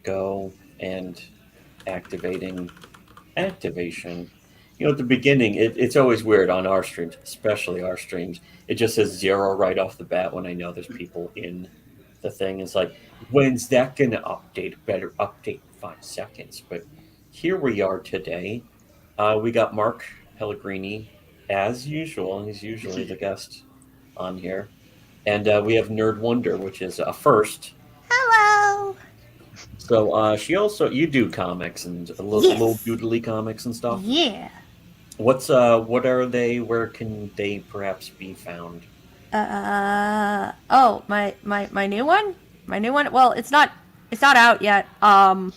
go and activation. At the beginning, it's always weird on our streams, especially our streams. It just says 0 right off the bat when I know there's people in the thing. It's like, when's that going to update? Better update in 5 seconds. But here we are today. We got Mark Pellegrini, as usual. He's usually the guest on here. And we have NerdWonder, which is a first. Hello. So you do comics and little doodly comics and stuff? Yeah. What are they? Where can they perhaps be found? My new one? My new one? Well, it's not out yet. I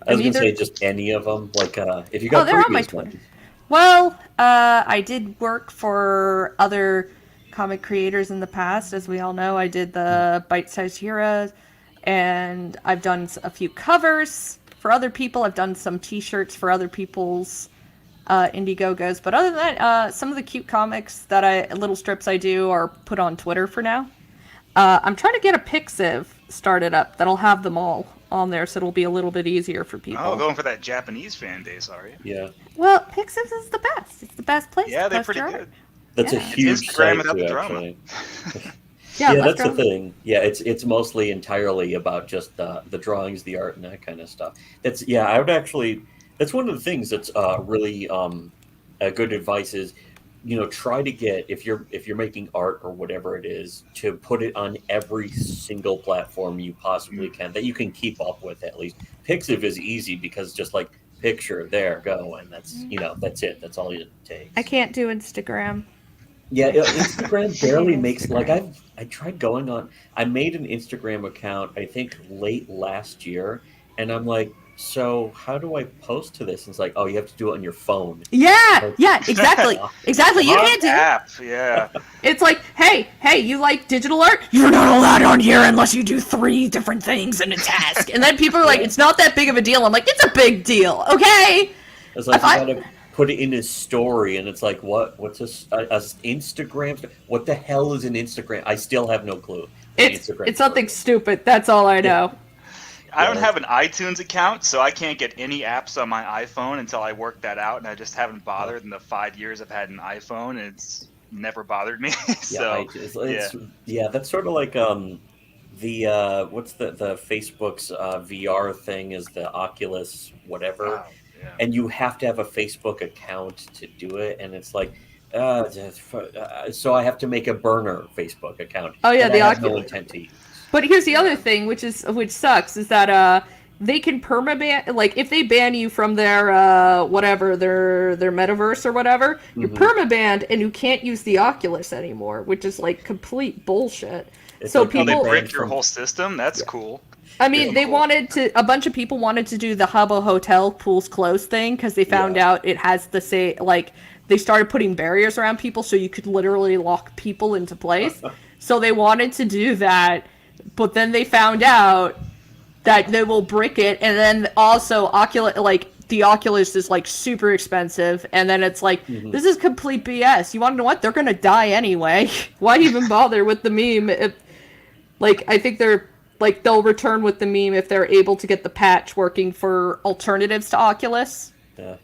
was gonna say just any of them. Like, if you got they're on my Twitter. Ones. Well, I did work for other comic creators in the past, as we all know. I did the Bite-Sized Heroes, and I've done a few covers for other people. I've done some T-shirts for other people's Indiegogos. But other than that, some of the cute comics little strips I do are put on Twitter for now. I'm trying to get a Pixiv started up that'll have them all on there, so it'll be a little bit easier for people. Oh, going for that Japanese fan base, are you? Yeah. Well, Pixiv is the best. It's the best place. Yeah, they're pretty good. That's a huge site too, actually. Yeah, that's the thing. Yeah, it's mostly entirely about just the drawings, the art, and that kind of stuff. That's one of the things that's really good advice is, try to get, if you're making art or whatever it is, to put it on every single platform you possibly can that you can keep up with at least. Pixiv is easy because just like picture, there, go, and that's that's it. That's all it takes. I can't do Instagram. Yeah, Instagram barely makes I tried going on. I made an Instagram account I think late last year, and I'm like, so how do I post to this? And it's like, oh, you have to do it on your phone. Yeah, exactly. You can't do app. Yeah. It's like, hey, you like digital art? You're not allowed on here unless you do 3 different things in a task. And then people are like, it's not that big of a deal. I'm like, it's a big deal, okay? It's like, you gotta put it in a story, and it's like, what's a Instagram? What the hell is an Instagram? I still have no clue. It's something stupid. That's all I know. I don't have an iTunes account, so I can't get any apps on my iPhone until I work that out, and I just haven't bothered in the 5 years I've had an iPhone, and it's never bothered me. That's sort of like what's the Facebook's VR thing is the Oculus whatever. Wow. Yeah. And you have to have a Facebook account to do it, and it's like, so I have to make a burner Facebook account. Oh yeah, the Oculus. no intent to use. But here's the other thing, which sucks, is that they can permaban. Like if they ban you from their their metaverse or whatever, you're permabanned and you can't use the Oculus anymore, which is like complete bullshit. So people they break your whole system. That's cool. I mean, a bunch of people wanted to do the Habbo Hotel pools closed thing because they found out it has they started putting barriers around people so you could literally lock people into place. So they wanted to do that, but then they found out that they will brick it, and then also the Oculus is super expensive, and then it's this is complete BS. You want to know what? They're gonna die anyway. Why even bother with the meme? I think they'll return with the meme if they're able to get the patch working for alternatives to Oculus. Yeah.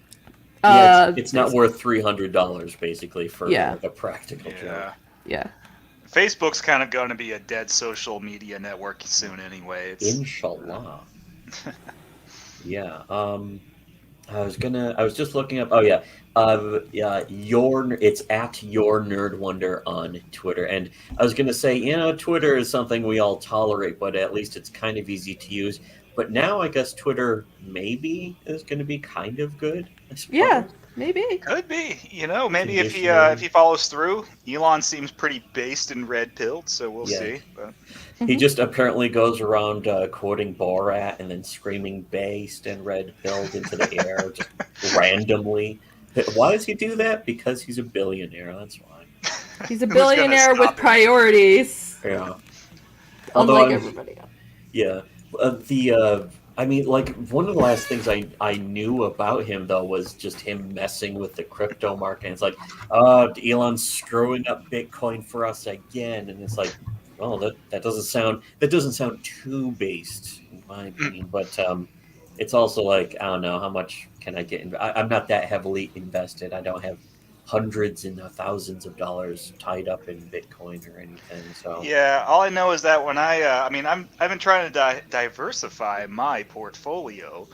It's not worth $300 basically for the practical job. Yeah. Facebook's kind of going to be a dead social media network soon anyway. Inshallah. Yeah. I was just looking up. Oh yeah. It's at your NerdWonder on Twitter, and I was gonna say, Twitter is something we all tolerate, but at least it's kind of easy to use. But now I guess Twitter maybe is going to be kind of good. I suppose. Yeah, maybe. Could be. Maybe if he follows through. Elon seems pretty based and red-pilled, so we'll see. But he just apparently goes around quoting Borat and then screaming based and red-pilled into the air just randomly. Why does he do that? Because he's a billionaire. That's why. He's a billionaire with priorities. Yeah. Unlike everybody else. Yeah. One of the last things I knew about him, though, was just him messing with the crypto market. And it's like, Elon's screwing up Bitcoin for us again. And it's like, Well, that doesn't sound too based in my opinion, but it's also like I don't know how much can I get. I'm not that heavily invested. I don't have hundreds and thousands of dollars tied up in Bitcoin or anything. So Yeah, all I know is that when I've been trying to diversify my portfolio,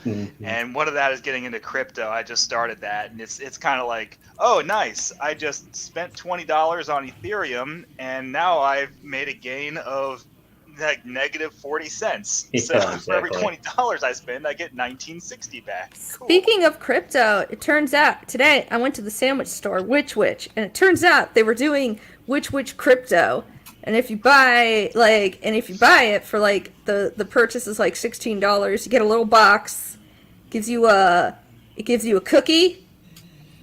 and one of that is getting into crypto. I just started that, and it's kind of like, oh, nice! I just spent $20 on Ethereum, and now I've made a gain of like negative 40 cents. Yeah, So for every exactly. $20 I spend, I get 1960 back. Cool. Speaking of crypto, it turns out today I went to the sandwich store, Which, and it turns out they were doing Which crypto. And if you buy it for like the purchase is like $16, you get a little box, it gives you a cookie,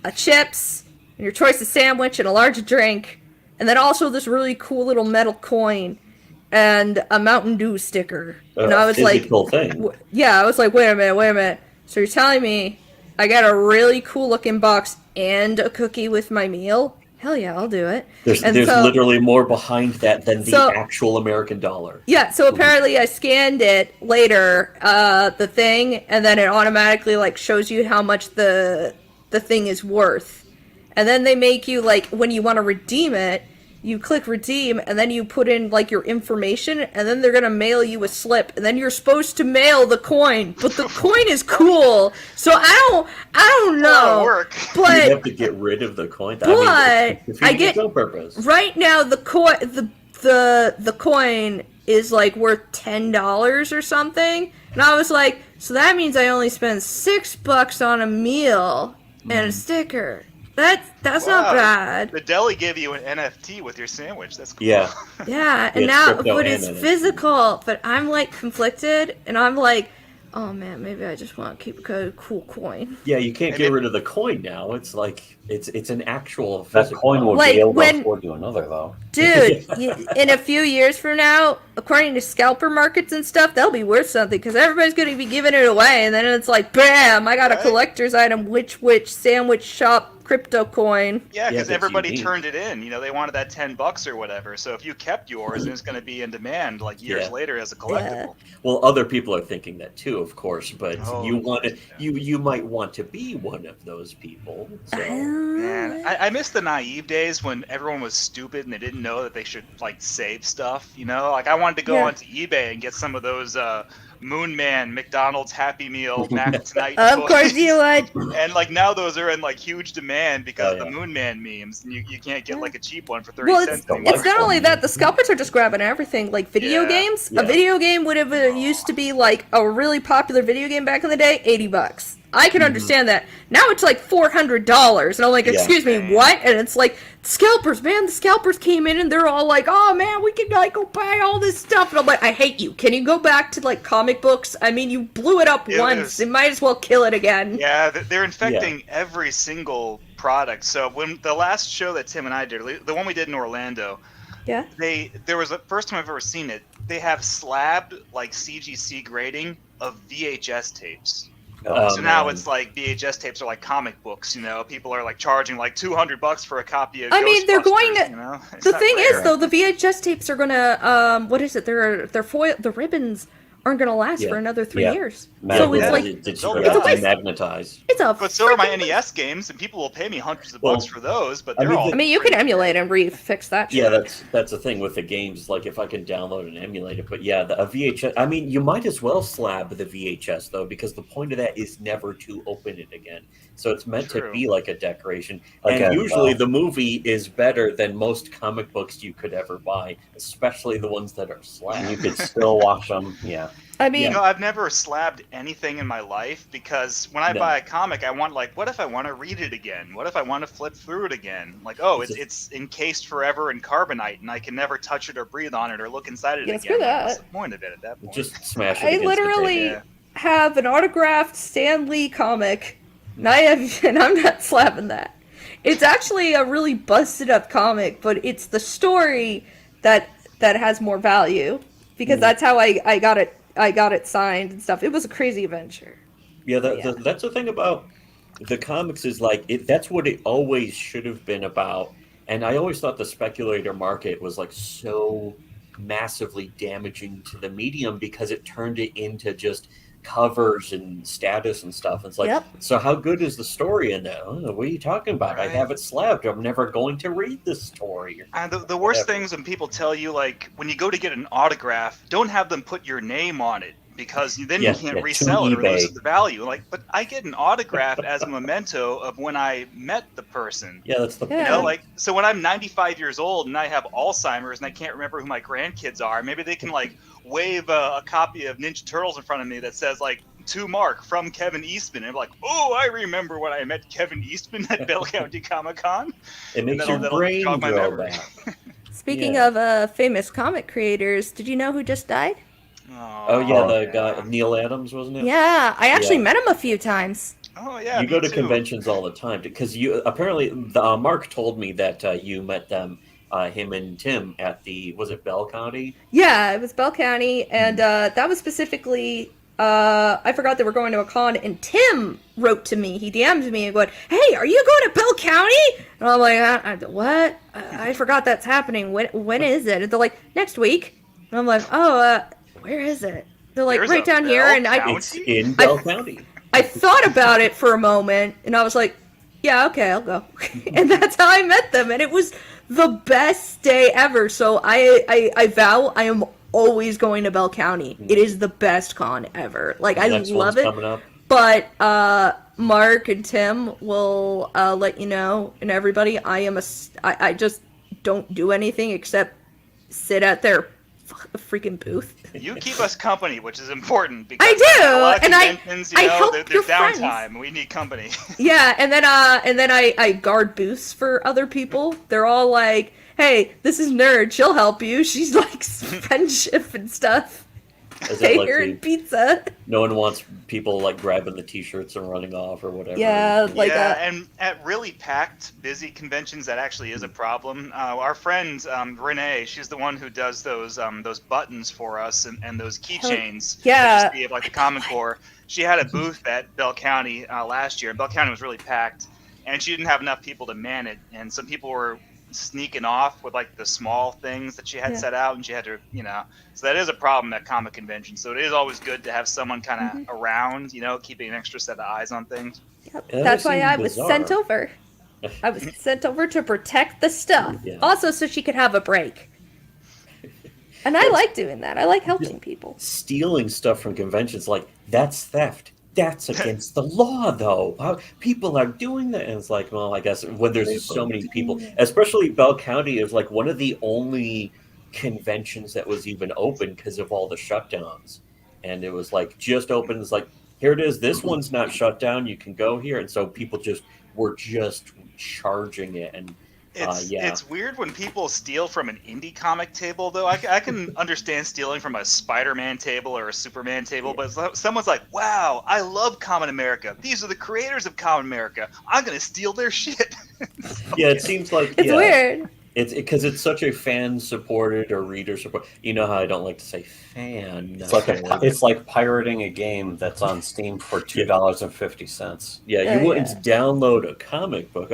a chips, and your choice of sandwich and a large drink, and then also this really cool little metal coin and a Mountain Dew sticker. And I was like, I was like, wait a minute. So you're telling me I got a really cool looking box and a cookie with my meal? Hell yeah, I'll do it. There's literally more behind that than the actual American dollar. Yeah, so apparently I scanned it later, the thing, and then it automatically like shows you how much the thing is worth. And then they make you like when you want to redeem it, you click redeem, and then you put in like your information, and then they're gonna mail you a slip, and then you're supposed to mail the coin. But the coin is cool, so I don't know. Work. But you have to get rid of the coin. But I get no purpose. Right now the coin is like worth $10 or something, and I was like, so that means I only spend $6 on a meal and a sticker. That's not bad. The deli gave you an NFT with your sandwich. That's cool. Yeah. Yeah, and now, but it's physical. But I'm like conflicted, and I'm like, oh man, maybe I just want to keep a cool coin. Yeah, you can't get rid of the coin now. It's like it's an actual that coin will like be able to afford you another though. Dude, in a few years from now, according to scalper markets and stuff, they'll be worth something because everybody's going to be giving it away, and then it's like, bam! I got a collector's item, which sandwich shop crypto coin. Yeah, because everybody turned it in. You know, they wanted that $10 or whatever. So if you kept yours, it's going to be in demand like years later as a collectible. Yeah. Well, other people are thinking that too, of course. But you might want to be one of those people. So. Man, I miss the naive days when everyone was stupid and they didn't know that they should like save stuff. You know, like I wanted to go onto eBay and get some of those Moon Man, McDonald's Happy Meal, Mac Tonight. Of course you would. And like now those are in like huge demand because of the Moon Man memes, and you can't get like a cheap one for 30 cents. It's not only that, the scalpers are just grabbing everything. Like video games. A video game would have used to be like a really popular video game back in the day, $80. I can understand that. Now it's like $400, and I'm like, excuse me, what? And it's like, scalpers, man, the scalpers came in, and they're all like, oh man, we can like go buy all this stuff, and I'm like, I hate you. Can you go back to like comic books? I mean, you blew it up once. You might as well kill it again. Yeah, they're infecting every single product. So when the last show that Tim and I did, the one we did in Orlando, there was the first time I've ever seen it. They have slabbed like CGC grading of VHS tapes. So now it's like VHS tapes are like comic books, you know. People are like charging like $200 for a copy of. I mean, they're going to. You know? The thing is, though, the VHS tapes are gonna. What is it? They're foil. The ribbons aren't gonna last for another 3 years. So it's like it's a waste. Magnetize. But so are my NES games, and people will pay me hundreds of bucks for those. But they're all. I mean, you can emulate and refix that. Yeah, that's the thing with the games. Like if I can download and emulate it, but a VHS. I mean, you might as well slab the VHS though, because the point of that is never to open it again. So it's meant to be like a decoration. And usually the movie is better than most comic books you could ever buy, especially the ones that are slabbed. You could still watch them. Yeah. I mean, you know, I've never slabbed anything in my life because when I buy a comic, I want like, what if I want to read it again? What if I want to flip through it again? Like, oh, it's encased forever in carbonite, and I can never touch it or breathe on it or look inside it again. Screw that. What's the point of it at that point? Just smash it. I literally have an autographed Stan Lee comic, and I'm not slapping that. It's actually a really busted up comic, but it's the story that has more value because that's how I got it. I got it signed and stuff. It was a crazy adventure. Yeah, that's the thing about the comics is like that's what it always should have been about. And I always thought the speculator market was like so massively damaging to the medium because it turned it into just covers and status and stuff. It's like, so how good is the story in that? Oh, what are you talking about? Right. I have it slabbed. I'm never going to read this story. And the worst things when people tell you, like, when you go to get an autograph, don't have them put your name on it, because then you can't resell it or lose the value. Like, but I get an autograph as a memento of when I met the person. Yeah, that's the point. You know, like, so when I'm 95 years old and I have Alzheimer's and I can't remember who my grandkids are, maybe they can like wave a copy of Ninja Turtles in front of me that says like, to Mark from Kevin Eastman, and I'm like, oh, I remember when I met Kevin Eastman at Bell County Comic Con. It makes your brain grow back. Speaking of famous comic creators, did you know who just died? Oh yeah, the guy Neil Adams, wasn't it? Yeah, I actually met him a few times. Oh yeah, you go to conventions all the time because you apparently Mark told me that you met them, him and Tim at was it Bell County? Yeah, it was Bell County, and that was specifically. I forgot they were going to a con, and Tim wrote to me. He DM'd me and going, "Hey, are you going to Bell County?" And I'm like, "What? I forgot that's happening. When is it?" And they're like, "Next week." And I'm like, "Oh, where is it?" They're like, "Right down here." And it's in Bell County. I thought about it for a moment, and I was like, "Yeah, okay, I'll go." And that's how I met them, and it was the best day ever. So I vow I am always going to Bell County. It is the best con ever. Like, I love it. But Mark and Tim will let you know, and everybody, I just don't do anything except sit at their freaking booth. You keep us company, which is important, because I do, and I help they're your downtime. friends. We need company. Yeah, and then I guard booths for other people. They're all like, "Hey, this is Nerd. She'll help you. She's like friendship and stuff." Pay her and pizza. No one wants people like grabbing the T-shirts and running off or whatever. Yeah, like and at really packed, busy conventions, that actually is a problem. Our friend Renee, she's the one who does those buttons for us and those keychains. Yeah, that you see of like the Common Core. She had a booth at Bell County last year, and Bell County was really packed, and she didn't have enough people to man it, and some people were sneaking off with like the small things that she had set out, and she had to, so that is a problem at comic conventions. So it is always good to have someone kind of around, keeping an extra set of eyes on things. Yep. That's why I was sent over. I was sent over to protect the stuff. Also so she could have a break. And I like doing that. I like helping people. Stealing stuff from conventions, like, that's theft. That's against the law, though. How people are doing that, and it's like, well, I guess when there's so many people, especially Bell County is like one of the only conventions that was even open because of all the shutdowns, and it was like just open. It's like, here it is. This one's not shut down. You can go here, and so people were just charging it, and It's weird when people steal from an indie comic table, though. I can understand stealing from a SpiderMan table or a Superman table, but someone's like, wow, I love Common America. These are the creators of Common America. I'm going to steal their shit. Yeah, it seems like... It's weird. It's because it's such a fan-supported or reader-supported... You know how I don't like to say fan. It's like pirating a game that's on Steam for $2.50. Yeah, you wouldn't download a comic book.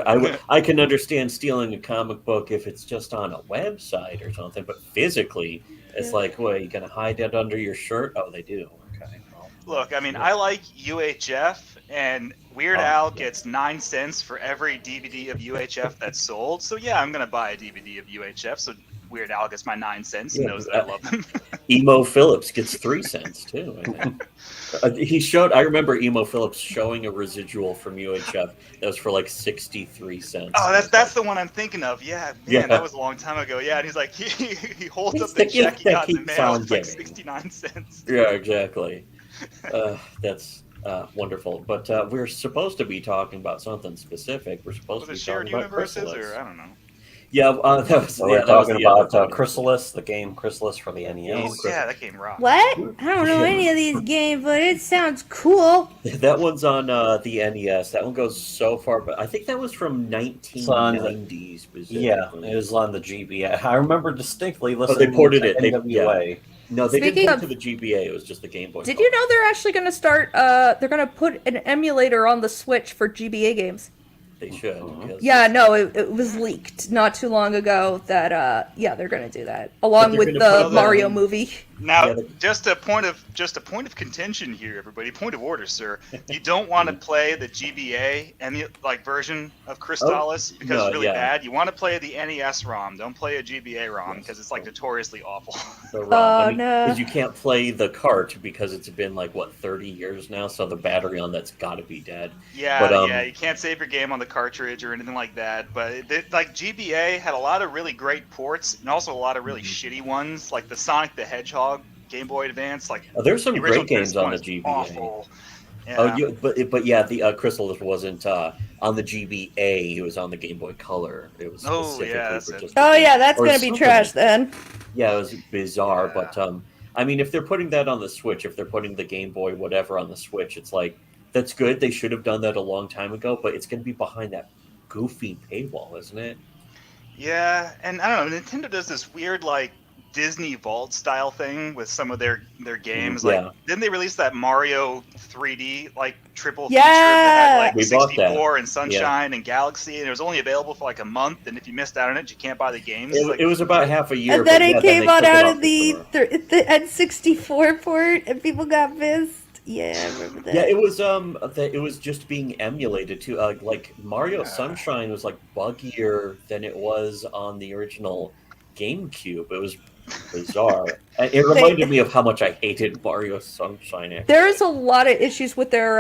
I can understand stealing a comic book if it's just on a website or something, but physically, it's like, well, you gonna hide it under your shirt? Oh, they do. Okay. Well, look, I mean, I like UHF, and Weird Al gets 9 cents for every DVD of UHF that's sold. So yeah, I'm gonna buy a DVD of UHF. So Weird Al gets my 9 cents and knows that I love them. EMO Phillips gets 3 cents too. I remember EMO Phillips showing a residual from UHF that was for like 63 cents. Oh, that's the one I'm thinking of. Yeah, man, that was a long time ago. Yeah, and he's like, he holds up the check he got in the mail. It's like 69 cents. Yeah, exactly. That's wonderful. But we're supposed to be talking about something specific. We're supposed to be talking about universes, or I don't know. Yeah, we're talking about Chrysalis, the game Chrysalis for the NES. Oh, yeah, that game rocks. What? I don't know any of these games, but it sounds cool. That one's on the NES. That one goes so far, but I think that was from 1990s. Yeah, it was on the GBA. I remember distinctly listening. They ported it. NWA. No, they didn't put it to the GBA. It was just the Game Boy. Did you know they're actually going to start? They're going to put an emulator on the Switch for GBA games. they should. Yeah, no, it was leaked not too long ago that they're gonna do that along with the Mario movie. Now, just a point of contention here, everybody. Point of order, sir. You don't want to play the GBA version of Crystallis because it's really bad. You want to play the NES ROM. Don't play a GBA ROM because it's notoriously awful. No. Because you can't play the cart because it's been 30 years now, so the battery on that's got to be dead. Yeah, you can't save your game on the cartridge or anything like that. But GBA had a lot of really great ports and also a lot of really shitty ones, like the Sonic the Hedgehog Game Boy Advance. There's some great games on the GBA. Awful. Yeah. The Crystallis wasn't on the GBA. It was on the Game Boy Color. It was specifically that's gonna be trash then. Yeah, it was bizarre. Yeah. But if they're putting that on the Switch, if they're putting the Game Boy whatever on the Switch, it's that's good. They should have done that a long time ago. But it's gonna be behind that goofy paywall, isn't it? Yeah, and I don't know. Nintendo does this weird Disney Vault style thing with some of their games. Didn't they release that Mario 3D triple feature that had 64 and Sunshine and Galaxy, and it was only available for a month, and if you missed out on it, you can't buy the games. It was about half a year. And then it came out of the N64 port, and people got pissed. Yeah, I remember that. Yeah, it was just being emulated too. Mario Sunshine was buggier than it was on the original GameCube. It was bizarre. It reminded me of how much I hated Mario Sunshine. Actually. There's a lot of issues with their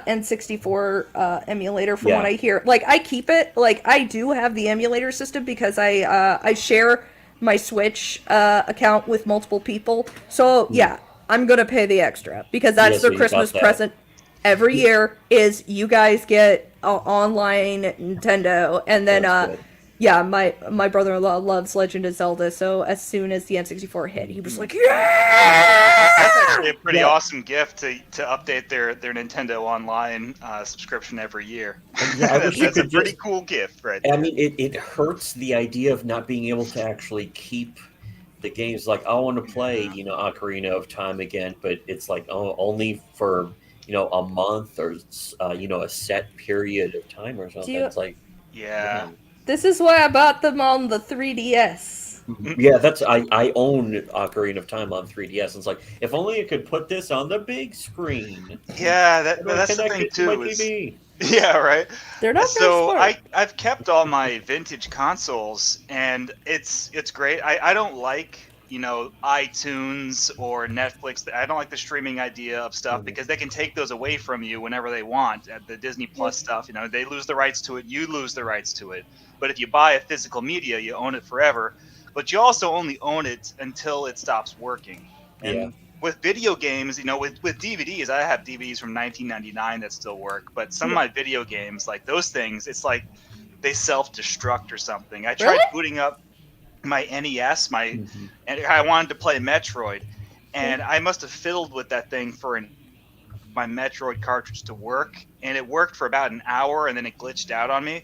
N64 emulator from what I hear. I keep it. I do have the emulator system because I share my Switch account with multiple people. So I'm gonna pay the extra because that's their Christmas present every year. Is you guys get online Nintendo, and then my brother-in-law loves Legend of Zelda. So as soon as the N64 hit, he was like, "Yeah!" That's actually a pretty awesome gift to update their Nintendo Online subscription every year. Yeah, that's a pretty cool gift, right? It hurts the idea of not being able to actually keep the games. I want to play, Ocarina of Time again, but it's only for a month or a set period of time or something. This is why I bought them on the 3DS. Yeah, I own Ocarina of Time on 3DS. And it's if only I could put this on the big screen. Yeah, that's the thing too. Yeah, right. They're not very smart. I've kept all my vintage consoles, and it's great. I don't like iTunes or Netflix. I don't like the streaming idea of stuff because they can take those away from you whenever they want. The Disney Plus stuff, they lose the rights to it. You lose the rights to it. But if you buy a physical media, you own it forever. But you also only own it until it stops working. And with video games, with DVDs, I have DVDs from 1999 that still work. But some of my video games, those things, it's they self-destruct or something. I tried booting up my NES, and I wanted to play Metroid, and I must have fiddled with that thing for my Metroid cartridge to work, and it worked for about an hour, and then it glitched out on me.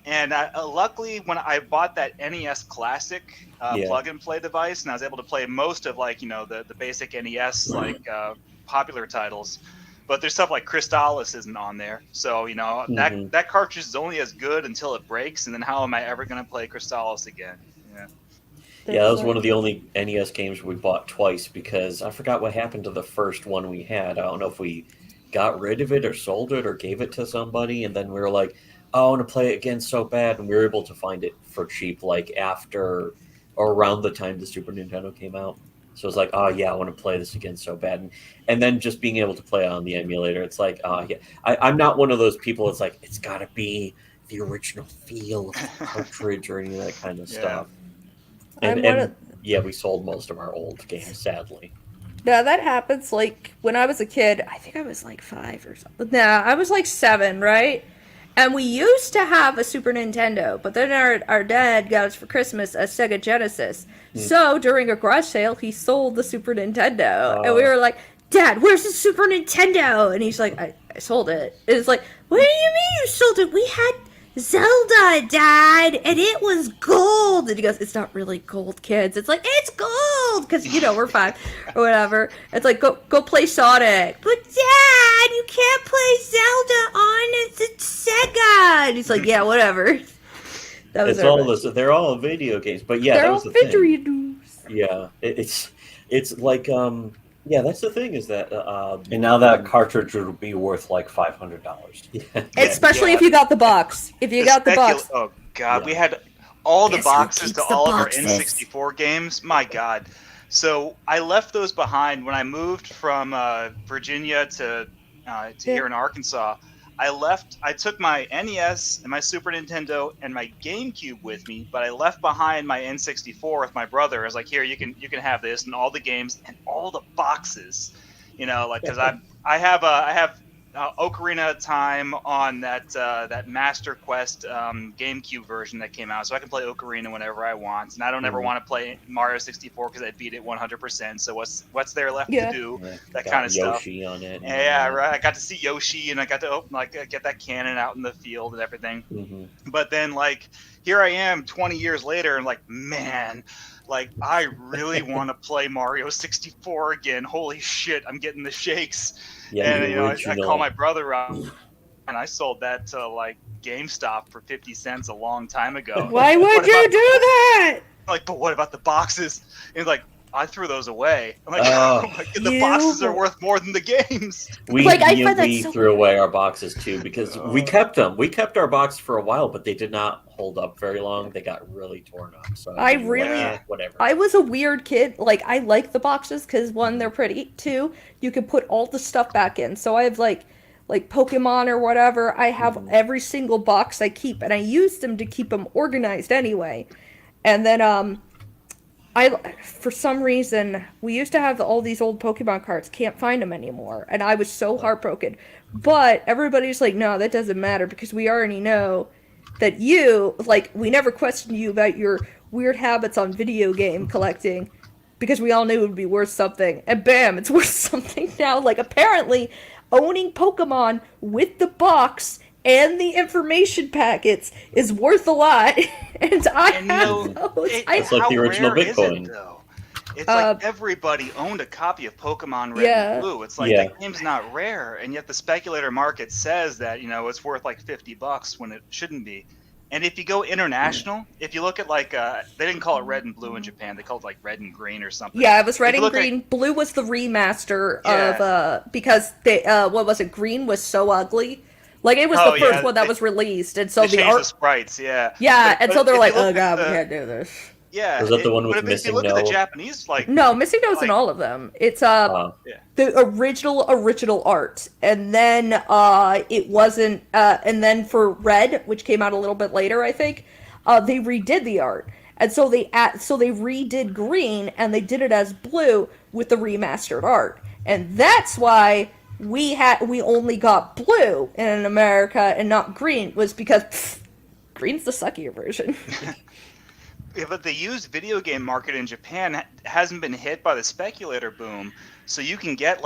And luckily, when I bought that NES Classic plug-and-play device, and I was able to play most of the basic NES popular titles, but there's stuff like Crystallis isn't on there, so that cartridge is only as good until it breaks, and then how am I ever going to play Crystallis again? Yeah, that was one of the only NES games we bought twice because I forgot what happened to the first one we had. I don't know if we got rid of it or sold it or gave it to somebody, and then we were like, oh, I want to play it again so bad, and we were able to find it for cheap after or around the time the Super Nintendo came out. So it's I want to play this again so bad. And then just being able to play on the emulator, it's I'm not one of those people, it's got to be the original feel of the cartridge or any of that kind of stuff. And we sold most of our old games, sadly. Yeah, that happens. When I was a kid, I think I was 5 or something. Nah, I was 7, right? And we used to have a Super Nintendo, but then our dad got us for Christmas a Sega Genesis. So during a garage sale, he sold the Super Nintendo. And we were like, Dad, where's the Super Nintendo? And he's like, I sold it. And it's what do you mean you sold it? We had Zelda, Dad, and it was gold. And he goes, it's not really gold, kids. It's it's gold, because we're 5 or whatever. It's go play Sonic. But Dad, you can't play Zelda on it's Sega. And he's like, yeah, whatever. That was they're all video games, but yeah, that was the thing. Yeah, it's like that's the thing is that and now that cartridge would be worth like $500. Yeah. Especially if you got the box. If you got the box. Oh god, we had all the boxes to all of our N64 games. My god. So I left those behind when I moved from Virginia to here in Arkansas. I took my NES and my Super Nintendo and my GameCube with me, but I left behind my N64 with my brother. I was like, here, you can have this and all the games and all the boxes, because I have Ocarina of Time on that Master Quest GameCube version that came out, so I can play Ocarina whenever I want, and I don't ever want to play Mario 64 because I beat it 100%. So what's there left to do? That kind of stuff. Yoshi on it. Yeah, right. I got to see Yoshi, and I got to get that cannon out in the field and everything. Mm-hmm. But then here I am 20 years later, and man. I really want to play Mario 64 again. Holy shit, I'm getting the shakes. Yeah, and I call my brother up, and I sold that to GameStop for 50 cents a long time ago. Why would you do that? But what about the boxes? And I threw those away. I'm the boxes are worth more than the games. We threw away our boxes too because we kept them. We kept our box for a while, but they did not hold up very long. They got really torn up. So whatever. I was a weird kid. I like the boxes because one, they're pretty. Two, you can put all the stuff back in. So I have like Pokemon or whatever. I have every single box I keep, and I use them to keep them organized anyway. And then for some reason, we used to have all these old Pokemon cards. Can't find them anymore. And I was so heartbroken. But everybody's like, no, that doesn't matter because we already know that you, we never questioned you about your weird habits on video game collecting because we all knew it would be worth something. And bam, it's worth something now. Apparently, owning Pokemon with the box and the information packets is worth a lot, and I have those. It's like the original Bitcoin. It's everybody owned a copy of Pokemon Red and Blue. It's that game's not rare, and yet the speculator market says that it's worth $50 when it shouldn't be. And if you go international, if you look at they didn't call it Red and Blue in Japan, they called it Red and Green or something. Yeah, it was Red and Green. Blue was the remaster of because they what was it? Green was so ugly. It was the first one that was released, and so the art sprites, and so they're like, "Oh god, we can't do this." Yeah, was that the one with Missing No? If you look at the Japanese, no, Missing No's in all of them. It's the original art, and then it wasn't, and then for Red, which came out a little bit later, I think, they redid the art, and so they redid Green, and they did it as Blue with the remastered art, and that's why. We only got Blue in America and not Green was because Green's the suckier version. Yeah, but the used video game market in Japan hasn't been hit by the speculator boom, so you can get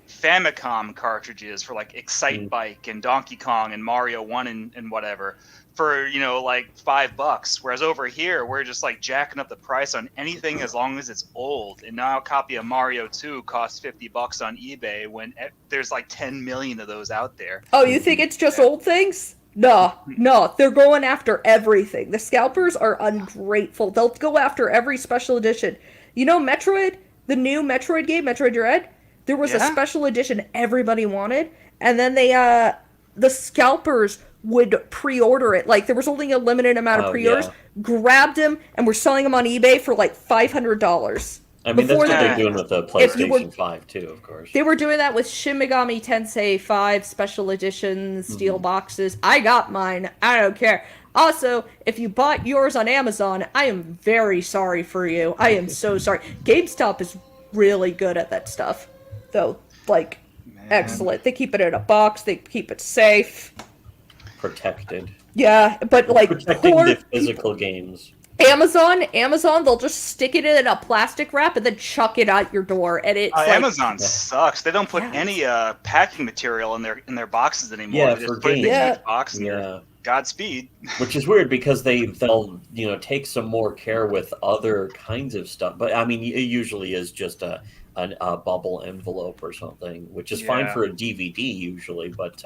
Famicom cartridges for Excite Bike and Donkey Kong and Mario 1 and whatever for $5, whereas over here we're just jacking up the price on anything as long as it's old. And now a copy of Mario 2 costs $50 on eBay when there's 10 million of those out there. Oh, you think it's just old things? No, they're going after everything. The scalpers are ungrateful. They'll go after every special edition. Metroid, the new Metroid game, Metroid Dread, there was a special edition everybody wanted, and then the scalpers would pre-order it. There was only a limited amount of pre-orders. Grabbed them and were selling them on eBay for $500. I mean, that's what they're doing with the PlayStation 5 too, of course. They were doing that with Shin Megami Tensei 5 special editions, steel boxes. I got mine. I don't care. Also, if you bought yours on Amazon, I am very sorry for you. I am so sorry. GameStop is really good at that stuff, though. Excellent. They keep it in a box. They keep it safe. Protected. Yeah, but protecting the physical games. Amazon, they'll just stick it in a plastic wrap and then chuck it out your door, and it's Amazon sucks. They don't put any packing material in their boxes anymore. Yeah, they for just put games. it in the box and they're Godspeed. Which is weird because they'll take some more care with other kinds of stuff. But I mean, it usually is just a a bubble envelope or something, which is fine for a DVD usually, but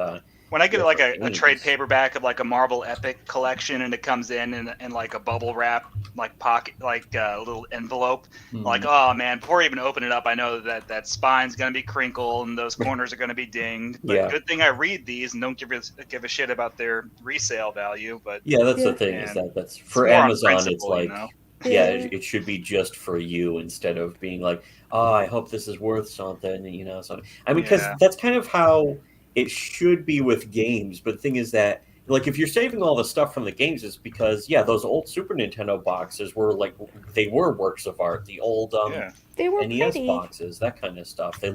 when I get like a trade paperback of like a Marvel Epic collection and it comes in like a bubble wrap, like pocket, like a little envelope, like, oh man, before I even open it up, I know that spine's going to be crinkled and those corners are going to be dinged. But good thing I read these and don't give a shit about their resale value. But that's the thing, is that's for Amazon, it's like, it should be just for you instead of being like, oh, I hope this is worth something, something. I mean, because that's kind of how it should be with games. But the thing is that, like, if you're saving all the stuff from the games, it's because, those old Super Nintendo boxes were like, they were works of art. The old they were NES pretty. boxes, that kind of stuff. They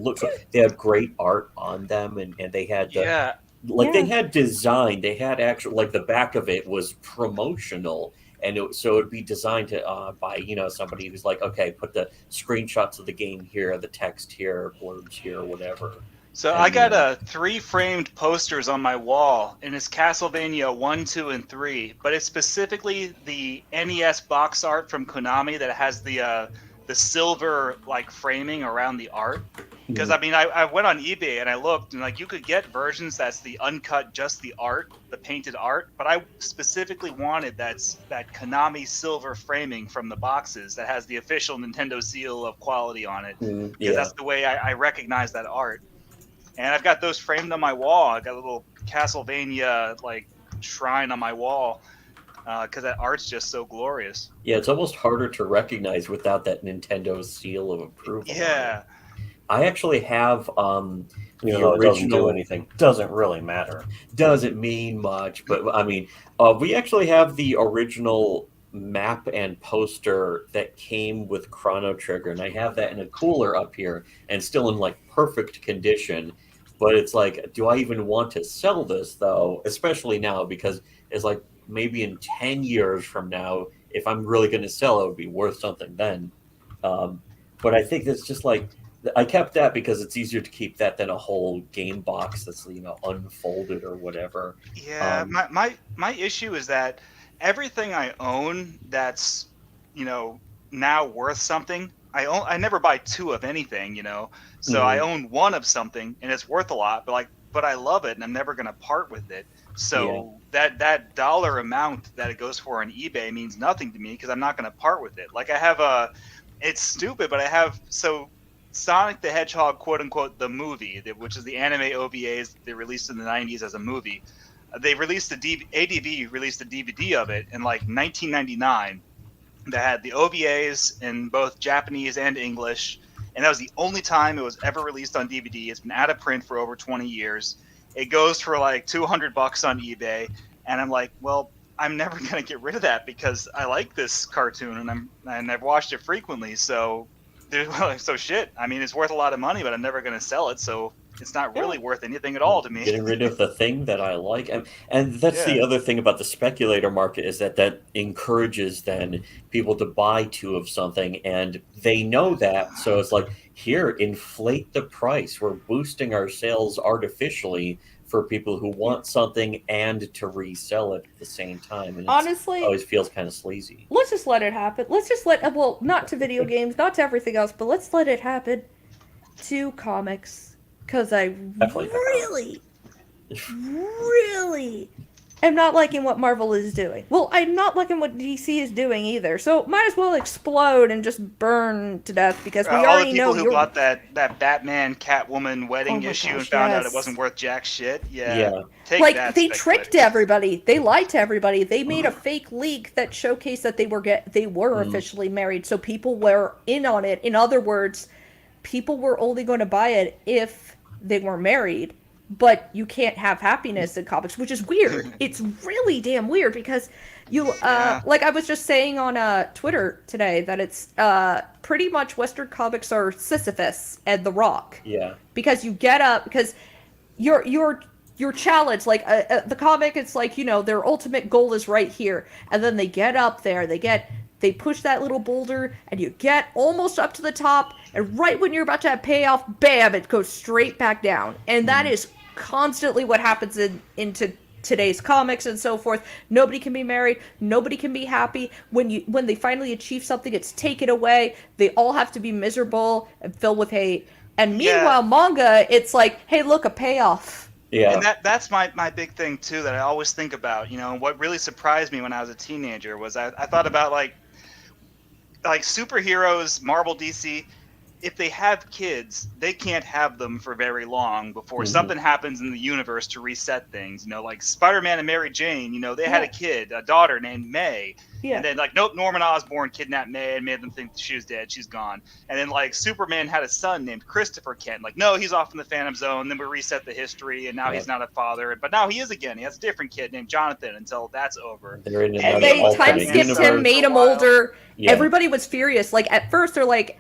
had great art on them, and they had they had design. They had actual, like, the back of it was promotional. And so it'd be designed to by somebody who's like, okay, put the screenshots of the game here, the text here, blurbs here, whatever. So I got 3 framed posters on my wall, and it's Castlevania 1, 2, and 3. But it's specifically the NES box art from Konami that has the silver like framing around the art. Because I mean, I went on eBay and I looked, and like you could get versions that's the uncut, just the art, the painted art. But I specifically wanted that Konami silver framing from the boxes that has the official Nintendo seal of quality on it. Because that's the way I recognize that art. And I've got those framed on my wall. I got a little Castlevania like shrine on my wall because that art's just so glorious. Yeah, it's almost harder to recognize without that Nintendo seal of approval. Yeah. I actually have the original. It doesn't do anything. Doesn't really matter. Doesn't mean much, but I mean, we actually have the original map and poster that came with Chrono Trigger, and I have that in a cooler up here, and still in like perfect condition. But it's like, do I even want to sell this though? Especially now, because it's like maybe in 10 years from now, if I'm really going to sell, it would be worth something then. But I think it's just like, I kept that because it's easier to keep that than a whole game box that's unfolded or whatever. Yeah, my issue is that everything I own that's now worth something, I never buy 2 of anything, so I own 1 of something and it's worth a lot, but I love it and I'm never gonna part with it. So that dollar amount that it goes for on eBay means nothing to me because I'm not gonna part with it. Like I have it's stupid, but I have Sonic the Hedgehog, quote unquote, the movie, which is the anime OVAs they released in the 90s as a movie. They released ADV released a DVD of it in like 1999 that had the OVAs in both Japanese and English, and that was the only time it was ever released on DVD. It's been out of print for over 20 years. It goes for like $200 on eBay, and I'm like, well, I'm never gonna get rid of that because I like this cartoon and I've watched it frequently. So shit. I mean, it's worth a lot of money, but I'm never gonna sell it. So it's not really worth anything at all to me. Getting rid of the thing that I like. And that's the other thing about the speculator market, is that encourages then people to buy 2 of something, and they know that. So it's like, here, inflate the price. We're boosting our sales artificially for people who want something and to resell it at the same time. And honestly, it always feels kind of sleazy. Let's just let it happen. Let's just not to video games, not to everything else, but let's let it happen to comics. Because I really am not liking what Marvel is doing. Well, I'm not liking what DC is doing either. So might as well explode and just burn to death because we already know. All the people who bought that Batman Catwoman wedding issue and found out it wasn't worth jack shit. Yeah. They tricked everybody. They lied to everybody. They made a fake leak that showcased that they were officially married. So people were in on it. In other words, people were only going to buy it if they were married, but you can't have happiness in comics, which is weird. It's really damn weird because like I was just saying on Twitter today that it's pretty much Western comics are Sisyphus and The Rock. Yeah. Because you get up, because you're challenged, like the comic, it's like, their ultimate goal is right here, and then they get up there, they push that little boulder, and you get almost up to the top, and right when you're about to have payoff, bam, it goes straight back down. And that is constantly what happens into today's comics and so forth. Nobody can be married. Nobody can be happy. When they finally achieve something, it's taken away. They all have to be miserable and filled with hate. And meanwhile, manga, it's like, hey, look, a payoff. Yeah. And that's my big thing, too, that I always think about. You know, what really surprised me when I was a teenager was I thought about, like superheroes, Marvel, DC, if they have kids, they can't have them for very long before something happens in the universe to reset things. You know, like SpiderMan and Mary Jane, you know, they had a kid, a daughter named May. Yeah. And then, like, nope, Norman Osborn kidnapped May and made them think she was dead. She's gone. And then, like, Superman had a son named Christopher Kent. Like, no, he's off in the Phantom Zone. Then we reset the history, and now he's not a father. But now he is again. He has a different kid named Jonathan until that's over. And they time skipped him, made him older. Yeah. Everybody was furious. Like, at first, they're like,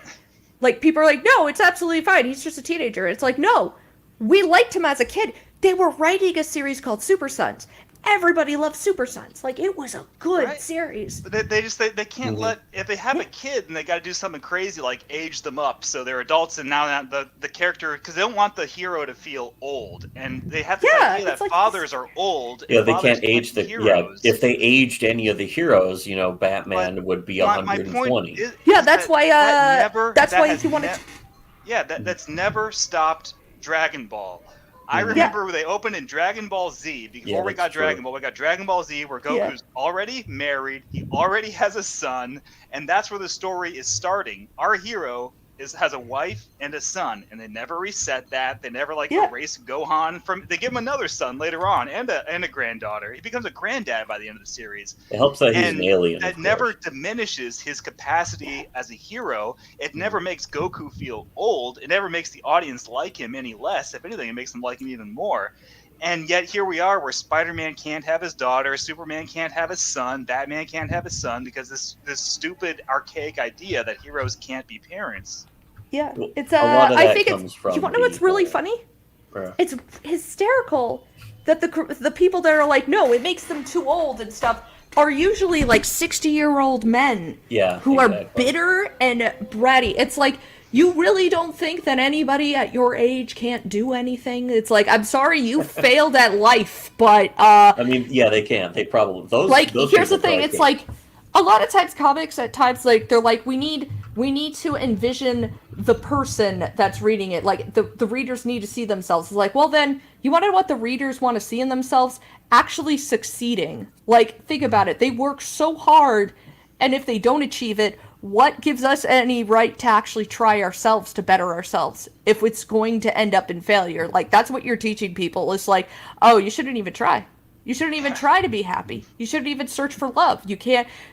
people are like, no, it's absolutely fine. He's just a teenager. It's like, no, we liked him as a kid. They were writing a series called Super Sons. Everybody loved Super Sons. Like, it was a good series. But they can't let, if they have a kid and they got to do something crazy like age them up so they're adults, and now the character, because they don't want the hero to feel old, and they have this idea that fathers are old. Yeah, they can't age the heroes. Yeah, if they aged any of the heroes, you know, Batman would be 120. That's why he wanted. That's never stopped Dragon Ball. I remember they opened in Dragon Ball Z. Before we got Dragon Ball, we got Dragon Ball Z, where Goku's already married, he already has a son, and that's where the story is starting. Our hero has a wife and a son, and they never reset that. They never erase Gohan from. They give him another son later on, and a granddaughter. He becomes a granddad by the end of the series. It helps that he's an alien. That never diminishes his capacity as a hero. It never makes Goku feel old. It never makes the audience like him any less. If anything, it makes them like him even more. And yet here we are, where Spider-Man can't have his daughter, Superman can't have his son, Batman can't have his son, because this stupid, archaic idea that heroes can't be parents. Yeah, it's I think it's. You want to know what's really funny? It's hysterical that the people that are like, no, it makes them too old and stuff, are usually like 60-year-old men. Yeah, who are bitter and bratty. It's like, you really don't think that anybody at your age can't do anything? It's like, I'm sorry you failed at life, but I mean, yeah, they can. They probably those here's the thing. It's like, a lot of times comics at times, like, they're like, we need to envision the person that's reading it. Like, the readers need to see themselves. It's like, well, then you want to know what the readers want to see in themselves? Actually succeeding. Like, think about it. They work so hard, and if they don't achieve it, what gives us any right to actually try ourselves to better ourselves if it's going to end up in failure? Like, that's what you're teaching people. It's like, oh, you shouldn't even try. You shouldn't even try to be happy. You shouldn't even search for love.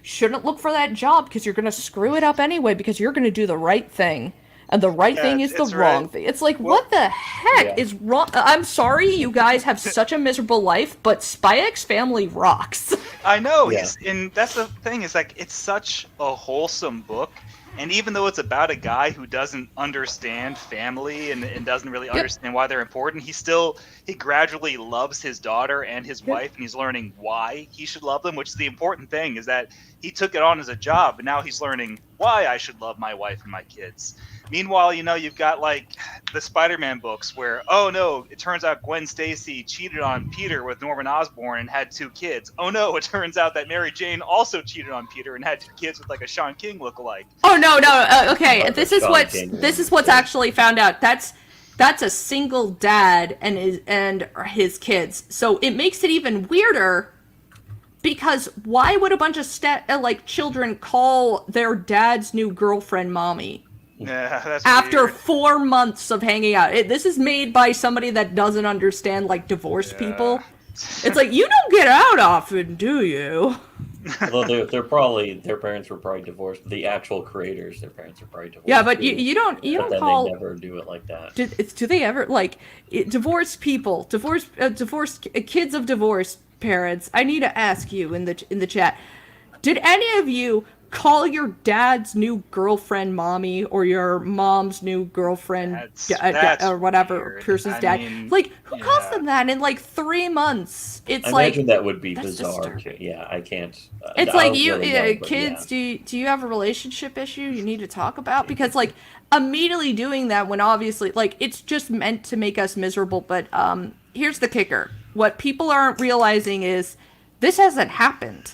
Shouldn't look for that job, because you're going to screw it up anyway, because you're going to do the right thing. And the right thing is the wrong thing. It's like, what the heck is wrong? I'm sorry you guys have such a miserable life, but Spy X Family rocks. I know. Yeah. And that's the thing, is like, it's such a wholesome book. And even though it's about a guy who doesn't understand family and doesn't really understand why they're important, he gradually loves his daughter and his wife, and he's learning why he should love them, which is the important thing, is that he took it on as a job, but now he's learning why I should love my wife and my kids. Meanwhile, you know, you've got like the Spider-Man books where, oh no, it turns out Gwen Stacy cheated on Peter with Norman Osborn and had 2 kids. Oh no, it turns out that Mary Jane also cheated on Peter and had 2 kids with like a Sean King lookalike. Oh no, okay, this is what's actually found out. That's a single dad and his kids. So it makes it even weirder, because why would a bunch of children call their dad's new girlfriend mommy? Yeah, that's after weird. 4 months of hanging out. This is made by somebody that doesn't understand, like, divorced people. It's like, you don't get out often, do you? Although their parents were probably divorced. The actual creators, their parents are probably divorced. Yeah, but you don't call. They never do it like that. Do they ever, like, divorced people, divorced kids of divorced parents? I need to ask you in the chat. Did any of you call your dad's new girlfriend mommy, or your mom's new girlfriend that's or whatever weird. person's dad? Like, who calls them that in like 3 months? It's I imagine that would be bizarre. Yeah, I can't. It's like, kids. Yeah. Do you have a relationship issue you need to talk about? Because like, immediately doing that, when obviously, like, it's just meant to make us miserable. But here's the kicker. what people aren't realizing is this hasn't happened.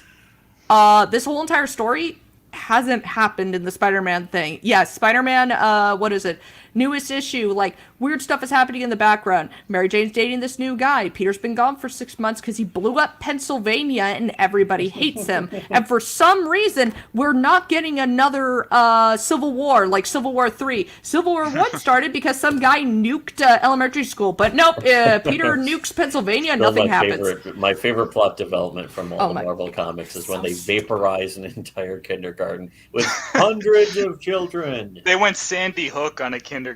This whole entire story hasn't happened in the Spider-Man thing. Yes, Spider-Man, what is it? Newest issue, like, weird stuff is happening in the background. Mary Jane's dating this new guy. Peter's been gone for 6 months because he blew up Pennsylvania and everybody hates him. And for some reason, we're not getting another Civil War, like Civil War 3. Civil War 1 started because some guy nuked elementary school. But nope, Peter nukes Pennsylvania, nothing happens. My favorite plot development from all the Marvel comics is when they vaporize an entire kindergarten with hundreds of children. They went Sandy Hook on a kindergarten.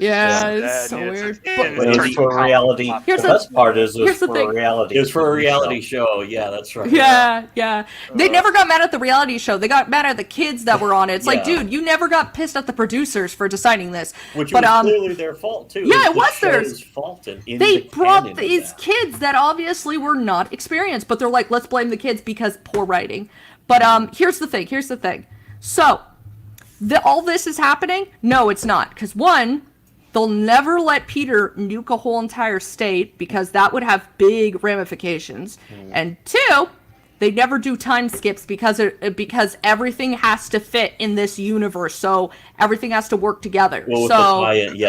Yeah, it's so weird. It's for reality. The best part is it was for a reality. It was for a reality show. Yeah, that's right. Yeah. They never got mad at the reality show. They got mad at the kids that were on it. It's like, dude, you never got pissed at the producers for deciding this. Which was clearly their fault, too. Yeah, it was theirs. Fault they brought these kids that obviously were not experienced, but they're like, let's blame the kids because poor writing. But here's the thing. So, all this is happening? No, it's not. Because one, they'll never let Peter nuke a whole entire state because that would have big ramifications. And two, they never do time skips because everything has to fit in this universe. So everything has to work together. Well, with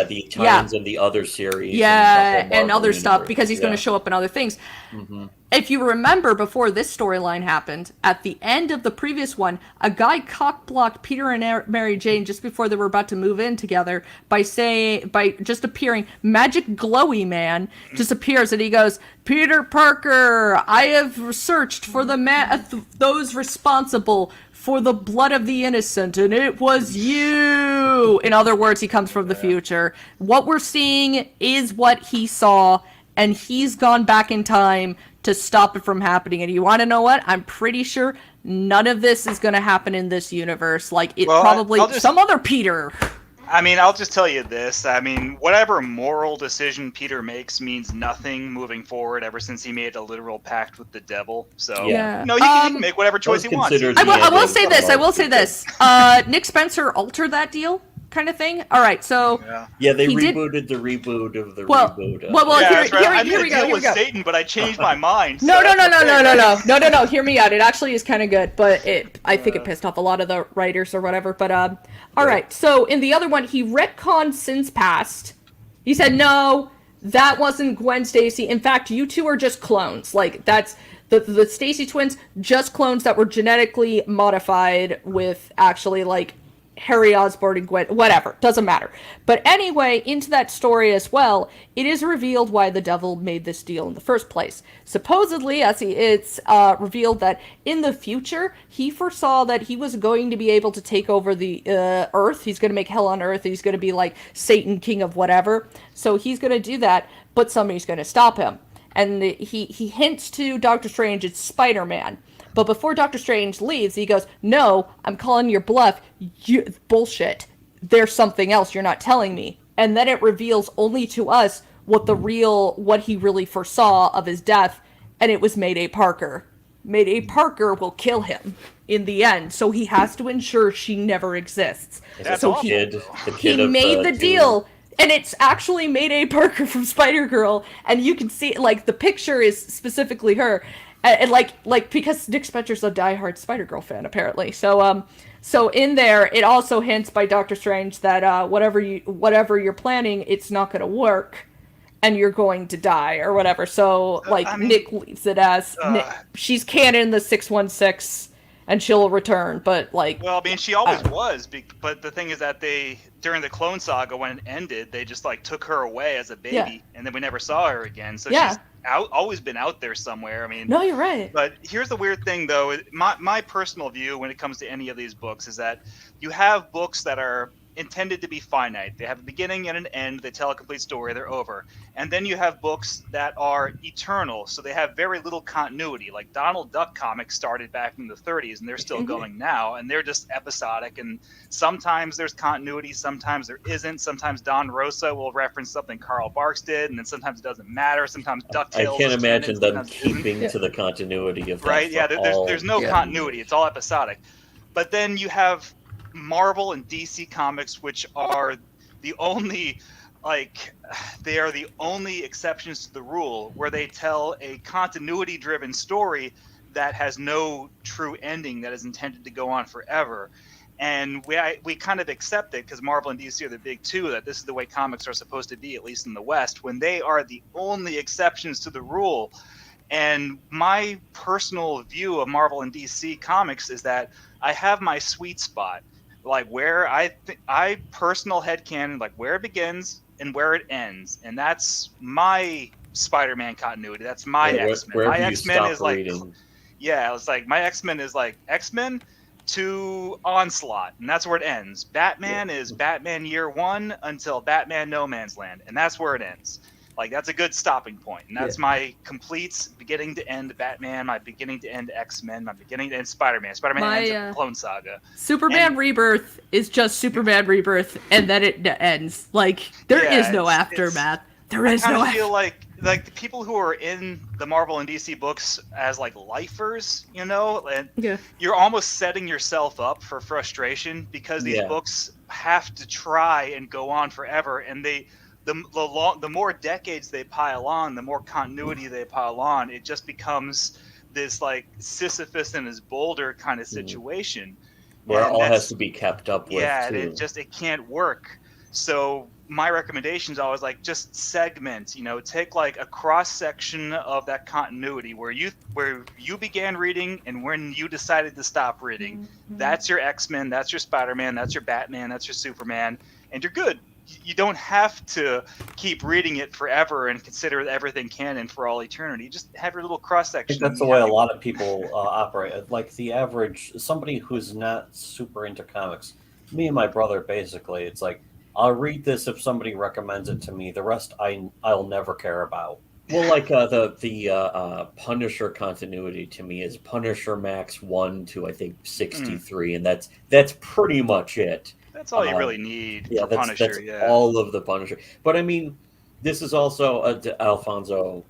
the tie-ins and the other series. Yeah, and other stuff because he's going to show up in other things. Mm-hmm. If you remember, before this storyline happened, at the end of the previous one, a guy cock-blocked Peter and Mary Jane just before they were about to move in together by just appearing. Magic Glowy Man just appears and he goes, "Peter Parker, I have searched for those responsible for the blood of the innocent, and it was you." In other words, he comes from the future. What we're seeing is what he saw, and he's gone back in time to stop it from happening. And you want to know what? I'm pretty sure none of this is going to happen in this universe. Like, some other Peter. I mean, I'll just tell you this. I mean, whatever moral decision Peter makes means nothing moving forward ever since he made a literal pact with the devil. So, he can make whatever choice he wants. I will say this. Nick Spencer altered that deal. Kind of thing. All right, so they rebooted the reboot of the reboot. Here we go. Satan, but I changed my mind. No. Hear me out. It actually is kind of good, but I think it pissed off a lot of the writers or whatever. But all right. So in the other one, he retconned Sins Past. He said no, that wasn't Gwen Stacy. In fact, you two are just clones. Like that's the Stacy twins, just clones that were genetically modified with actually like Harry Osborn and Gwen, whatever, doesn't matter. But anyway, into that story as well, it is revealed why the devil made this deal in the first place. Supposedly, it's revealed that in the future, he foresaw that he was going to be able to take over the Earth. He's going to make hell on Earth. He's going to be like Satan, king of whatever. So he's going to do that, but somebody's going to stop him. And he hints to Doctor Strange it's Spider-Man. But before Doctor Strange leaves, he goes, "No, I'm calling your bluff. Bullshit. There's something else you're not telling me." And then it reveals only to us what he really foresaw of his death, and it was Mayday Parker. Mayday Parker will kill him in the end, so he has to ensure she never exists. He made the deal. And it's actually Mayday Parker from Spider-Girl, and you can see, like, the picture is specifically her. And like because Nick Spencer's a diehard Spider-Girl fan apparently, so in there it also hints by Doctor Strange that whatever you're planning, it's not going to work, and you're going to die or whatever. So Nick leaves it as she's canon the 616, and she'll return. But she always was. But the thing is that during the Clone Saga when it ended, they just took her away as a baby, and then we never saw her again. So she's always been out there somewhere. I mean, no, you're right. But here's the weird thing, though. My personal view when it comes to any of these books is that you have books that are intended to be finite. They have a beginning and an end. They tell a complete story. They're over. And then you have books that are eternal. So they have very little continuity. Like Donald Duck comics started back in the 30s, and they're still going now. And they're just episodic. And sometimes there's continuity. Sometimes there isn't. Sometimes Don Rosa will reference something Carl Barks did, and then sometimes it doesn't matter. Sometimes DuckTales. I can't imagine them keeping to the continuity of that. Right? Yeah. There's no continuity. It's all episodic. But then you have Marvel and DC comics, which are the only like they are the only exceptions to the rule where they tell a continuity-driven story that has no true ending that is intended to go on forever. And we kind of accept it because Marvel and DC are the big two, that this is the way comics are supposed to be, at least in the West, when they are the only exceptions to the rule. And my personal view of Marvel and DC comics is that I have my sweet spot, like where I personal headcanon, like where it begins and where it ends. And that's my Spider-Man continuity. That's my X-Men. My X-Men is like, yeah, it's like my X-Men is like X-Men to Onslaught, and that's where it ends. Batman is Batman Year One until Batman No Man's Land, and that's where it ends. Like, that's a good stopping point, and that's my complete beginning to end Batman, my beginning to end X-Men, my beginning to end Spider-Man. Spider-Man ends at the Clone Saga. Superman Rebirth is just Superman Rebirth, and then it ends. Like, there is no aftermath. There is no. I feel like the people who are in the Marvel and DC books as like lifers, you know, and you're almost setting yourself up for frustration because these books have to try and go on forever, and the more decades they pile on, the more continuity they pile on, it just becomes this like Sisyphus and his boulder kind of situation. Where it all has to be kept up with. Yeah, too. it can't work. So my recommendation is always like just segment, you know, take like a cross section of that continuity where you began reading and when you decided to stop reading. Mm-hmm. That's your X-Men, that's your Spider-Man, that's your Batman, that's your Superman, and you're good. You don't have to keep reading it forever and consider everything canon for all eternity. Just have your little cross section. I think that's the way a lot of people operate. Like the average, somebody who's not super into comics, me and my brother, basically, it's like, I'll read this if somebody recommends it to me. The rest I'll never care about. Well, like the Punisher continuity to me is Punisher Max 1 to I think 63, and that's pretty much it. That's all you really need for Punisher. That's all of the Punisher. But I mean, this is also Alfonso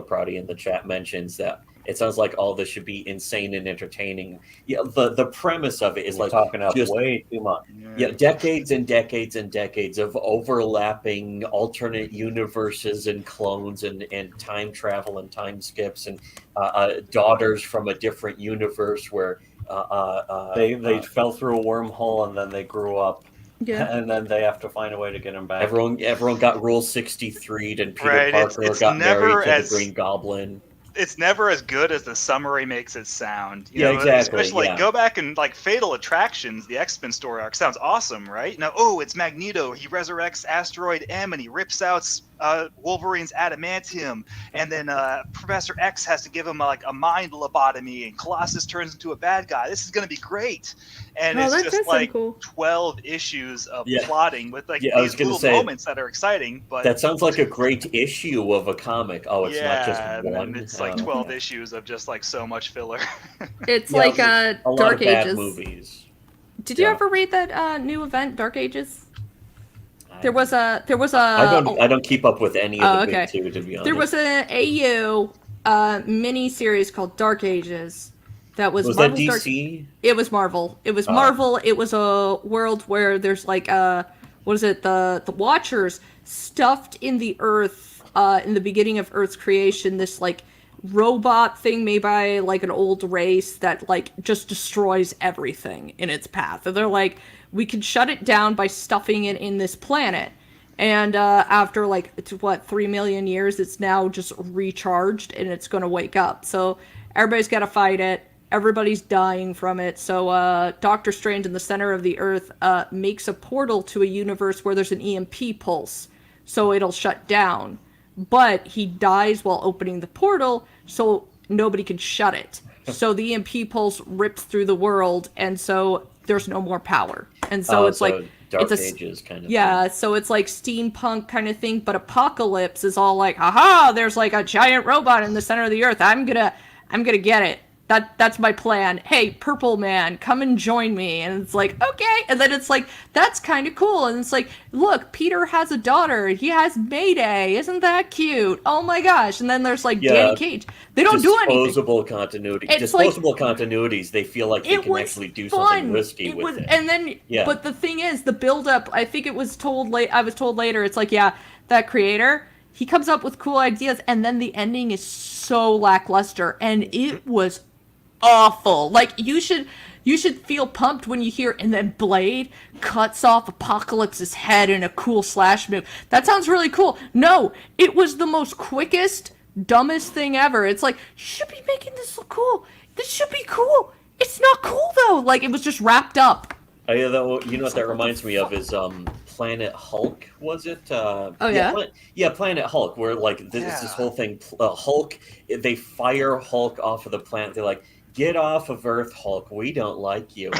Prouty in the chat mentions that it sounds like all this should be insane and entertaining. Yeah, the premise of it is like talking out way too much. Yeah, decades and decades and decades of overlapping alternate universes and clones and time travel and time skips and daughters from a different universe where they fell through a wormhole and then they grew up. Yeah. And then they have to find a way to get him back. Everyone got Rule 63'd and Peter Parker got married to the Green Goblin. It's never as good as the summary makes it sound. You know, exactly. Especially go back and like Fatal Attractions, the X-Men story arc sounds awesome, right? Now, it's Magneto. He resurrects Asteroid M and he rips out Wolverine's adamantium, and then Professor X has to give him like a mind lobotomy, and Colossus turns into a bad guy. This is going to be great, and it's just like 12 issues of plotting with like these little moments that are exciting. But that sounds like a great issue of a comic. Oh, it's not just one. It's like 12 issues of just like so much filler. It's like a lot Dark of bad Ages movies. Did you ever read that new event, Dark Ages? There was a. I don't keep up with any of the big two, to be honest. There was an AU mini series called Dark Ages. That was that DC? It was Marvel. It was Marvel. It was a world where there's like what is it? The Watchers stuffed in the Earth in the beginning of Earth's creation. This like robot thing made by like an old race that like just destroys everything in its path. And they're like, we can shut it down by stuffing it in this planet. And after like 3 million years, it's now just recharged and it's going to wake up. So everybody's got to fight it. Everybody's dying from it. So Doctor Strange in the center of the Earth makes a portal to a universe where there's an EMP pulse. So it'll shut down. But he dies while opening the portal, so nobody can shut it. So the EMP pulse rips through the world, and so there's no more power. And so it's like Dark Ages kind of thing. So it's like steampunk kind of thing, but Apocalypse is all like, aha, there's like a giant robot in the center of the Earth. I'm gonna get it. That's my plan. Hey, Purple Man, come and join me. And it's like, okay. And then it's like, that's kind of cool. And it's like, look, Peter has a daughter. He has Mayday. Isn't that cute? Oh my gosh. And then there's like Danny Cage. They don't do anything. Disposable continuity. Disposable continuities. They feel like they can actually do something risky with it. And then, but the thing is, the build-up, I think it was told I was told later, it's like, that creator, he comes up with cool ideas, and then the ending is so lackluster. And it was awful. Like, you should feel pumped when you hear, and then Blade cuts off Apocalypse's head in a cool slash move. That sounds really cool. No, it was the most quickest, dumbest thing ever. It's like, you should be making this look cool. This should be cool. It's not cool though. Like, it was just wrapped up. You know what that reminds me of is Planet Hulk, was it? Planet Hulk, where like this whole thing, Hulk, they fire Hulk off of the planet. They're like, get off of Earth, Hulk. We don't like you.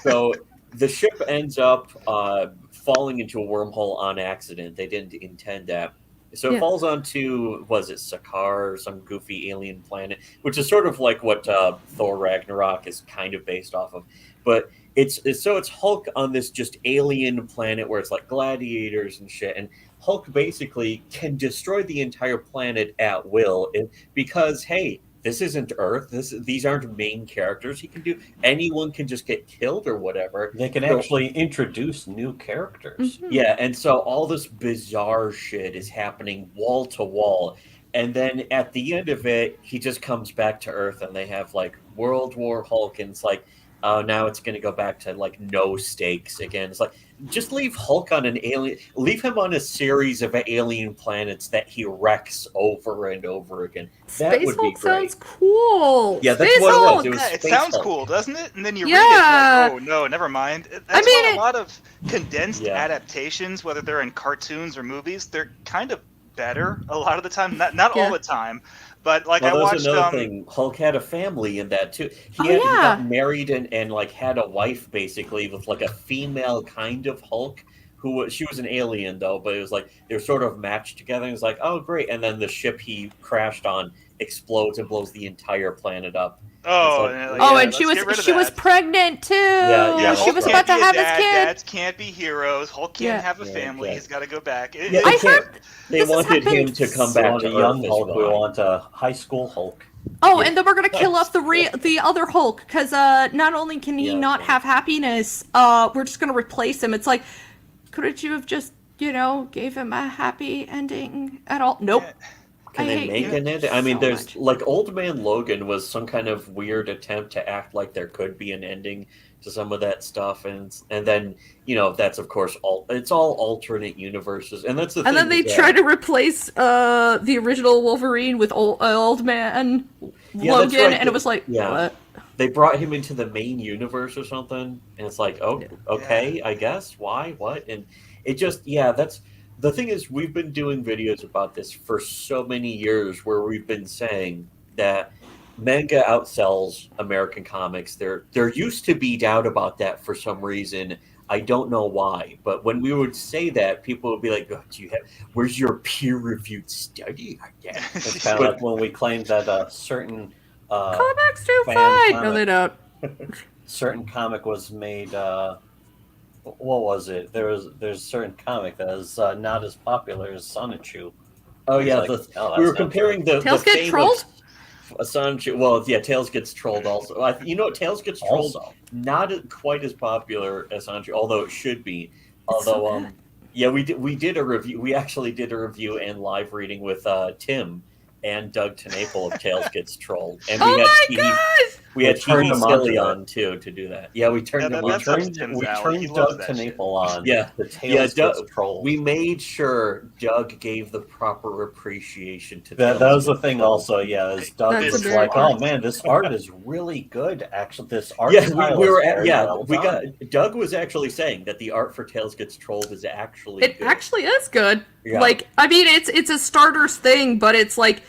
So the ship ends up falling into a wormhole on accident. They didn't intend that. So it falls onto, was it Sakaar or some goofy alien planet, which is sort of like what Thor Ragnarok is kind of based off of. But it's Hulk on this just alien planet where it's like gladiators and shit. And Hulk basically can destroy the entire planet at will because, hey, this isn't Earth. These aren't main characters. Anyone can just get killed or whatever. They can actually introduce new characters. Mm-hmm. Yeah, and so all this bizarre shit is happening wall to wall. And then at the end of it, he just comes back to Earth and they have like World War Hulk, and it's like, oh, now it's going to go back to like no stakes again. It's like, just leave Hulk on leave him on a series of alien planets that he wrecks over and over again. That Space would Hulk be great. Sounds cool. Yeah, that's Space what Hulk. it was. It sounds Hulk. cool, doesn't it? And then you read it, like, oh no, never mind. That's why a lot of condensed adaptations, whether they're in cartoons or movies, they're kind of better a lot of the time. Not all the time. But like I watched another thing. Hulk had a family in that too. He got married and like had a wife basically with like a female kind of Hulk she was an alien though, but it was like they're sort of matched together. And it was like, oh great, and then the ship he crashed on explodes and blows the entire planet up. And she was pregnant too. Yeah, she was about to have his kid. Dads can't be heroes. Hulk can't have a family. He's got to go back. I heard they wanted him to come back to young Hulk. We want a high school Hulk. Oh, and then we're gonna kill off the other Hulk because not only can he not have happiness, we're just gonna replace him. It's like, couldn't you have just gave him a happy ending at all? Nope. Can they make an ending? I mean, there's like Old Man Logan was some kind of weird attempt to act like there could be an ending to some of that stuff, and then that's of course it's all alternate universes, and that's the thing. And then they try to replace the original Wolverine with Old Man Logan, right. And it was like, what? They brought him into the main universe or something, and it's like, okay, I guess. Why? What? And it just, that's the thing is, we've been doing videos about this for so many years where we've been saying that manga outsells American comics. There used to be doubt about that for some reason. I don't know why, but when we would say that, people would be like, where's your peer-reviewed study? It's kind of like when we claimed that certain comics do fine. No, they don't. Certain comic was made. What was it? There's a certain comic that is not as popular as Sonichu. Oh yeah, we were comparing the Tails get trolled. Sonichu. Well, yeah, Tails gets trolled also. Tails gets trolled. Not quite as popular as Sonichu, although it should be. Although, we did a review. We actually did a review and live reading with Tim and Doug Tenaple of Tails Gets Trolled. And we had Stevie Silly on too to do that. Yeah, we turned him on. We turned Doug Tenaple on. Yeah, the Tails Gets Trolled. We made sure Doug gave the proper appreciation to that. That was the thing also, is Doug was like, oh man, this art is really good. Actually, this art Doug was actually saying that the art for Tails Gets Trolled is actually good. Actually is good. Yeah. Like, I mean, it's a starter's thing, but it's like,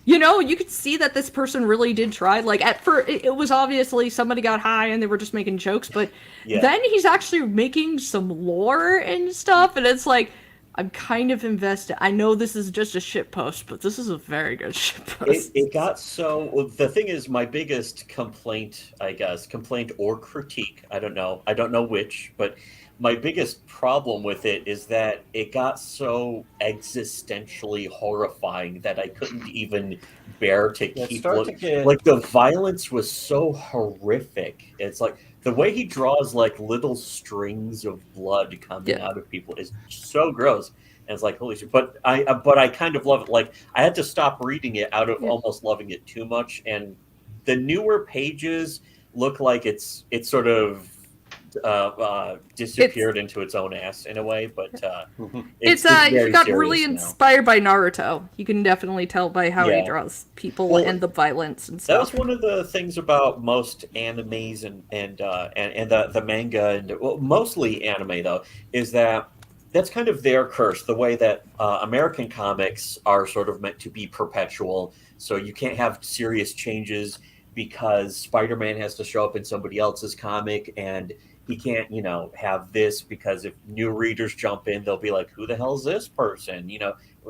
you could see that this person really did try. Like, at first, it was obviously somebody got high and they were just making jokes, but then he's actually making some lore and stuff, and it's like, I'm kind of invested. I know this is just a shitpost, but this is a very good shitpost. It got so... Well, the thing is, my biggest complaint, I guess, complaint or critique, I don't know which, but my biggest problem with it is that it got so existentially horrifying that I couldn't even bear to keep looking. Like, the violence was so horrific. It's like... The way he draws like little strings of blood coming out of people is so gross. And it's like, holy shit. But I kind of love it. Like, I had to stop reading it out of almost loving it too much. And the newer pages look like it's sort of disappeared into its own ass in a way, but it's he got really inspired by Naruto. You can definitely tell by how he draws people and the violence and stuff. That was one of the things about most animes and the manga and mostly anime though, is that that's kind of their curse. The way that American comics are sort of meant to be perpetual, so you can't have serious changes because Spider-Man has to show up in somebody else's comic, and he can't, have this because if new readers jump in, they'll be like, who the hell is this person?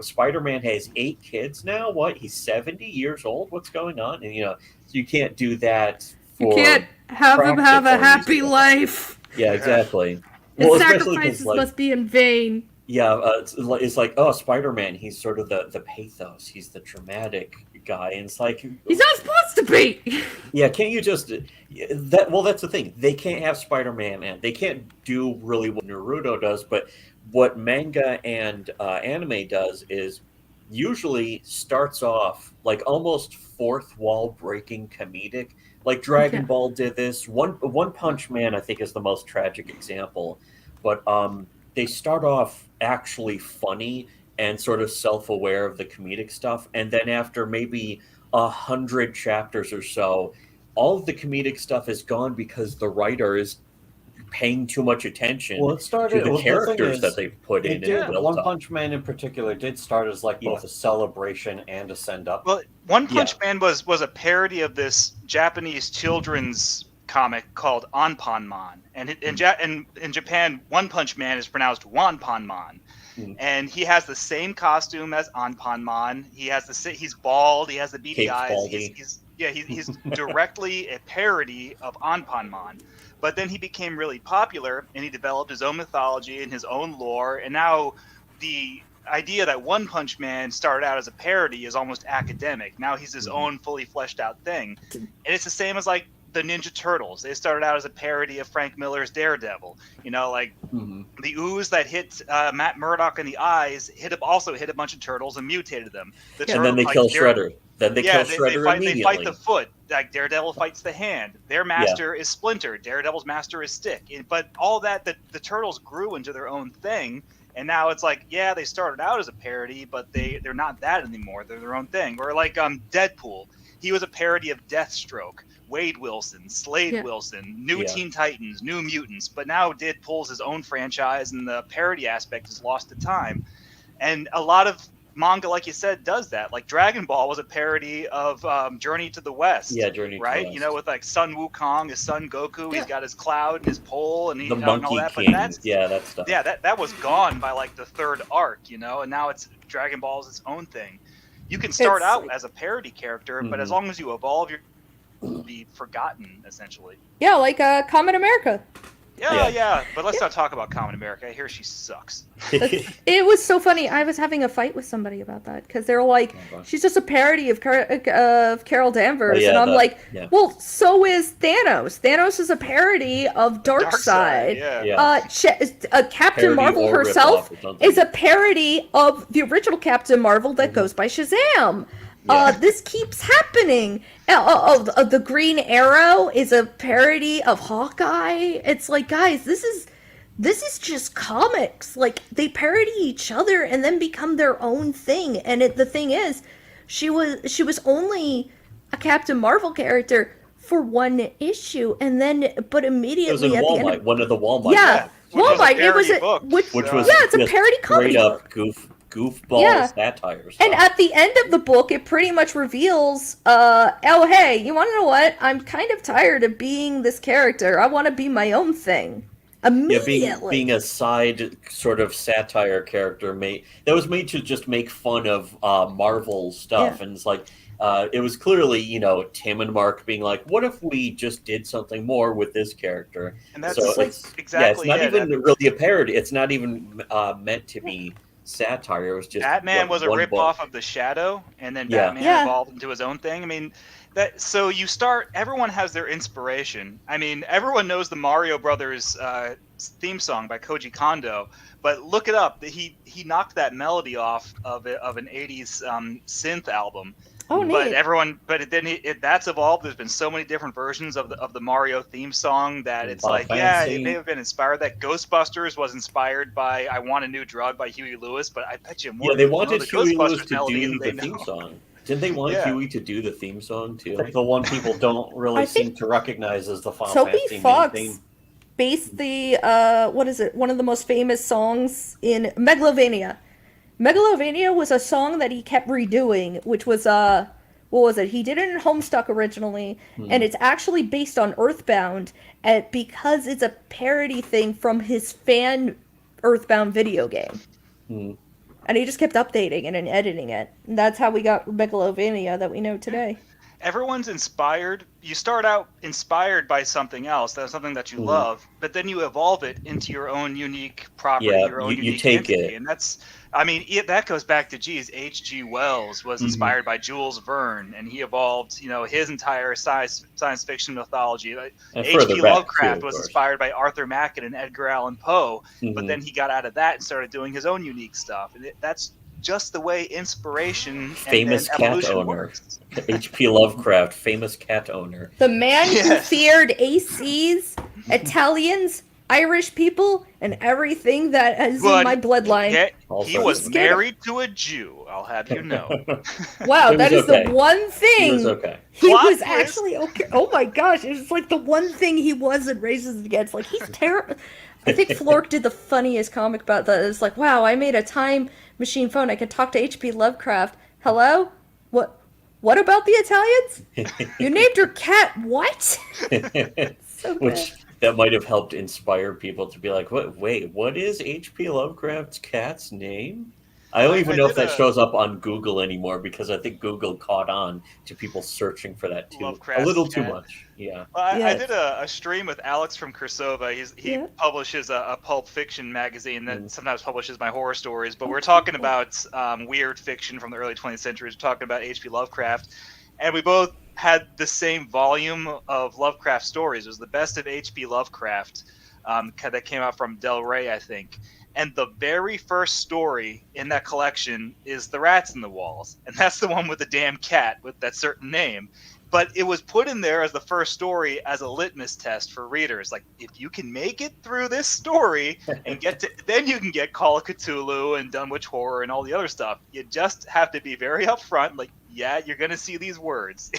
Spider-Man has 8 kids now. What? He's 70 years old. What's going on? And, so you can't do that. You can't have him have a happy life. Yeah, exactly. His sacrifices must be in vain. Yeah, it's like, oh, Spider-Man, he's sort of the pathos. He's the dramatic guy. And it's like... He's not supposed to be! Yeah, can't you just... that's the thing. They can't have Spider-Man, and they can't do really what Naruto does, but what manga and anime does is usually starts off like almost fourth wall breaking comedic. Like Dragon Ball did this. One Punch Man, I think, is the most tragic example. But they start off actually funny and sort of self-aware of the comedic stuff. And then after maybe 100 chapters or so, all of the comedic stuff is gone because the writer is paying too much attention to the characters that they put in. One Punch Man in particular did start as both a celebration and a send-up. Well, One Punch Man was a parody of this Japanese children's comic called Anpanman. And in Japan, One Punch Man is pronounced Wanpanman. And he has the same costume as Anpanman. He's bald. He has the beady eyes. He's directly a parody of Anpanman. But then he became really popular, and he developed his own mythology and his own lore. And now the idea that One Punch Man started out as a parody is almost academic. Now he's his own fully fleshed out thing. And it's the same as the Ninja Turtles. They started out as a parody of Frank Miller's Daredevil. The ooze that hit Matt Murdock in the eyes also hit a bunch of turtles and mutated them. And then they kill Shredder. They fight the foot. Like Daredevil fights the hand. Their master is Splinter. Daredevil's master is Stick. But all that, the turtles grew into their own thing. And now it's they started out as a parody, but they're not that anymore. They're their own thing. Or Deadpool. He was a parody of Deathstroke. Wade Wilson, Slade Wilson, New Teen Titans, New Mutants. But now Deadpool's his own franchise, and the parody aspect is lost to time. And a lot of manga, like you said, does that. Like Dragon Ball was a parody of Journey to the West. Yeah, Journey to the West. With Sun Wukong, his son Goku, he's got his cloud and his pole, and the Monkey all that. King. But that stuff. Yeah, that was gone by the third arc, and now it's Dragon Ball's its own thing. You can start out as a parody character, but as long as you evolve, you'll be forgotten, essentially. Yeah, like Common America. Yeah, but let's not talk about Common America. I hear she sucks. It was so funny. I was having a fight with somebody about that because they were like, she's just a parody of Carol Danvers. And I'm well, so is Thanos. Thanos is a parody of Darkseid. Captain Marvel herself is a parody of the original Captain Marvel that goes by Shazam. This keeps happening. The Green Arrow is a parody of Hawkeye. It's like, guys, this is just comics. They parody each other and then become their own thing. And the thing is, she was only a Captain Marvel character for one issue, but immediately it was in at Walmart, the end, one of the Walmart. Yeah, Walmart. It's a parody comic. Straight up goofball satires. And at the end of the book, it pretty much reveals, hey, you want to know what? I'm kind of tired of being this character. I want to be my own thing. Immediately. Being a side sort of satire character that was made to just make fun of Marvel stuff, and it's like it was clearly Tim and Mark being like, what if we just did something more with this character? And that's so it's exactly it's not even really a parody. It's not even meant to be satire. It was just Batman was a ripoff of The Shadow, and then Batman evolved into his own thing. I mean, so you start. Everyone has their inspiration. I mean, everyone knows the Mario Brothers theme song by Koji Kondo, but look it up. He knocked that melody off of an '80s synth album. Oh, neat. That's evolved. There's been so many different versions of the Mario theme song that it's like, it may have been inspired. That Ghostbusters was inspired by "I Want a New Drug" by Huey Lewis, but I bet you more. Yeah, they wanted Huey Lewis to do the theme song. Didn't they want Huey to do the theme song too? Like the one people don't really seem to recognize as the Final Toby Fantasy Fox theme. Based the one of the most famous songs in Megalovania. Megalovania was a song that he kept redoing, which was what was it? He did it in Homestuck originally, and it's actually based on Earthbound, because it's a parody thing from his fan Earthbound video game. And he just kept updating it and editing it. And that's how we got Megalovania that we know today. Everyone's inspired. You start out inspired by something else, that's something that you love, but then you evolve it into your own unique property, your own unique take entity. it. And that's, I mean, that goes back to, H.G. Wells was inspired by Jules Verne, and he evolved, his entire science fiction mythology. H.P. Lovecraft was inspired by Arthur Machen and Edgar Allan Poe, but then he got out of that and started doing his own unique stuff. And that's just the way inspiration famous and cat evolution owner works. H.P. Lovecraft, famous cat owner, the man who feared ACs, Italians, Irish people, and everything that is in my bloodline. He was married to a Jew, I'll have you know. Wow, that is the one thing he was okay. He was actually okay. Oh my gosh, it was like the one thing he wasn't racist against. Like, he's terrible. I think Flork did the funniest comic about that. It's like, wow, I made a time machine phone. I could talk to H.P. Lovecraft. Hello? What about the Italians? You named your cat what? So Which that might have helped inspire people to be like, what is H.P. Lovecraft's cat's name? I don't even know if that shows up on Google anymore, because I think Google caught on to people searching for that too. A little too much. Yeah. Well, I did a stream with Alex from Kursova. He publishes a pulp fiction magazine that sometimes publishes my horror stories. But we're talking about weird fiction from the early 20th century. We're talking about H.P. Lovecraft. And we both had the same volume of Lovecraft stories. It was the best of H.P. Lovecraft that came out from Del Rey, I think. And the very first story in that collection is The Rats in the Walls. And that's the one with the damn cat with that certain name. But it was put in there as the first story as a litmus test for readers. Like, if you can make it through this story and then you can get Call of Cthulhu and Dunwich Horror and all the other stuff. You just have to be very upfront. Like, you're going to see these words.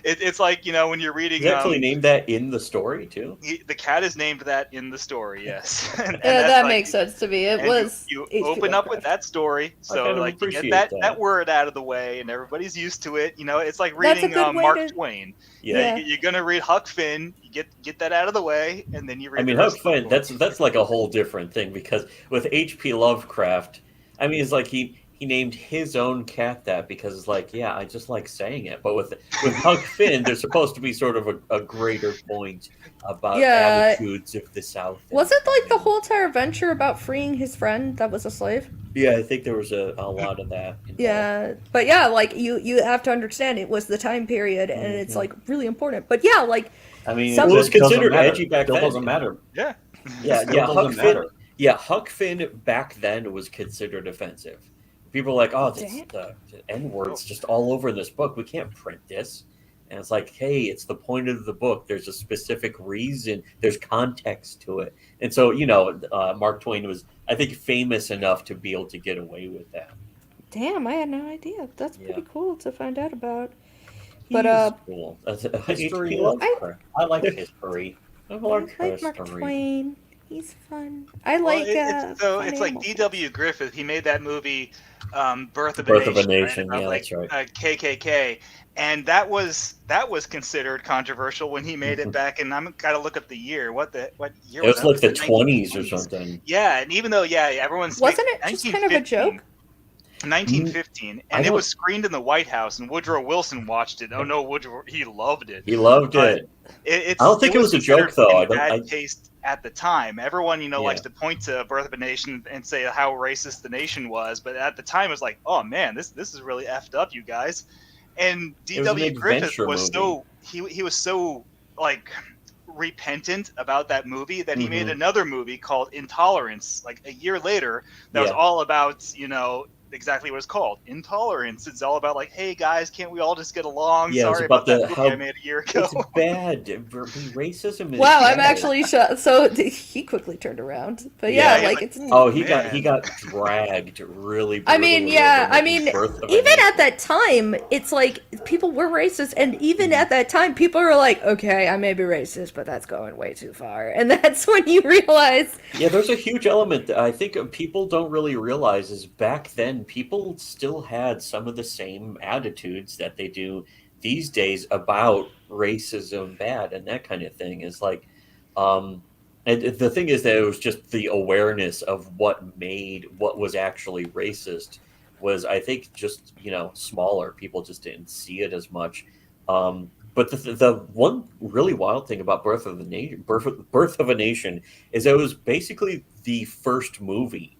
It's like, when you're reading... He actually named that in the story, too? The cat is named that in the story, yes. and that makes sense to me. It was... You open up with that story, so you get that word out of the way, and everybody's used to it. It's like reading Mark Twain. Yeah. You're going to read Huck Finn, you get that out of the way, and then you read Huck Finn, that's like a whole different thing, because with H.P. Lovecraft, it's like he named his own cat that because it's like, I just like saying it. But with Huck Finn, there's supposed to be sort of a greater point about attitudes of the South. Wasn't like the whole entire adventure about freeing his friend that was a slave? Yeah, I think there was a lot of that. Yeah, but like you have to understand it was the time period, and it's like really important. But it was considered edgy back then. It doesn't matter. Yeah. Huck Finn back then was considered offensive. People are like, the N-word's just all over this book. We can't print this. And it's like, hey, it's the point of the book. There's a specific reason. There's context to it. And so, Mark Twain was, I think, famous enough to be able to get away with that. Damn, I had no idea. That's pretty cool to find out about. But cool. History. I like history. I like Mark Twain. He's fun. I like. It's like D.W. Griffith. He made that movie, Birth of a Nation. Right? Yeah, that's right. KKK, and that was considered controversial when he made it back. And I'm gotta look up the year. What year? It was like the 20s or something. Yeah, and even though everyone's wasn't it just kind of a joke? 1915, and it was screened in the White House, and Woodrow Wilson watched it. Oh no, Woodrow, he loved it. He loved it. I don't think it was a joke though. Bad taste at the time. Everyone, likes to point to Birth of a Nation and say how racist the nation was, but at the time it was like, oh man, this is really effed up, you guys. And D.W. Griffith was he was so like repentant about that movie that he made another movie called Intolerance like a year later that was all about exactly what it's called, Intolerance. It's all about like, hey guys, can't we all just get along? Yeah, sorry about that movie I made a year ago. It's bad. Racism is wow, bad. I'm actually shocked. So he quickly turned around, but it's. Oh, he got dragged really. Brutally even at that time, it's like people were racist, and even at that time, people were like, okay, I may be racist, but that's going way too far, and that's when you realize. Yeah, there's a huge element that I think people don't really realize is back then. People still had some of the same attitudes that they do these days about racism, bad, and that kind of thing. Is like, and the thing is that it was just the awareness of what was actually racist was, I think, just smaller. People just didn't see it as much. But the one really wild thing about Birth of a Nation is it was basically the first movie.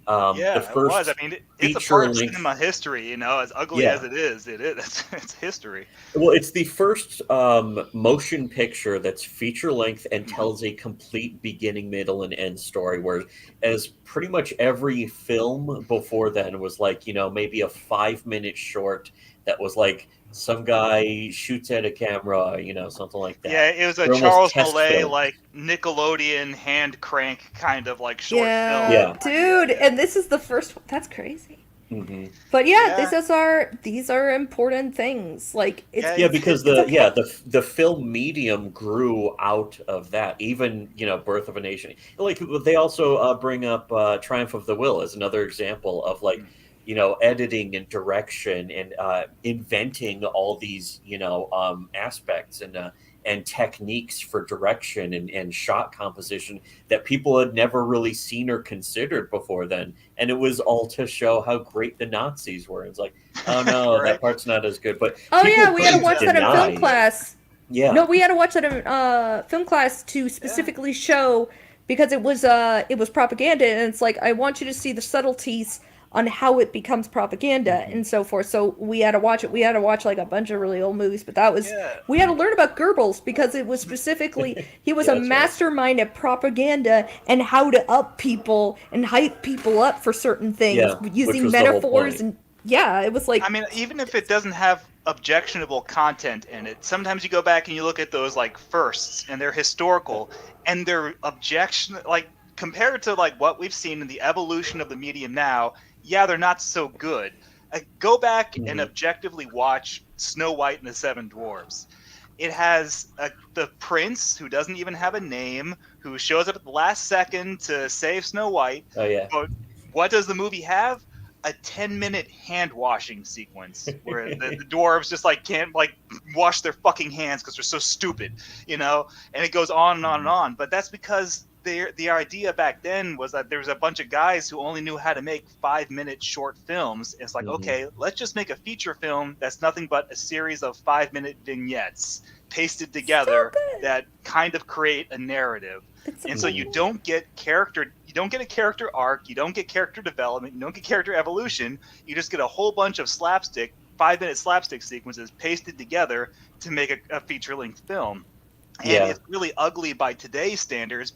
The first it was. I mean, it's a part of cinema history. As ugly as it is, it's history. Well, it's the first motion picture that's feature length and tells a complete beginning, middle, and end story. Whereas pretty much every film before then was like maybe a 5-minute short that was like some guy shoots at a camera, something like that. Yeah, it was a Charles Mallet like Nickelodeon hand crank kind of like short film. Yeah, dude, and this is the first one. That's crazy. Mm-hmm. But these are important things. Like because the film medium grew out of that. Even Birth of a Nation. Like they also bring up Triumph of the Will as another example of like. Editing and direction and inventing all these, aspects and techniques for direction and shot composition that people had never really seen or considered before then. And it was all to show how great the Nazis were. It's like, oh no, right. That part's not as good. But we had to watch that in film class. Yeah. No, we had to watch that in film class to specifically show, because it was propaganda, and it's like, I want you to see the subtleties on how it becomes propaganda and so forth. So we had to watch it. We had to watch like a bunch of really old movies, but we had to learn about Goebbels because it was specifically, he was a mastermind at propaganda and how to up people and hype people up for certain things using metaphors and it was like. I mean, even if it doesn't have objectionable content in it, sometimes you go back and you look at those like firsts and they're historical and they're compared to like what we've seen in the evolution of the medium now. Yeah, they're not so good. Go back and objectively watch Snow White and the Seven Dwarfs. It has the prince, who doesn't even have a name, who shows up at the last second to save Snow White. Oh, yeah. But what does the movie have? A 10-minute hand-washing sequence where the dwarves just like can't like wash their fucking hands because they're so stupid, and it goes on and on and on. But that's because the idea back then was that there was a bunch of guys who only knew how to make 5-minute short films. It's like, okay, let's just make a feature film that's nothing but a series of 5-minute vignettes pasted together that kind of create a narrative. So you don't get a character arc, you don't get character development, you don't get character evolution. You just get a whole bunch of 5-minute slapstick sequences pasted together to make a feature-length film. And it's really ugly by today's standards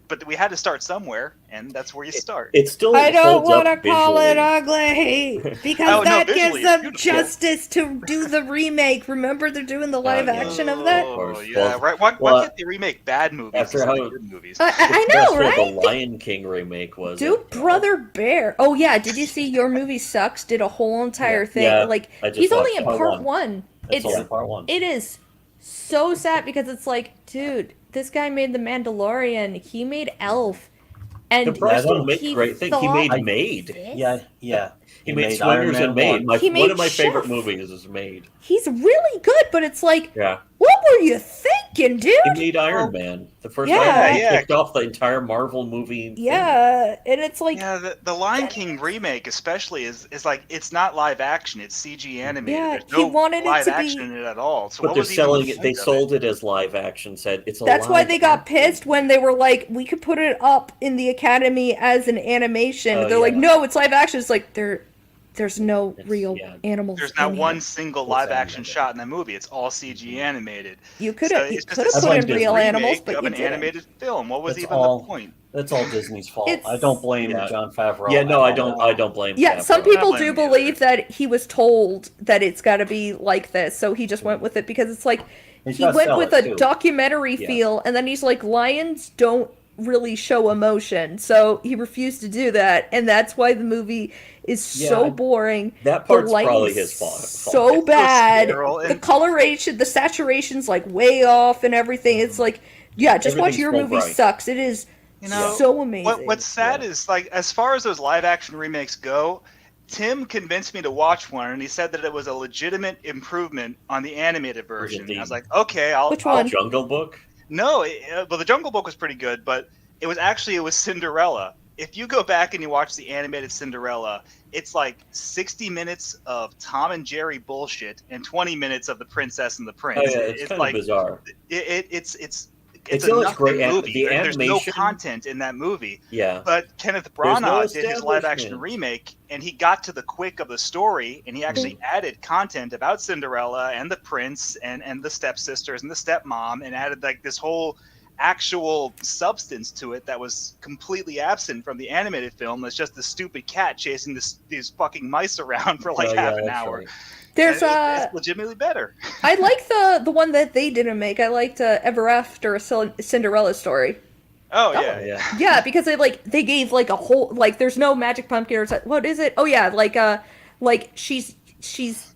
but we had to start somewhere, and that's where you start. It still I don't want to call it ugly because gives them justice to do the remake. Remember, they're doing the live action of that. Oh yeah, right. Why can't they remake bad movies after how good movies? I know, right? The Lion King remake was. Dude, Brother Bear. Oh yeah, did you see Your Movie Sucks? Did a whole entire thing. Yeah, like he's only in part one. It's only part one. It is so sad because it's like, dude, this guy made The Mandalorian. He made Elf. And the Bryce don't make great things. He made Made. Yeah. He made Swingers and Made. One of my favorite movies is Made. He's really good, but it's like, yeah. What were you thinking, dude? He made Iron Man. The first Iron Man kicked off the entire Marvel movie. Yeah, and it's like... Yeah, the Lion King remake especially is like, it's not live action, it's CG animated. Yeah, There's no he wanted live it to action be... in it at all. So but they're selling it, they sold it as live action, said it's a That's why they got pissed when they were like, we could put it up in the Academy as an animation. They're like, no, it's live action. It's like, there's no real animals. There's not one single live action shot in that movie. It's all CG animated. You could have put in real animals, but you an didn't. animated film. What was the point? That's all Disney's fault. I don't blame Jon Favreau. Yeah, no, I don't blame. Yeah, some people do believe that he was told that it's got to be like this, so he just went with it because it's like he went with a documentary feel, and then he's like, lions don't really show emotion, so he refused to do that, and that's why the movie is so boring. That part's probably his fault. So bad. The coloration, the saturation's like way off and everything. It's like, just watch your movie sucks. It is so amazing. What's sad is, like, as far as those live action remakes go, Tim convinced me to watch one, and he said that it was a legitimate improvement on the animated version. I was like, okay, Which one? Jungle Book? No, well, the Jungle Book was pretty good, but it was Cinderella. If you go back and you watch the animated Cinderella, it's like 60 minutes of Tom and Jerry bullshit and 20 minutes of the Princess and the Prince. Oh, yeah, it's kind of bizarre. It's a nothing movie. There's no content in that movie. Yeah. But Kenneth Branagh did his live action remake, and he got to the quick of the story, and he actually added content about Cinderella and the prince and the stepsisters and the stepmom, and added like this whole actual substance to it that was completely absent from the animated film. That's just the stupid cat chasing these fucking mice around for like half an hour. Right. There's it's legitimately better. I like the one that they didn't make. I liked Ever After a Cinderella Story. Oh yeah. Yeah, because they gave like a whole, like, there's no magic pumpkin or what is it? Oh yeah, like she's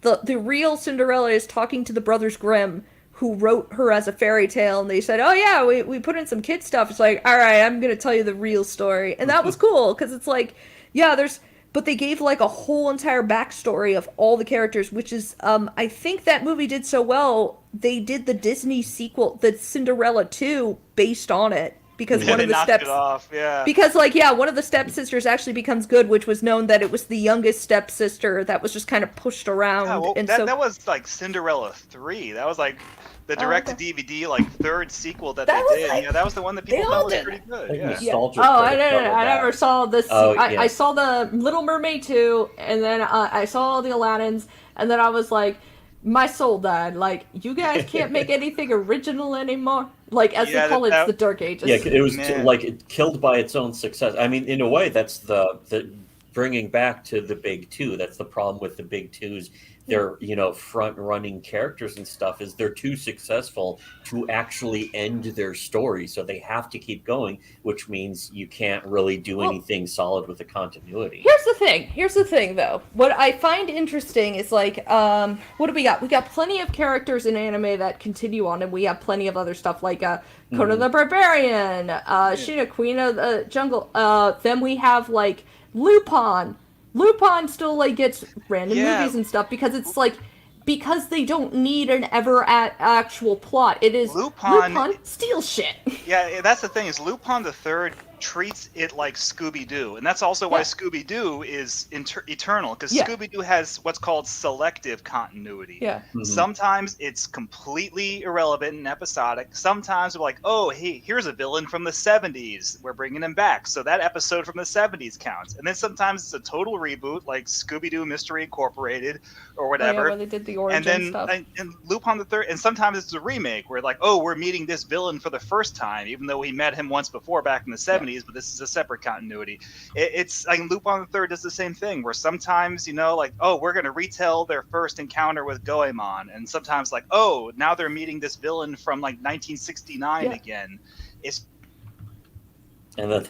the real Cinderella is talking to the Brothers Grimm, who wrote her as a fairy tale, and they said, oh yeah, we put in some kid stuff. It's like, all right, I'm gonna tell you the real story, and that was cool because it's like, but they gave like a whole entire backstory of all the characters, which is, I think that movie did so well, they did the Disney sequel, the Cinderella 2, based on it. Because one of the steps, because one of the stepsisters actually becomes good, which was known that it was the youngest stepsister that was just kind of pushed around. Yeah, well, and that was like Cinderella 3. That was like the direct-to-DVD like third sequel that they did. Like, that was the one that people thought was pretty good. I never saw this. I saw the Little Mermaid 2, and then I saw the Aladdins, and then I was like, my soul died. Like, you guys can't make anything original anymore. Like, as they call it, it's the Dark Ages. Yeah, it was like killed by its own success. I mean, in a way, that's the bringing back to the big two. That's the problem with the big twos. They're, front-running characters and stuff, is they're too successful to actually end their story, so they have to keep going, which means you can't really do anything solid with the continuity. Here's the thing, though. What I find interesting is, like, what do we got? We got plenty of characters in anime that continue on, and we have plenty of other stuff, like Conan the Barbarian, Sheena, Queen of the Jungle. Then we have, like, Lupin. Lupin still, like, gets random movies and stuff because it's, like, because they don't need an actual plot. It is Lupin steals shit. Yeah, that's the thing, is Lupin the Third treats it like Scooby-Doo, and that's also why Scooby-Doo is eternal, because Scooby-Doo has what's called selective continuity. Sometimes it's completely irrelevant and episodic. Sometimes we're like, oh, hey, here's a villain from the 70s. We're bringing him back, so that episode from the 70s counts. And then sometimes it's a total reboot, like Scooby-Doo Mystery Incorporated or whatever. Where they did the origin stuff. And Lupin the Third, and sometimes it's a remake where, like, oh, we're meeting this villain for the first time, even though we met him once before back in the 70s. But this is a separate continuity. It's like Lupin the Third does the same thing, where sometimes, like, oh, we're going to retell their first encounter with Goemon, and sometimes, like, oh, now they're meeting this villain from, like, 1969 again. And then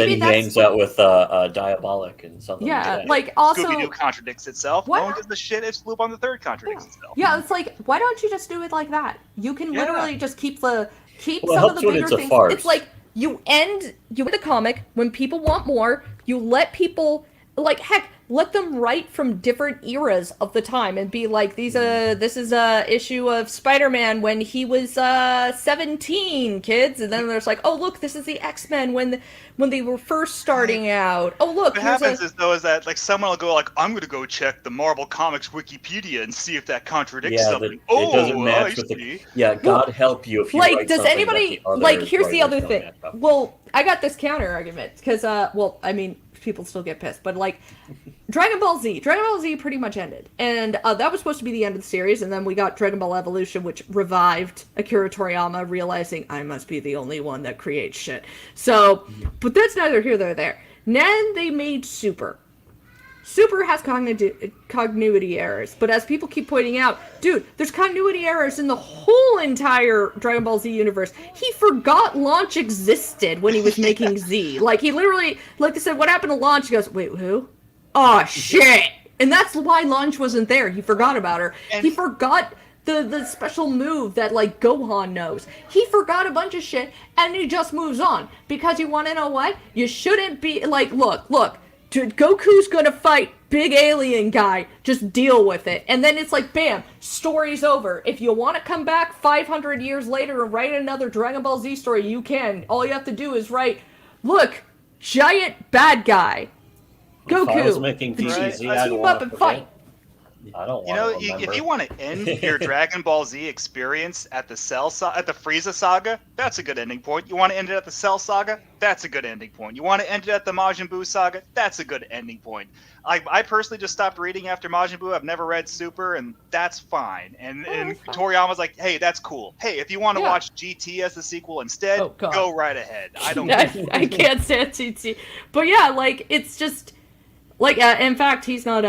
he hangs out with Diabolic and something. Yeah, like also Scooby-Doo contradicts itself. No one gives a shit if Lupin the Third contradicts itself. Yeah, it's like, why don't you just do it like that? You can literally just keep the Keep some of the bigger things. It's like you end the comic when people want more. You let people, like, heck, let them write from different eras of the time and be like, this is a issue of SpiderMan when he was 17, kids, and then there's like, oh look, this is the XMen when they were first starting out. Oh look, what happens is that like someone will go like, I'm gonna go check the Marvel Comics Wikipedia and see if that contradicts something. It doesn't match with God help you if you like, does anybody like? Here's the other thing. Well, I got this counter argument because people still get pissed, but like Dragon Ball Z pretty much ended, and that was supposed to be the end of the series, and then we got Dragon Ball Evolution, which revived Akira Toriyama realizing I must be the only one that creates shit. So, but that's neither here nor there. Then they made Super. Super has continuity errors, but as people keep pointing out, dude, there's continuity errors in the whole entire Dragon Ball Z universe. He forgot Launch existed when he was making Z. Like, he literally, like they said, what happened to Launch? He goes, wait, who? Oh, shit! And that's why Launch wasn't there. He forgot about her. He forgot the special move that, like, Gohan knows. He forgot a bunch of shit, and he just moves on. Because you want to know what? You shouldn't be, like, look, dude, Goku's gonna fight big alien guy, just deal with it. And then it's like, bam, story's over. If you want to come back 500 years later and write another Dragon Ball Z story, you can. All you have to do is write, look, giant bad guy, Goku. If I was making DBZ, I'd team up and fight. I don't want to remember. If you want to end your Dragon Ball Z experience at the Frieza saga, that's a good ending point. You want to end it at the Cell saga, that's a good ending point. You want to end it at the Majin Buu saga, that's a good ending point. I personally just stopped reading after Majin Buu. I've never read Super, and that's fine. And Toriyama's like, hey, that's cool. Hey, if you want to watch GT as the sequel instead, go right ahead. I don't. I can't stand GT, but yeah, like it's just. Like, in fact, he's not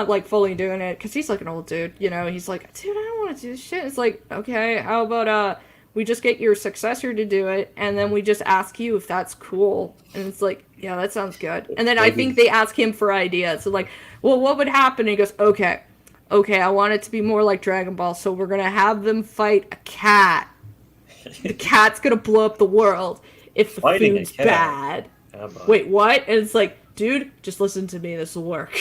like fully doing it because he's like an old dude, you know. He's like, dude, I don't want to do this shit. It's like, okay, how about we just get your successor to do it, and then we just ask you if that's cool. And it's like, yeah, that sounds good. And then I think they ask him for ideas. So like, well, what would happen? And he goes, okay, I want it to be more like Dragon Ball, so we're gonna have them fight a cat. The cat's gonna blow up the world if the food's bad. Wait, what? And it's like, dude, just listen to me, this will work.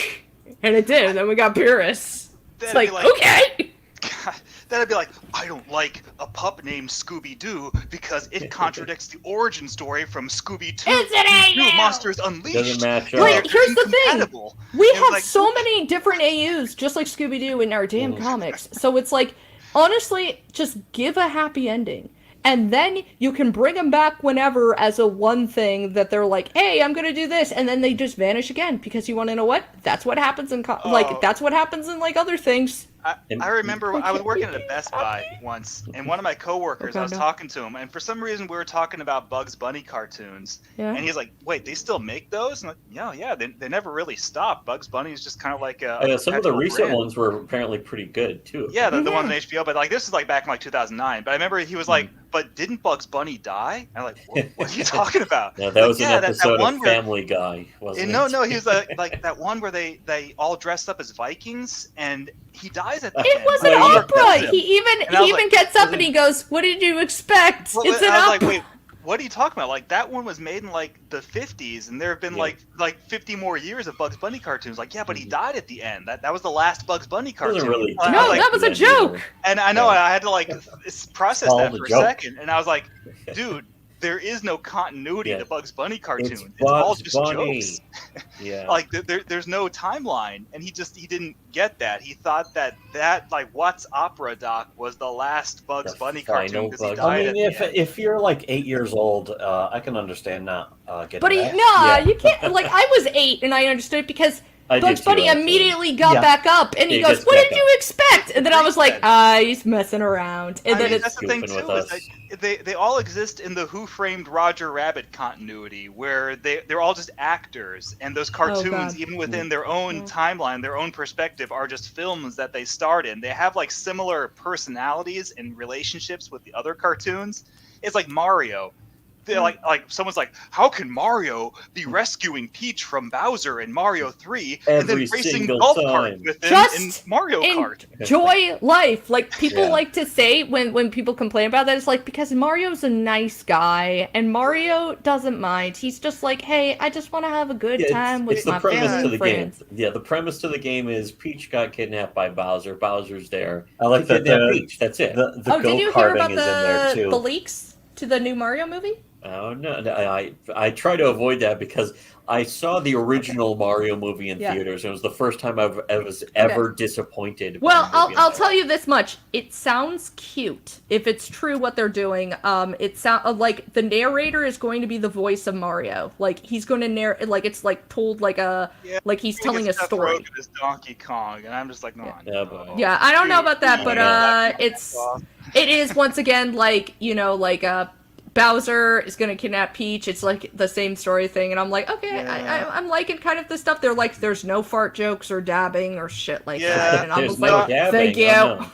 And it did, and then we got Beerus. It's like, okay! God, that'd be like, I don't like a pup named Scooby-Doo because it contradicts the origin story from Scooby-Doo. It's an AU! Monsters Unleashed. Doesn't match up. Like, here's the thing. We have so many different AUs, just like Scooby-Doo in our damn comics. So it's like, honestly, just give a happy ending. And then you can bring them back whenever as a one thing that they're like, hey, I'm going to do this. And then they just vanish again. Because you want to know what? That's what happens in, that's what happens in, like, other things. I remember I was working at a Best Buy once, and one of my coworkers, I was talking to him, and for some reason we were talking about Bugs Bunny cartoons. Yeah. And he's like, wait, they still make those? And I'm like, yeah, they never really stopped. Bugs Bunny is just kind of like a some of the recent ones were apparently pretty good, too. Yeah, the ones on HBO, but like this is like back in like 2009. But I remember he was like, but didn't Bugs Bunny die? And I'm like, what are you talking about? Yeah, that was an episode of Family Guy, wasn't it? No, he was like that one where they all dressed up as Vikings, and he dies at the end. It was an opera. He even gets up and he goes, "What did you expect? Well, it's an opera." I was like, wait, what are you talking about? Like that one was made in like the 50s, and there have been like 50 more years of Bugs Bunny cartoons. Like, yeah, but he died at the end. That was the last Bugs Bunny cartoon. Really that was a joke. And I know I had to like process that for a second, and I was like, dude. There is no continuity to Bugs Bunny cartoons. It's all just jokes. Yeah. Like there's no timeline, and he didn't get that. He thought that like What's Opera Doc was the last Bugs Bunny cartoon because he died. I mean, if you're like 8 years old, I can understand not getting. But you can't. Like I was 8 and I understood because Bugs Bunny immediately got back up and he goes, "What did you expect?" And then I was like, he's messing around. And then that's the thing too. Is that they all exist in the Who Framed Roger Rabbit continuity, where they're all just actors, and those cartoons, even within their own timeline, their own perspective, are just films that they starred in. They have like similar personalities and relationships with the other cartoons. It's like Mario. they're like someone's like, how can Mario be rescuing Peach from Bowser in Mario 3 and then racing golf carts with him in Mario Kart? Enjoy life. Like people like to say when people complain about that, it's like because Mario's a nice guy and Mario doesn't mind. He's just like, hey, I just want to have a good time with my family and friends. Yeah, the premise to the game is Peach got kidnapped by Bowser. Bowser's there. I like that. Peach. That's it. The did you hear about is in there too. The leaks to the new Mario movie? Oh no! I try to avoid that because I saw the original Mario movie in theaters. It was the first time I was ever disappointed. Well, I'll tell you this much: it sounds cute. If it's true what they're doing, it sounds like the narrator is going to be the voice of Mario. Like he's going to narrate, like it's like told like like he's telling a story. It's Donkey Kong, and I'm just like, no. Yeah, I don't know about that, but it is once again like Bowser is gonna kidnap Peach. It's like the same story thing, and I'm like, okay, I'm liking kind of the stuff. They're like, there's no fart jokes or dabbing or shit like that, and I was like, thank you.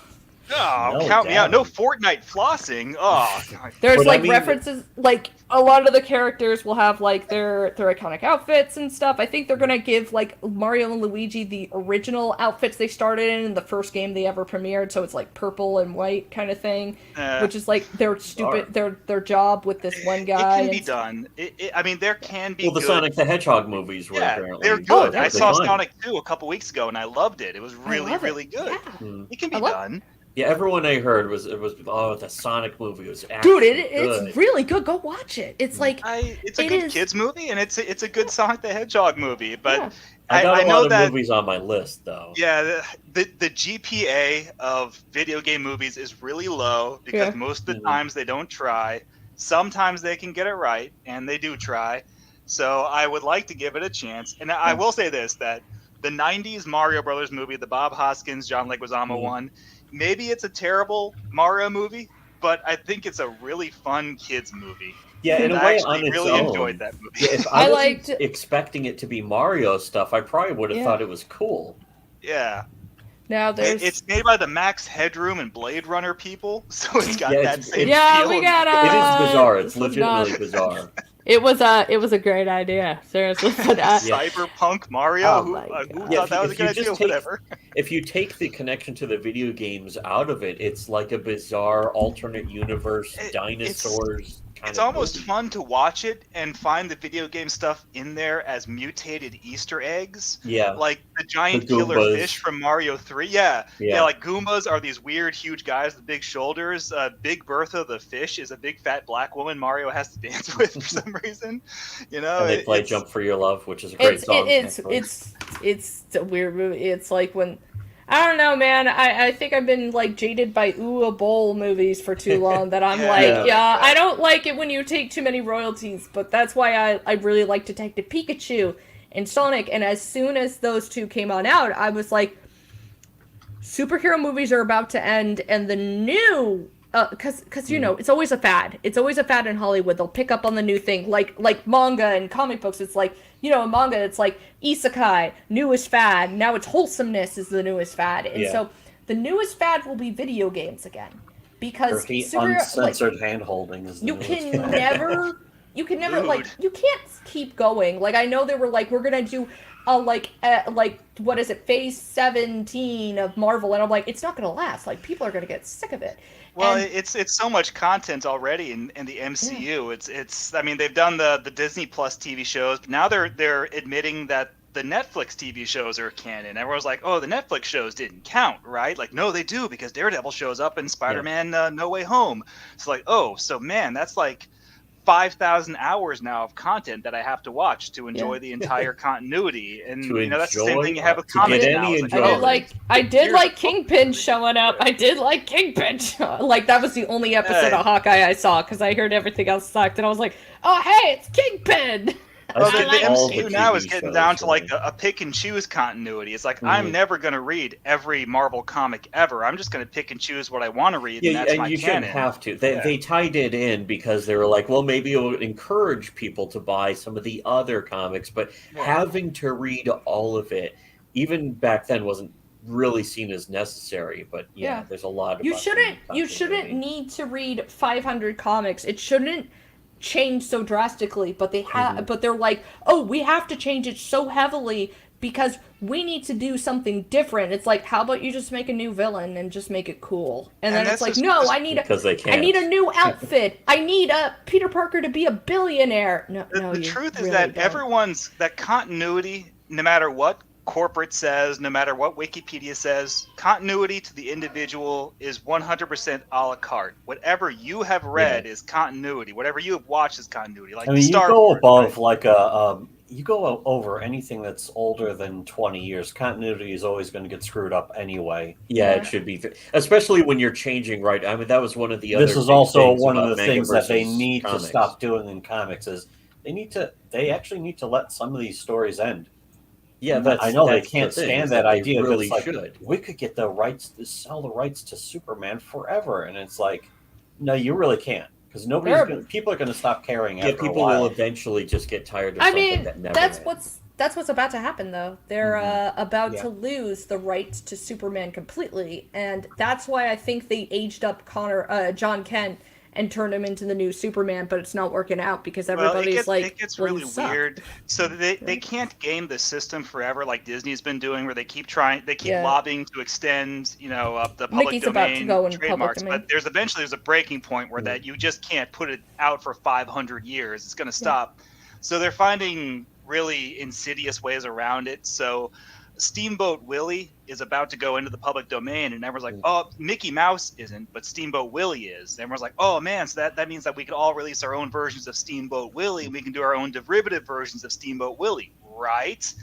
Oh, count me out. No Fortnite flossing. Oh, God. There's references, like a lot of the characters will have like their iconic outfits and stuff. I think they're gonna give like Mario and Luigi the original outfits they started in the first game they ever premiered. So it's like purple and white kind of thing, which is like their job with this one guy. It can be done. I mean, there can be. Well, the Sonic the Hedgehog movies were apparently they're good. I saw Sonic 2 a couple weeks ago and I loved it. It was really good. Yeah. It can be done. Yeah, everyone I heard was the Sonic movie was dude, it's really good. Go watch it. It's like it's a good kids movie and it's a good Sonic the Hedgehog movie. But I got a lot of movies on my list though. Yeah, the GPA of video game movies is really low because most of the times they don't try. Sometimes they can get it right, and they do try. So I would like to give it a chance. And I will say this: that the '90s Mario Brothers movie, the Bob Hoskins, John Leguizamo one. Maybe it's a terrible Mario movie, but I think it's a really fun kids movie. Yeah, in a way, on its really own. Enjoyed that movie. Yeah, if I wasn't expecting it to be Mario stuff, I probably would have thought it was cool. Yeah. Now it's made by the Max Headroom and Blade Runner people, so it's got that same feel. we got it is bizarre. It's legitimately bizarre. It was a great idea, seriously. But, Cyberpunk Mario. Who thought that was a good idea? Whatever. If you take the connection to the video games out of it, it's like a bizarre alternate universe, dinosaurs. It's almost fun to watch it and find the video game stuff in there as mutated Easter eggs. Yeah. Like the giant killer fish from Mario 3. Yeah, like Goombas are these weird, huge guys with big shoulders. Big Bertha the fish is a big, fat black woman Mario has to dance with for some reason. You know, and they play Jump for Your Love, which is a great song. It's a weird movie. It's like when... I don't know, man. I think I've been like jaded by a Bowl movies for too long that I'm I don't like it when you take too many royalties, but that's why I really like Detective Pikachu and Sonic. And as soon as those two came on out, I was like, superhero movies are about to end, and the new because it's always a fad. It's always a fad in Hollywood. They'll pick up on the new thing, like manga and comic books. It's like, in manga, it's like isekai, newest fad. Now it's wholesomeness is the newest fad, and so the newest fad will be video games again, because uncensored hand holding is. You can never you can't keep going. Like I know they were like, we're gonna do what is it, phase 17 of Marvel, and I'm like, it's not gonna last. Like people are gonna get sick of it. Well, it's so much content already in the MCU. Yeah. It's I mean, they've done the Disney Plus TV shows, but now they're admitting that the Netflix TV shows are canon. Everyone's like, oh, the Netflix shows didn't count, right? Like, no, they do, because Daredevil shows up in Spider-Man No Way Home. It's like, oh, so man, that's like 5,000 hours now of content that I have to watch to enjoy the entire continuity, and that's the same thing you have with comics now. I did like Kingpin showing up. I did like Kingpin. Like that was the only episode of Hawkeye I saw, because I heard everything else sucked, and I was like, oh hey, it's Kingpin. Well, the MCU now is getting down to like a pick and choose continuity. It's like, I'm never going to read every Marvel comic ever. I'm just going to pick and choose what I want to read, and that's my you canon. Shouldn't have to. They tied it in because they were like, well, maybe it would encourage people to buy some of the other comics, but having to read all of it, even back then, wasn't really seen as necessary. But there's a lot of you shouldn't need to read 500 comics. It shouldn't change so drastically, but but they're like, oh, we have to change it so heavily because we need to do something different. It's like, how about you just make a new villain and just make it cool? And then it's like, no, I need a new outfit. I need Peter Parker to be a billionaire. The truth is that that continuity, no matter what corporate says, no matter what Wikipedia says, continuity to the individual is 100% a la carte. Whatever you have read is continuity. Whatever you have watched is continuity. Like Star Wars, above like you go over anything that's older than 20 years. Continuity is always going to get screwed up anyway. Yeah, it should be, especially when you're changing. Right. I mean, that was one of the other. This is also one of the things that they need to stop doing in comics. Is they actually need to let some of these stories end. Yeah, I know they can't stand that idea. Really should. We could get the rights to sell the rights to Superman forever, and it's like, no, you really can't, because people are going to stop caring. After people a while. will eventually just get tired of something that never that's ends. that's what's about to happen, though. They're about to lose the rights to Superman completely, and that's why I think they aged up John Kent and turned him into the new Superman, but it's not working out because everybody's it gets really weird. So they can't game the system forever like Disney's been doing, where they keep lobbying to extend, the public domain trademarks. But there's a breaking point where that you just can't put it out for 500 years. It's going to stop. So they're finding really insidious ways around it. So Steamboat Willie is about to go into the public domain, and everyone's like, oh, Mickey Mouse isn't, but Steamboat Willie is. And everyone's like, oh man, so that means that we could all release our own versions of Steamboat Willie, and we can do our own derivative versions of Steamboat Willie, right?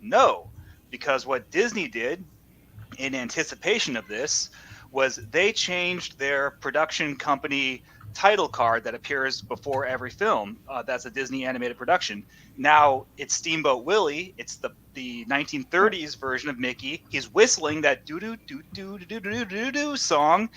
No, because what Disney did in anticipation of this was they changed their production company title card that appears before every film. That's a Disney animated production. Now it's Steamboat Willie. It's the 1930s version of Mickey. He's whistling that doo doo doo doo doo doo doo doo song.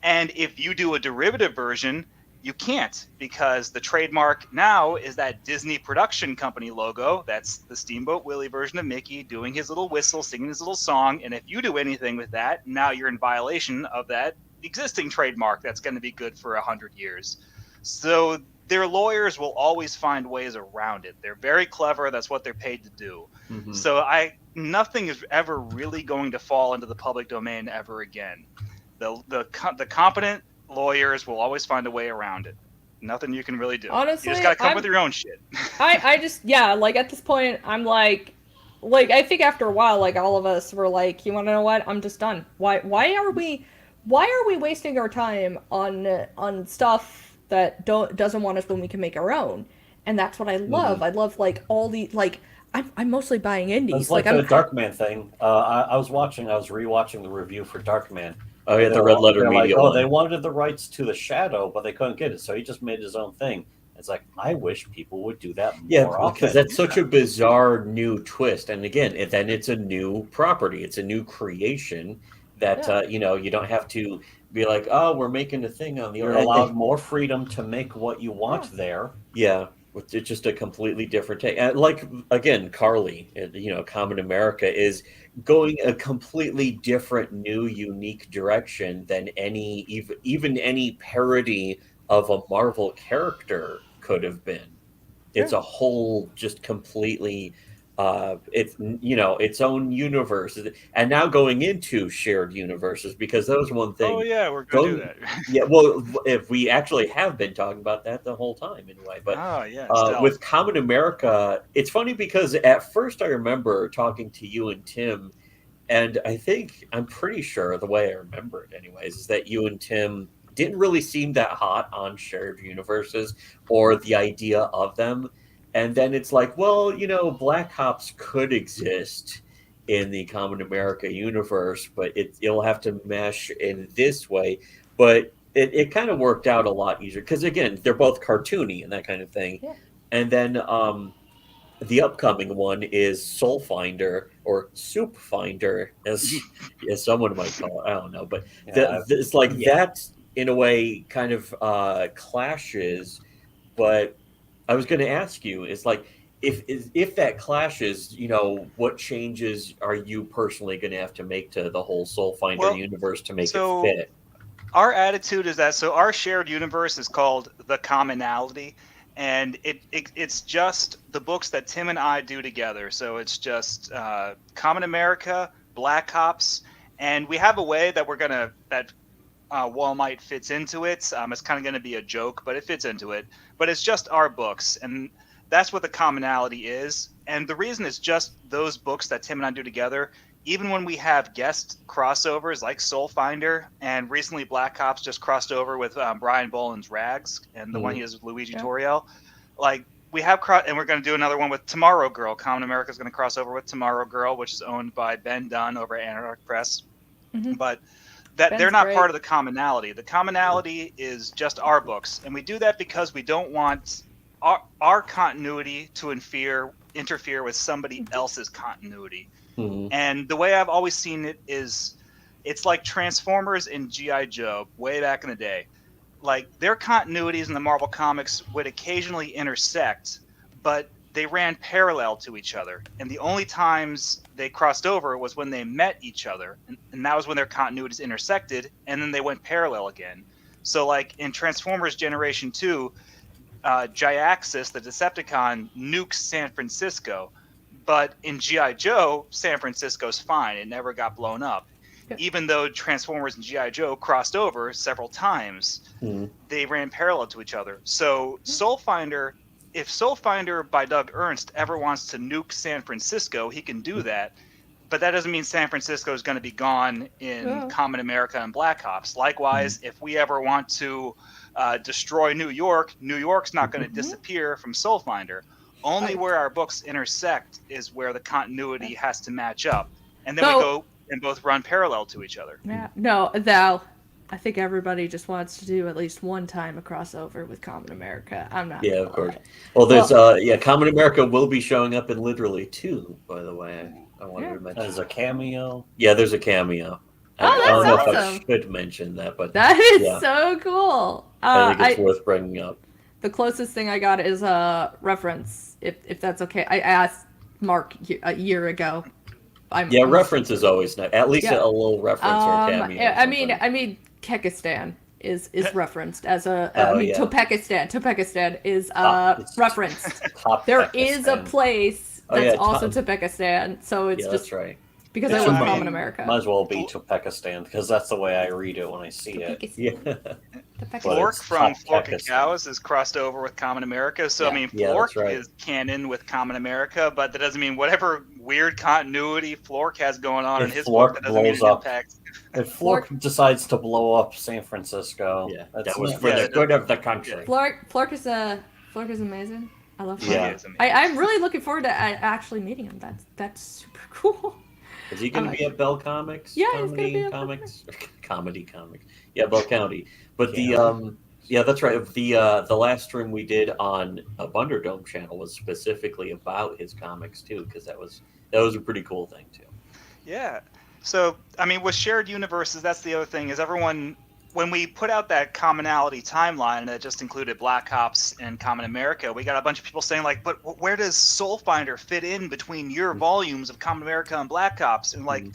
And if you do a derivative version, you can't, because the trademark now is that Disney production company logo. That's the Steamboat Willie version of Mickey doing his little whistle, singing his little song. And if you do anything with that, now you're in violation of that existing trademark that's going to be good for 100 years. So their lawyers will always find ways around it. They're very clever. That's what they're paid to do. Mm-hmm. So nothing is ever really going to fall into the public domain ever again. The competent lawyers will always find a way around it. Nothing you can really do. Honestly, you just gotta come up with your own shit. I just like at this point I'm like I think after a while, like all of us were like, you want to know what? I'm just done. Why are we wasting our time on stuff that doesn't want us when we can make our own? And that's what I love. Mm-hmm. I love like all the I'm mostly buying indies. It's like the Darkman thing. I was rewatching the review for Darkman. Oh yeah, the Red Letter Media. Like, they wanted the rights to the Shadow, but they couldn't get it, so he just made his own thing. It's like, I wish people would do that more often. Because that's such a bizarre new twist. And again, then it's a new property. It's a new creation that you don't have to be like, oh, we're making a thing on the. You're allowed more freedom to make what you want there. Yeah. It's just a completely different take. And like, again, Carly, Common America is going a completely different, new, unique direction than even any parody of a Marvel character could have been. Sure. It's a whole, just completely, its own universe, and now going into shared universes, because that was one thing. Oh yeah, we're going to do that. Yeah, well, if we actually have been talking about that the whole time anyway. But with Common America, it's funny because at first I remember talking to you and Tim, and I'm pretty sure the way I remember it anyways is that you and Tim didn't really seem that hot on shared universes or the idea of them. And then it's like, well, Black Ops could exist in the Common America universe, but it'll have to mesh in this way. But it kind of worked out a lot easier because, again, they're both cartoony and that kind of thing. Yeah. And then the upcoming one is Soul Finder or Soup Finder, as someone might call it. I don't know. But it's like that, in a way, kind of clashes. But I was going to ask you, it's like, if that clashes, what changes are you personally going to have to make to the whole Soul Finder universe to make it fit? Our attitude is that our shared universe is called the Commonality, and it's just the books that Tim and I do together. So it's just Common America, Black Ops, and we have a way that Walmart fits into it. It's kind of going to be a joke, but it fits into it. But it's just our books, and that's what the commonality is. And the reason it's just those books that Tim and I do together, even when we have guest crossovers like Soul Finder, and recently Black Ops just crossed over with Brian Boland's Rags, and the one he has with Luigi Toriel. Like, we have and we're going to do another one with Tomorrow Girl. Common America is going to cross over with Tomorrow Girl, which is owned by Ben Dunn over at Anarch Press. But they're not part of the commonality. The commonality is just our books, and we do that because we don't want our continuity to interfere with somebody else's continuity. And the way I've always seen it is, it's like Transformers and G.I. Joe way back in the day. Like, their continuities in the Marvel comics would occasionally intersect, but they ran parallel to each other. And the only times they crossed over was when they met each other. And that was when their continuities intersected, and then they went parallel again. So, like, in Transformers Generation 2, Jyaxis, the Decepticon, nukes San Francisco. But in G.I. Joe, San Francisco's fine. It never got blown up. Even though Transformers and G.I. Joe crossed over several times, they ran parallel to each other. So Soul Finder, if Soul Finder by Doug Ernst ever wants to nuke San Francisco, he can do that. But that doesn't mean San Francisco is going to be gone in Common America and Black Ops. Likewise, if we ever want to destroy New York, New York's not going to disappear from Soul Finder. Only where our books intersect is where the continuity has to match up. And then we go and both run parallel to each other. Yeah. No, Thou, I think everybody just wants to do at least one time a crossover with Common America. I'm not. Yeah, of course. Well, there's Common America will be showing up in literally 2, by the way. I wanted to mention. There's a cameo. Yeah, there's a cameo. I don't know if I should mention that, but that is so cool. I think it's worth bringing up. The closest thing I got is a reference, if that's okay. I asked Mark a year ago. Reference is always nice. At least a little reference or a cameo. I mean, Kekistan is referenced as Topekistan is referenced. There is a place that's also Topekistan, so it's just that's right. Because I love Common America. Might as well be Topekistan, because that's the way I read it when I see it. Yeah. Flork from Flork and Cows is crossed over with Common America. So, I mean, Flork is canon with Common America, but that doesn't mean whatever weird continuity Flork has going on in his book, that doesn't mean it impacts. If Flork decides to blow up San Francisco, that was for the good of the country. Flork is amazing. I love Flork. I'm really looking forward to actually meeting him. That's super cool. Is he going to be at Bell Comics? Yeah, he's going to be at Comics. Comedy Comics. Yeah, Bell County. But that's right. The last stream we did on a Bunderdome channel was specifically about his comics too, because that was a pretty cool thing too. Yeah. So I mean, with shared universes, that's the other thing is everyone. When we put out that commonality timeline that just included Black Ops and Common America, we got a bunch of people saying like, but where does Soul Finder fit in between your volumes of Common America and Black Ops? And like,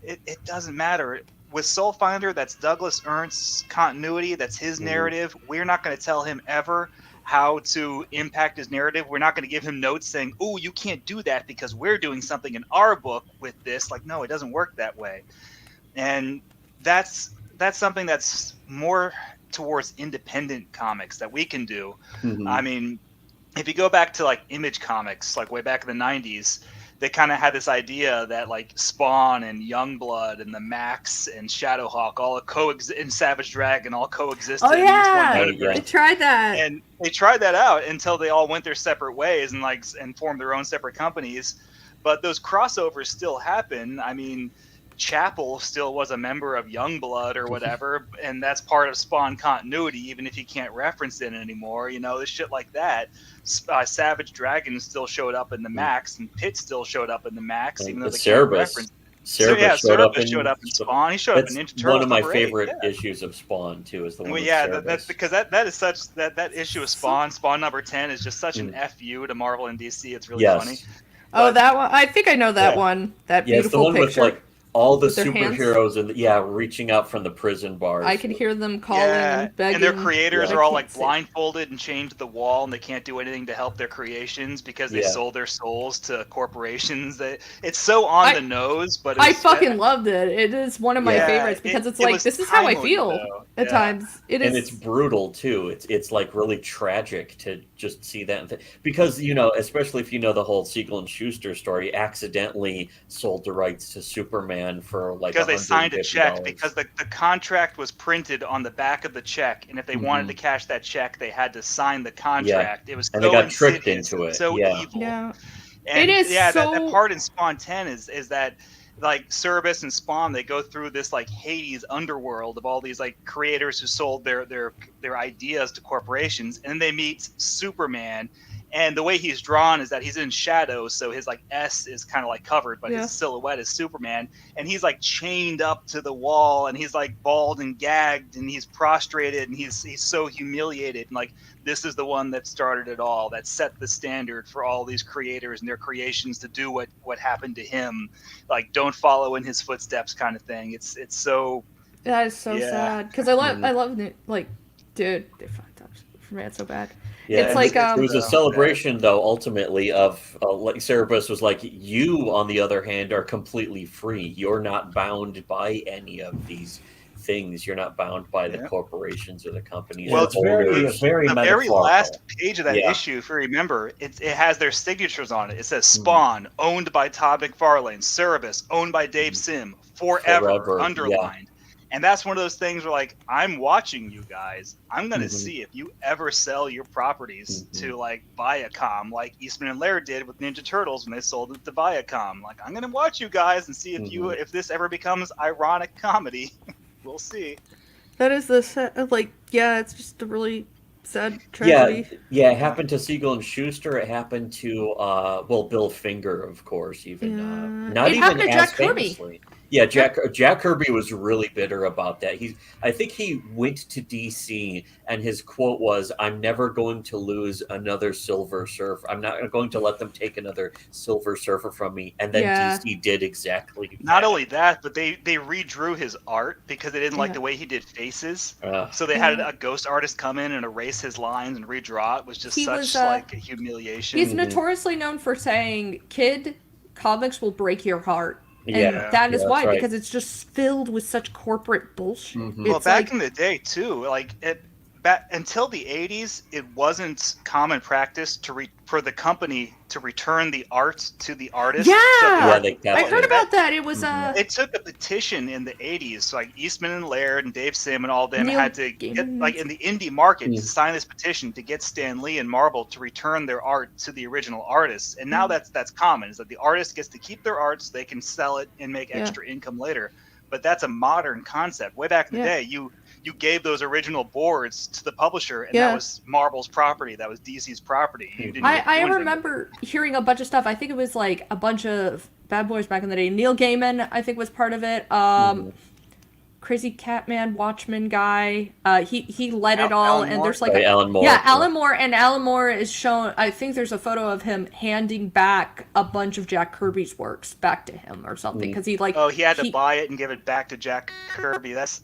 it doesn't matter. With Soul Finder, that's Douglas Ernst's continuity. That's his narrative. We're not going to tell him ever how to impact his narrative. We're not going to give him notes saying, oh, you can't do that because we're doing something in our book with this. Like, no, it doesn't work that way. And that's something that's more towards independent comics that we can do. I mean, if you go back to like Image Comics, like way back in the 90s, they kind of had this idea that like Spawn and Youngblood and the Max and Shadowhawk all and Savage Dragon all coexisted. Oh yeah, they tried that. And they tried that out until they all went their separate ways and formed their own separate companies. But those crossovers still happen. I mean, Chapel still was a member of Youngblood or whatever, and that's part of Spawn continuity, even if you can't reference it anymore. You know, this shit like that. Savage Dragon still showed up in the Max, and Pitt still showed up in the Max, even though they can't reference. Cerebus showed up in Spawn. He showed up in Ninja Turtles. One of my favorite issues of Spawn too is the one. Well, that's because that is such that issue of Spawn number 10 is just such an FU to Marvel and DC. It's really funny. Oh, that one. I think I know that one. That beautiful it's the one picture. with like all the with their superheroes and reaching out from the prison bars. I can hear them calling and begging. And their creators are all like blindfolded and chained to the wall, and they can't do anything to help their creations because they sold their souls to corporations. It's so on the nose, but I fucking loved it. It is one of my favorites because it's like this is how I feel at times. It is, and it's brutal too. It's like really tragic to just see that because especially if you know the whole Siegel and Schuster story, accidentally sold the rights to Superman for like because they signed a check because the contract was printed on the back of the check, and if they wanted to cash that check, they had to sign the contract. It was and so they got tricked into it. So evil. Yeah, and it is. That part in Spawn 10 is that like Cerebus and Spawn, they go through this like Hades underworld of all these like creators who sold their ideas to corporations, and then they meet Superman. And the way he's drawn is that he's in shadows, so his like S is kind of like covered, but his silhouette is Superman, and he's like chained up to the wall, and he's like bald and gagged, and he's prostrated, and he's so humiliated. And like this is the one that started it all, that set the standard for all these creators and their creations to do what happened to him, like don't follow in his footsteps, kind of thing. It's so that is so sad because I love it. Like, dude, they fucked up for me. It's so bad. Yeah, it's like it was a celebration, though, ultimately, of like Cerebus was like, you, on the other hand, are completely free. You're not bound by any of these things. You're not bound by the corporations or the companies. Well, it's very the very last page of that issue, if you remember, it has their signatures on it. It says Spawn, owned by Todd McFarlane, Cerebus, owned by Dave Sim, forever underlined. And that's one of those things where, like, I'm watching you guys. I'm going to see if you ever sell your properties to, like, Viacom, like Eastman and Laird did with Ninja Turtles when they sold it to Viacom. Like, I'm going to watch you guys and see if this ever becomes ironic comedy. We'll see. That is it's just a really sad tragedy. Yeah, it happened to Siegel and Schuster. It happened to, Bill Finger, of course, even. Not even happened to Jack famously. Kirby. Yeah, Jack Kirby was really bitter about that. I think he went to DC and his quote was, "I'm never going to lose another Silver Surfer. I'm not going to let them take another Silver Surfer from me." And then DC did exactly that. Not only that, but they redrew his art because they didn't like the way he did faces. So they had a ghost artist come in and erase his lines and redraw it. It was just like a humiliation. He's notoriously known for saying, "Kid, comics will break your heart." And that is why, because it's just filled with such corporate bullshit. Well, back in the day, too, like until the 80s, it wasn't common practice for the company to return the art to the artist. Yeah, I heard about that. It was It took a petition in the 80s, so like Eastman and Laird and Dave Sim and all of them had to get like in the indie market to sign this petition to get Stan Lee and Marvel to return their art to the original artists. And now that's common, is that the artist gets to keep their art so they can sell it and make extra income later. But that's a modern concept. Way back in the day, you gave those original boards to the publisher, and that was Marvel's property. That was DC's property. You didn't I remember hearing a bunch of stuff. I think it was like a bunch of bad boys back in the day. Neil Gaiman, I think, was part of it. Crazy Catman, Watchmen guy. He led it all, and there's like Alan Moore. Yeah, Alan Moore, and Alan Moore is shown. I think there's a photo of him handing back a bunch of Jack Kirby's works back to him or something because he had to buy it and give it back to Jack Kirby. That's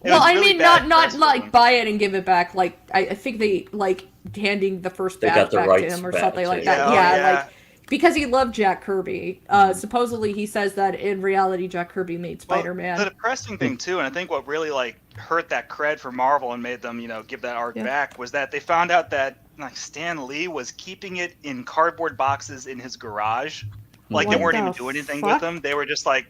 well, I mean, not like buy it and give it back. Like I think they like handing the first batch back to him or something like that. Like because he loved Jack Kirby. Supposedly, he says that in reality, Jack Kirby made SpiderMan. The depressing thing too, and I think what really like hurt that cred for Marvel and made them, give that art back, was that they found out that like Stan Lee was keeping it in cardboard boxes in his garage. Like they weren't even doing anything with them. They were just like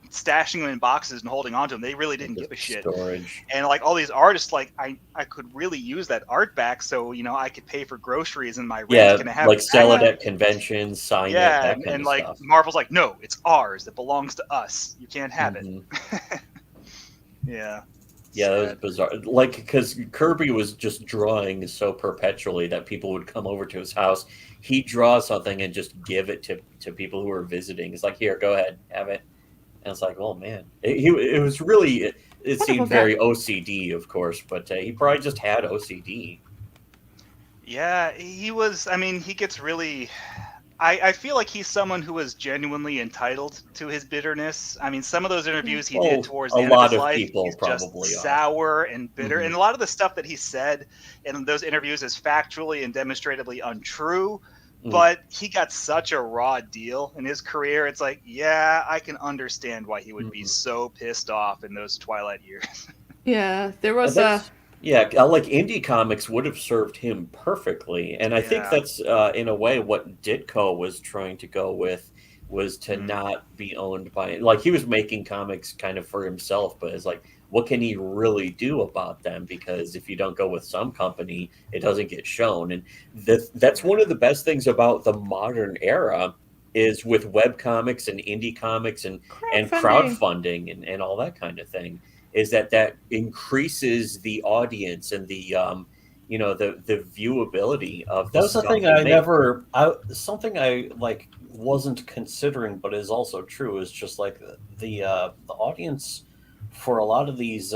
stashing them in boxes and holding on to them. They really didn't give a shit. Storage. And like all these artists, like I could really use that art back, so I could pay for groceries and my rent. Can I have sell it at conventions, sign it. That kind and of like stuff. Marvel's like, no, it's ours. It belongs to us. You can't have it. Yeah, that was bizarre. Like because Kirby was just drawing so perpetually that people would come over to his house. He'd draw something and just give it to people who were visiting. It's like, here, go ahead, have it. And it's like, oh man, it was really. It seemed very OCD, of course, but he probably just had OCD. Yeah, he was. I mean, he gets really. I feel like he's someone who is genuinely entitled to his bitterness. I mean, some of those interviews he did towards the end of his life, he's just sour and bitter. And a lot of the stuff that he said in those interviews is factually and demonstratively untrue. But he got such a raw deal in his career. It's like, yeah, I can understand why he would be so pissed off in those Twilight years. Yeah, there was Yeah, like indie comics would have served him perfectly, and I think that's in a way what Ditko was trying to go with was to not be owned by, like, he was making comics kind of for himself, but it's like, what can he really do about them? Because if you don't go with some company, it doesn't get shown, and that's one of the best things about the modern era is with web comics and indie comics and crowdfunding and all that kind of thing. Is that increases the audience and the the viewability of the That's the thing something I like wasn't considering, but is also true, is just like the audience for a lot of these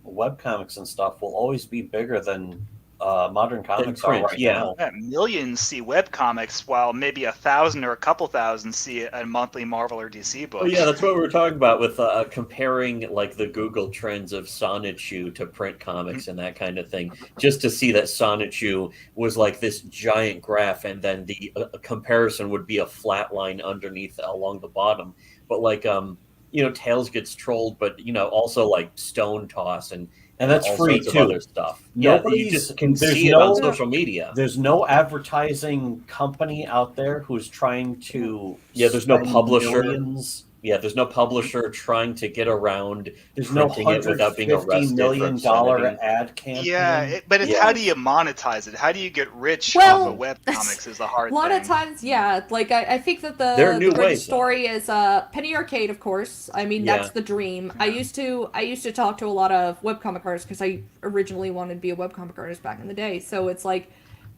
web comics and stuff will always be bigger than modern comics are right now. Yeah, millions see web comics, while maybe 1,000 or a couple thousand see a monthly Marvel or DC book. Oh, yeah, that's what we were talking about with comparing like the Google trends of Sonichu to print comics and that kind of thing, just to see that Sonichu was like this giant graph, and then the comparison would be a flat line underneath along the bottom. But like Tails gets trolled, but also like Stone Toss and that's free too. Other stuff. Yeah, you just can see it on social media. There's no advertising company out there who's trying to. Yeah, there's no publisher. Millions. Yeah, there's no publisher trying to get around. There's no $150 million ad campaign. Yeah, but it's how do you monetize it? How do you get rich off of web comics is the hard thing. A lot of times, like I think that the great story is Penny Arcade, of course. I mean, that's the dream. Yeah. I used to talk to a lot of webcomic artists because I originally wanted to be a webcomic artist back in the day. So it's like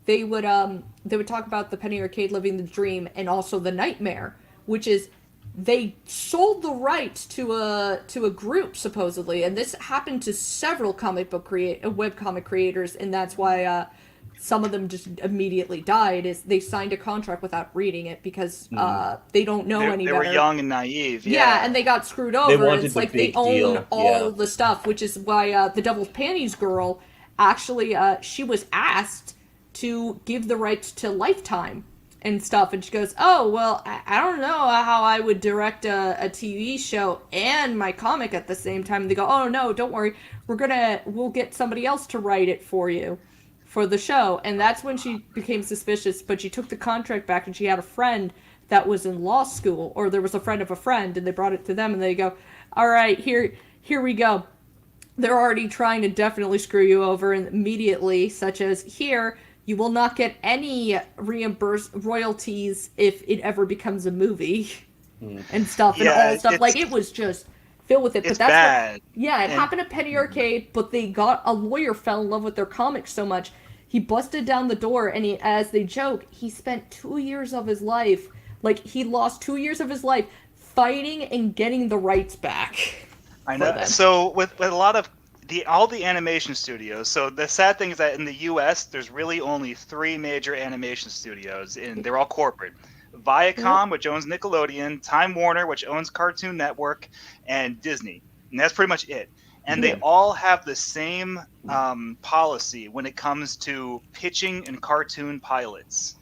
they would talk about the Penny Arcade living the dream and also the nightmare, which is they sold the rights to a group supposedly, and this happened to several webcomic creators, and that's why some of them just immediately died. Is they signed a contract without reading it because they don't know any better. They were young and naive. Yeah, and they got screwed over. It's like they own all the stuff, which is why the Devil's Panties girl actually she was asked to give the rights to Lifetime and stuff, and she goes, oh, well, I don't know how I would direct a TV show and my comic at the same time. And they go, oh, no, don't worry. We'll get somebody else to write it for you for the show. And that's when she became suspicious, but she took the contract back, and she had a friend that was in law school, or there was a friend of a friend, and they brought it to them, and they go, all right, here we go. They're already trying to definitely screw you over immediately, such as here, you will not get any reimbursed royalties if it ever becomes a movie and stuff and all stuff. Like, it was just filled with it. It's but that's bad. It happened at Penny Arcade, but a lawyer fell in love with their comics so much. He busted down the door, and as they joke, he spent 2 years of his life, like, he lost 2 years of his life fighting and getting the rights back. I know. So with a lot of all the animation studios. So the sad thing is that in the U.S., there's really only 3 major animation studios, and they're all corporate. Viacom, which owns Nickelodeon, Time Warner, which owns Cartoon Network, and Disney. And that's pretty much it. And they all have the same policy when it comes to pitching and cartoon pilots.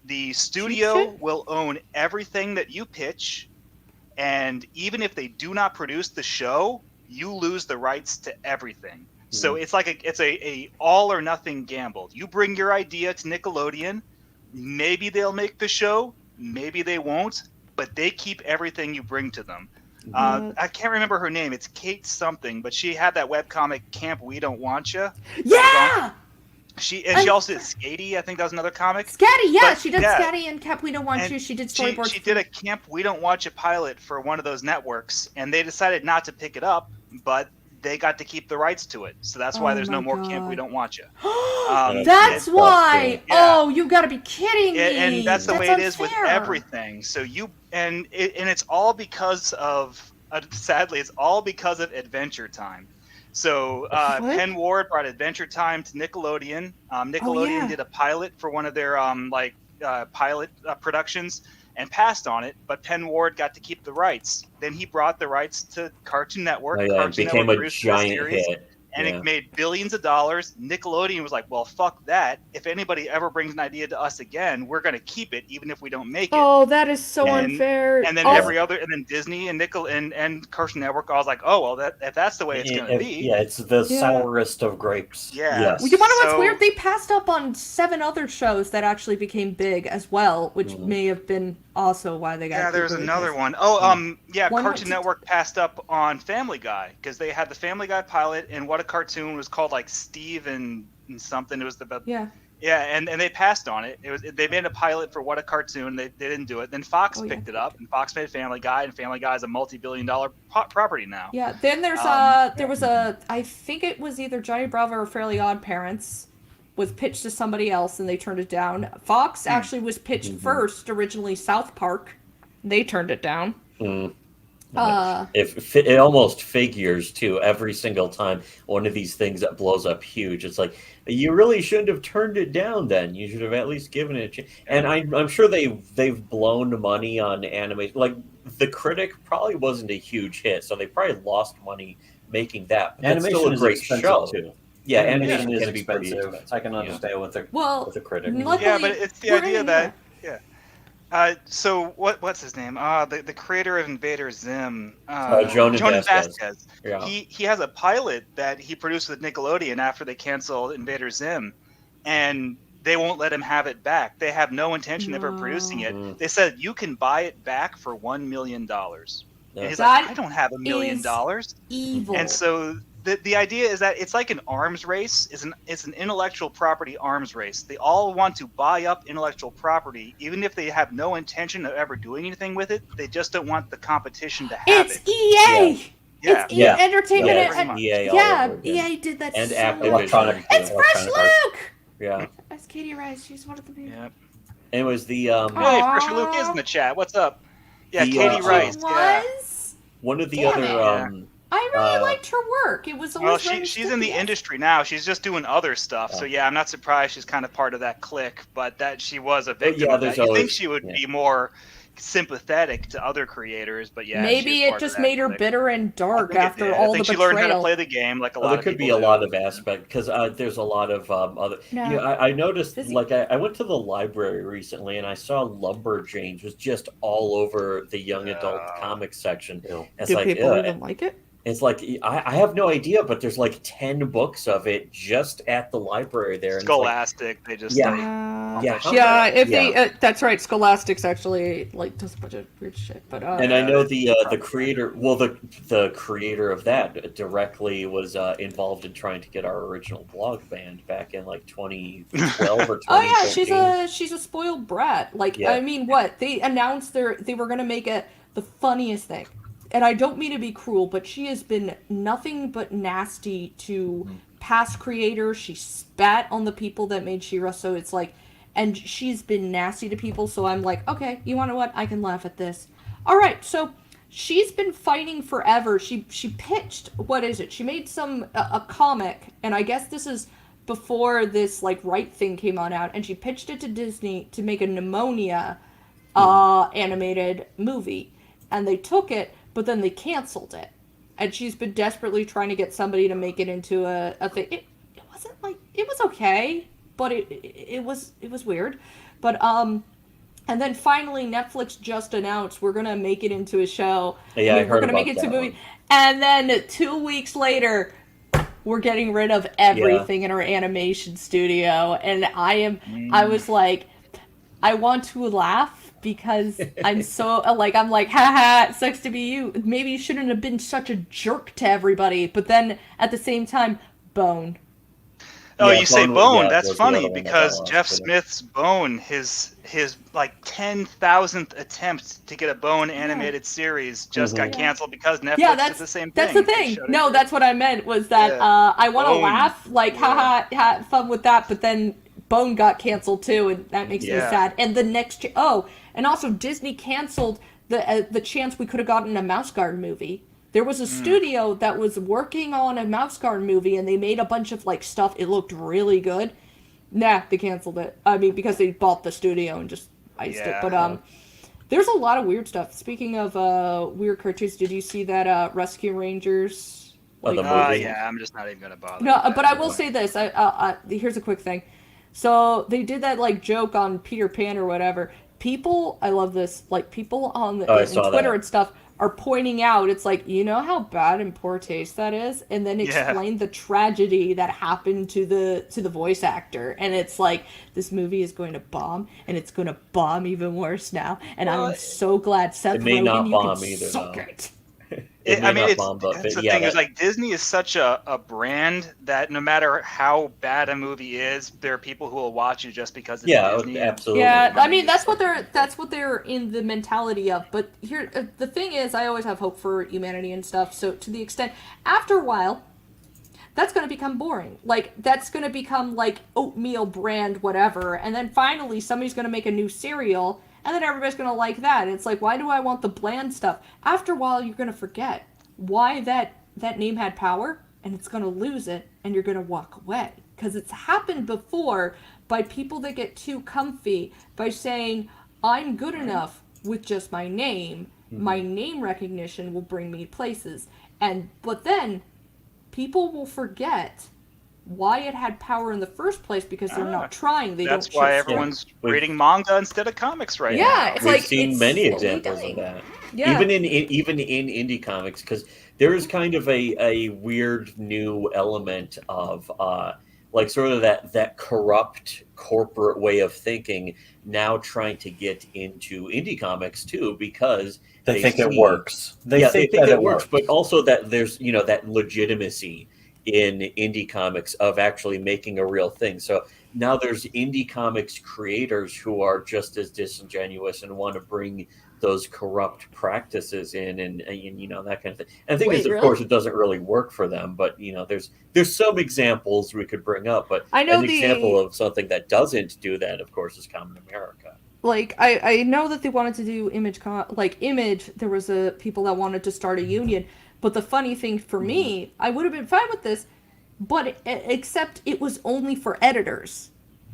The studio will own everything that you pitch, and even if they do not produce the show, you lose the rights to everything. So it's like it's a all or nothing gamble. You bring your idea to Nickelodeon, maybe they'll make the show, maybe they won't, but they keep everything you bring to them. I can't remember her name. It's Kate something, but she had that webcomic Camp We Don't Want Ya. Yeah! She also did Skady. I think that was another comic. Skady, yeah, she did Skady and Camp We Don't Want You. She did storyboards. She did a Camp We Don't Want You pilot for one of those networks, and they decided not to pick it up, but they got to keep the rights to it. So that's why there's no more Camp We Don't Want You. That's why. Yeah. Oh, you got to be kidding me. And that's the way it is with everything. So it's all because of sadly, it's all because of Adventure Time. So Penn Ward brought Adventure Time to Nickelodeon. Nickelodeon did a pilot for one of their pilot productions and passed on it, but Penn Ward got to keep the rights. Then he brought the rights to Cartoon Network. It became a giant hit. And it made billions of dollars. Nickelodeon was like, well, fuck that. If anybody ever brings an idea to us again, we're going to keep it, even if we don't make it. Oh, that is so unfair. And then and then Disney and Cartoon Network, I was like, oh, well, if that's the way it's going to be. Yeah, it's the sourest of grapes. Yeah. Yes. You want to know what's weird? They passed up on 7 other shows that actually became big as well, which may have been also why they got. Yeah, there's another one. Cartoon Network passed up on Family Guy because they had the Family Guy pilot, and what a cartoon was called, like Steve and something. It was and they passed on it. They made a pilot for What a Cartoon. They didn't do it. Then Fox picked it up, and Fox made Family Guy, and Family Guy is a multi-billion-dollar property now. Yeah. Then there's I think it was either Johnny Bravo or Fairly Odd Parents was pitched to somebody else and they turned it down. Fox actually was pitched first, originally South Park. They turned it down. It almost figures too every single time one of these things that blows up huge. It's like, you really shouldn't have turned it down then. You should have at least given it a chance. And I'm sure they've blown money on anime. Like, The Critic probably wasn't a huge hit, so they probably lost money making that. But animation still a great show too. Yeah, animation is expensive. I can understand with the Critic. Yeah, but it's the idea that so what's his name? The creator of Invader Zim, Jonas Vasquez. Yeah. He has a pilot that he produced with Nickelodeon after they canceled Invader Zim, and they won't let him have it back. They have no intention of ever producing it. They said you can buy it back for $1 million. And he's like, I don't have $1 million. Evil. And so the idea is that it's like an arms race. It's an intellectual property arms race. They all want to buy up intellectual property, even if they have no intention of ever doing anything with it. They just don't want the competition to have it. It's EA. Yeah. It's EA Entertainment. EA did that. And so Activision. It's Fresh Luke. Yeah. That's Katie Rice. She's one of the people. Yep. And it was the Hey, Fresh Luke is in the chat. What's up? Yeah, Katie Rice. One of the other I really liked her work. It was always she's in the industry now. She's just doing other stuff. So I'm not surprised she's kind of part of that clique. But that she was a victim of that. You think she would be more sympathetic to other creators, but maybe it just made her bitter and dark after all the betrayal. She learned how to play the game like a lot of people. There could be a lot of aspects because there's a lot of other. No. I noticed I went to the library recently and I saw Lumberjanes was just all over the young adult comic section. It's Do people even like it? It's like I have no idea, but there's like 10 books of it just at the library there. Scholastic, they just that's right. Scholastic's actually does a bunch of weird shit, but and I know the creator. Well, the creator of that directly was involved in trying to get our original blog banned back in like 2012 or 2015. Oh yeah, she's a spoiled brat. I mean, what they announced they were gonna make it the funniest thing. And I don't mean to be cruel, but she has been nothing but nasty to past creators. She spat on the people that made She-Ra, so it's like, and she's been nasty to people, so I'm like, okay, you want to know what? I can laugh at this. All right, so she's been fighting forever. She pitched, what is it? She made a comic, and I guess this is before this, Right thing came on out, and she pitched it to Disney to make a Pneumonia animated movie. And they took it, but then they canceled it. And she's been desperately trying to get somebody to make it into a thing. It wasn't it was okay, but it was weird. But and then finally Netflix just announced we're gonna make it into a show. Yeah, I heard we're gonna about make it that into a movie. And then 2 weeks later, we're getting rid of everything in our animation studio. And I was like, I want to laugh. Because I'm so, I'm like, haha, it sucks to be you. Maybe you shouldn't have been such a jerk to everybody. But then, at the same time, Bone. Oh, you say Bone. That's funny because Jeff Smith's Bone, his 10,000th attempt to get a Bone animated series just got canceled because Netflix did the same thing. That's the thing. No, that's what I meant was that I want to laugh, haha, have fun with that, but then Bone got canceled too, and that makes me sad. And the next, and also Disney canceled the chance we could have gotten a Mouse Guard movie. There was a studio that was working on a Mouse Guard movie, and they made a bunch of stuff. It looked really good, Nah, they canceled it. I mean, because they bought the studio and just iced it. But there's a lot of weird stuff. Speaking of weird cartoons, did you see that Rescue Rangers? Yeah, I'm just not even gonna bother. No, but I will say this. Here's a quick thing. So they did that like joke on Peter Pan or whatever. People, I love this. Like people on Twitter and stuff are pointing out, it's like, you know how bad and poor taste that is, and then explain the tragedy that happened to the voice actor, and it's like, this movie is going to bomb, and it's going to bomb even worse now, and I'm so glad Seth Rogen, you can suck it. That's the thing. Is like Disney is such a brand that no matter how bad a movie is, there are people who will watch it just because it's Disney. Absolutely. Yeah, I mean that's what they're in the mentality of. But here, the thing is, I always have hope for humanity and stuff. So to the extent, after a while, that's going to become boring. Like that's going to become like oatmeal brand whatever, and then finally somebody's going to make a new cereal. And then everybody's going to like that. And it's like, why do I want the bland stuff? After a while, you're going to forget why that name had power, and it's going to lose it, and you're going to walk away. Because it's happened before by people that get too comfy by saying, I'm good enough with just my name. Mm-hmm. My name recognition will bring me places. But then people will forget why it had power in the first place because they're not trying. That's why everyone's reading manga instead of comics now. Yeah, we've seen many examples of that. Yeah. Even in indie comics, because there is kind of a weird new element of like sort of that corrupt corporate way of thinking now trying to get into indie comics too, because they think it works. They think that it works, but also that there's that legitimacy in indie comics of actually making a real thing. So now there's indie comics creators who are just as disingenuous and want to bring those corrupt practices in and that kind of thing. And the thing is, of course, it doesn't really work for them, but there's some examples we could bring up, but an example of something that doesn't do that, of course, is Common America. Like I know that they wanted to do Image, there was people that wanted to start a union. But the funny thing for me, I would have been fine with this, but except it was only for editors,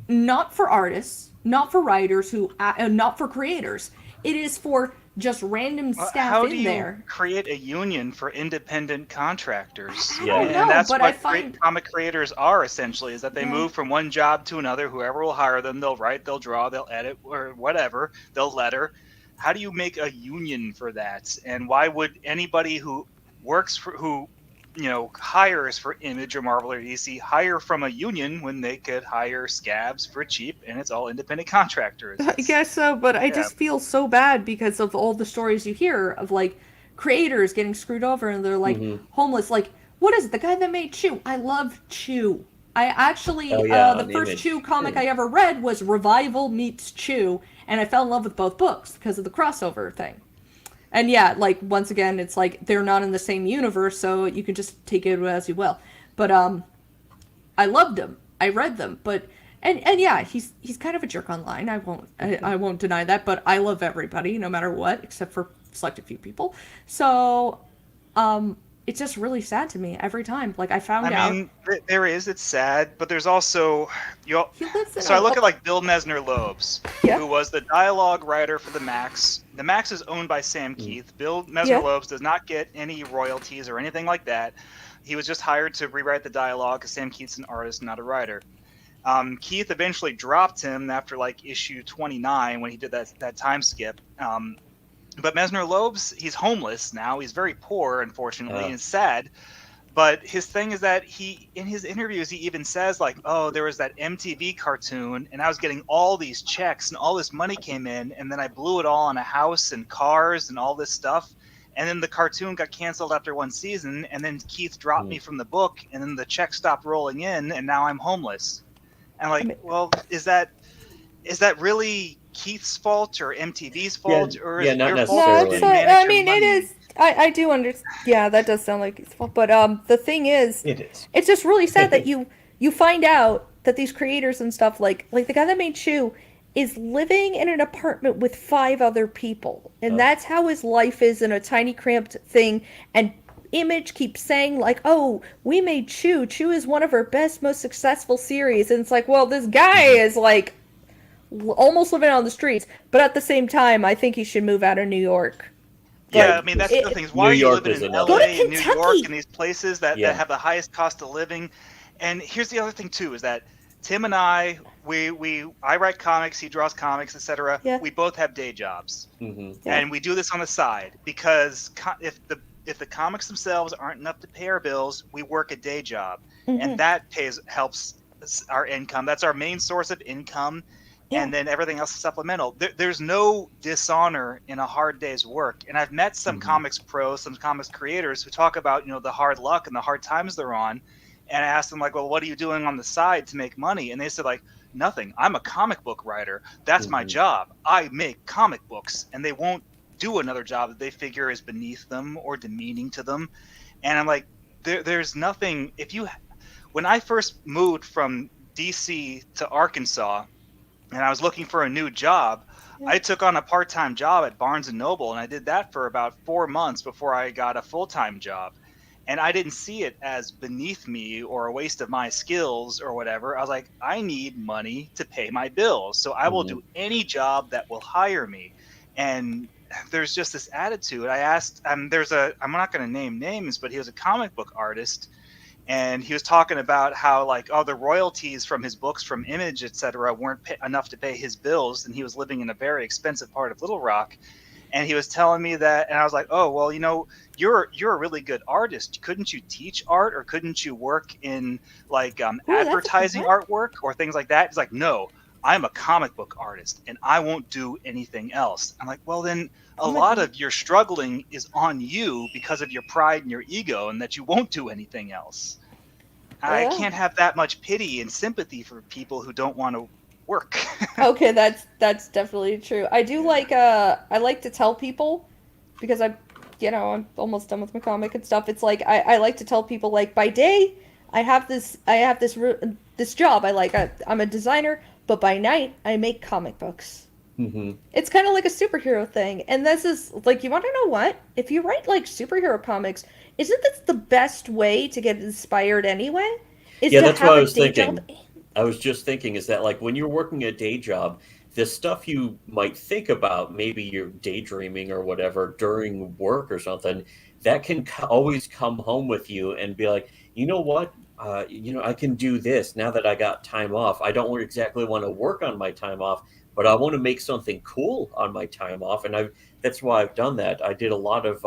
not for artists, not for writers, not for creators. It is for just random staff in there. How do you create a union for independent contractors? I don't know, and that's but what comic creators are essentially, is that they move from one job to another. Whoever will hire them, they'll write, they'll draw, they'll edit, or whatever, they'll letter. How do you make a union for that? And why would anybody who hires for Image or Marvel or DC hire from a union when they could hire scabs for cheap and it's all independent contractors? I guess so, but I just feel so bad because of all the stories you hear of like creators getting screwed over and they're like homeless. Like, what is it? The guy that made Chew? I love Chew. I actually, the first Chew comic I ever read was Revival meets Chew, and I fell in love with both books because of the crossover thing. And like, once again, it's like, they're not in the same universe, so you can just take it as you will. But, I loved him. I read them, but, and yeah, he's kind of a jerk online. I won't deny that, but I love everybody, no matter what, except for selected few people. So, it's just really sad to me every time. Like, I mean, it's sad, but there's also, I look at like Bill Messner-Loebs, who was the dialogue writer for the Max. The Max is owned by Sam Keith. Bill Messner-Loebs does not get any royalties or anything like that. He was just hired to rewrite the dialogue because Sam Keith's an artist, not a writer. Keith eventually dropped him after like issue 29 when he did that time skip. But Messner-Loebs, he's homeless now. He's very poor, unfortunately, and sad. But his thing is that in his interviews, he even says like, oh, there was that MTV cartoon and I was getting all these checks and all this money came in and then I blew it all on a house and cars and all this stuff. And then the cartoon got canceled after one season and then Keith dropped me from the book and then the check stopped rolling in and now I'm homeless. And like, well, is that really Keith's fault or MTV's fault or is it your fault? No, I mean, it is. I do understand. Yeah, that does sound like it's fault. But the thing is, it's just really sad that you find out that these creators and stuff like the guy that made Chew is living in an apartment with 5 other people, and that's how his life is in a tiny cramped thing. And Image keeps saying, like, oh, we made Chew. Chew is one of our best, most successful series. And it's like, well, this guy is, like, almost living on the streets. But at the same time, I think he should move out of New York. Yeah, I mean, that's the thing. Why are you living in LA and New York and these places that have the highest cost of living? And here's the other thing, too, is that Tim and I write comics, he draws comics, etc. Yeah. We both have day jobs. And we do this on the side because if the comics themselves aren't enough to pay our bills, we work a day job. And that helps our income. That's our main source of income. Yeah. And then everything else is supplemental. There's no dishonor in a hard day's work. And I've met some comics pros, some comics creators who talk about, the hard luck and the hard times they're on. And I asked them, like, well, what are you doing on the side to make money? And they said, like, nothing. I'm a comic book writer. That's my job. I make comic books. And they won't do another job that they figure is beneath them or demeaning to them. And I'm like, there's nothing. When I first moved from DC to Arkansas, and I was looking for a new job, I took on a part-time job at Barnes & Noble, and I did that for about 4 months before I got a full-time job. And I didn't see it as beneath me or a waste of my skills or whatever. I was like, I need money to pay my bills, so I will do any job that will hire me. And there's just this attitude. I asked, I'm not going to name names, but he was a comic book artist. And he was talking about how, like, the royalties from his books from Image, etc., weren't enough to pay his bills, and he was living in a very expensive part of Little Rock. And he was telling me that, and I was like, oh, well, you're a really good artist. Couldn't you teach art, or couldn't you work in like advertising artwork or things like that? He's like, no, I'm a comic book artist, and I won't do anything else. I'm like, well, then a lot of your struggling is on you because of your pride and your ego, and that you won't do anything else. I can't have that much pity and sympathy for people who don't want to work. Okay, that's definitely true. I do like I like to tell people, because I'm almost done with my comic and stuff. It's like I like to tell people, like, by day I have this job I'm a designer, but by night I make comic books. It's kind of like a superhero thing, and this is like, you want to know what? If you write like superhero comics, isn't this the best way to get inspired anyway? That's what I was thinking. I was just thinking, is that, like, when you're working a day job, the stuff you might think about, maybe you're daydreaming or whatever during work or something, that can always come home with you and be like, you know what? I can do this now that I got time off. I don't exactly want to work on my time off, but I want to make something cool on my time off. And that's why I've done that. I did a lot of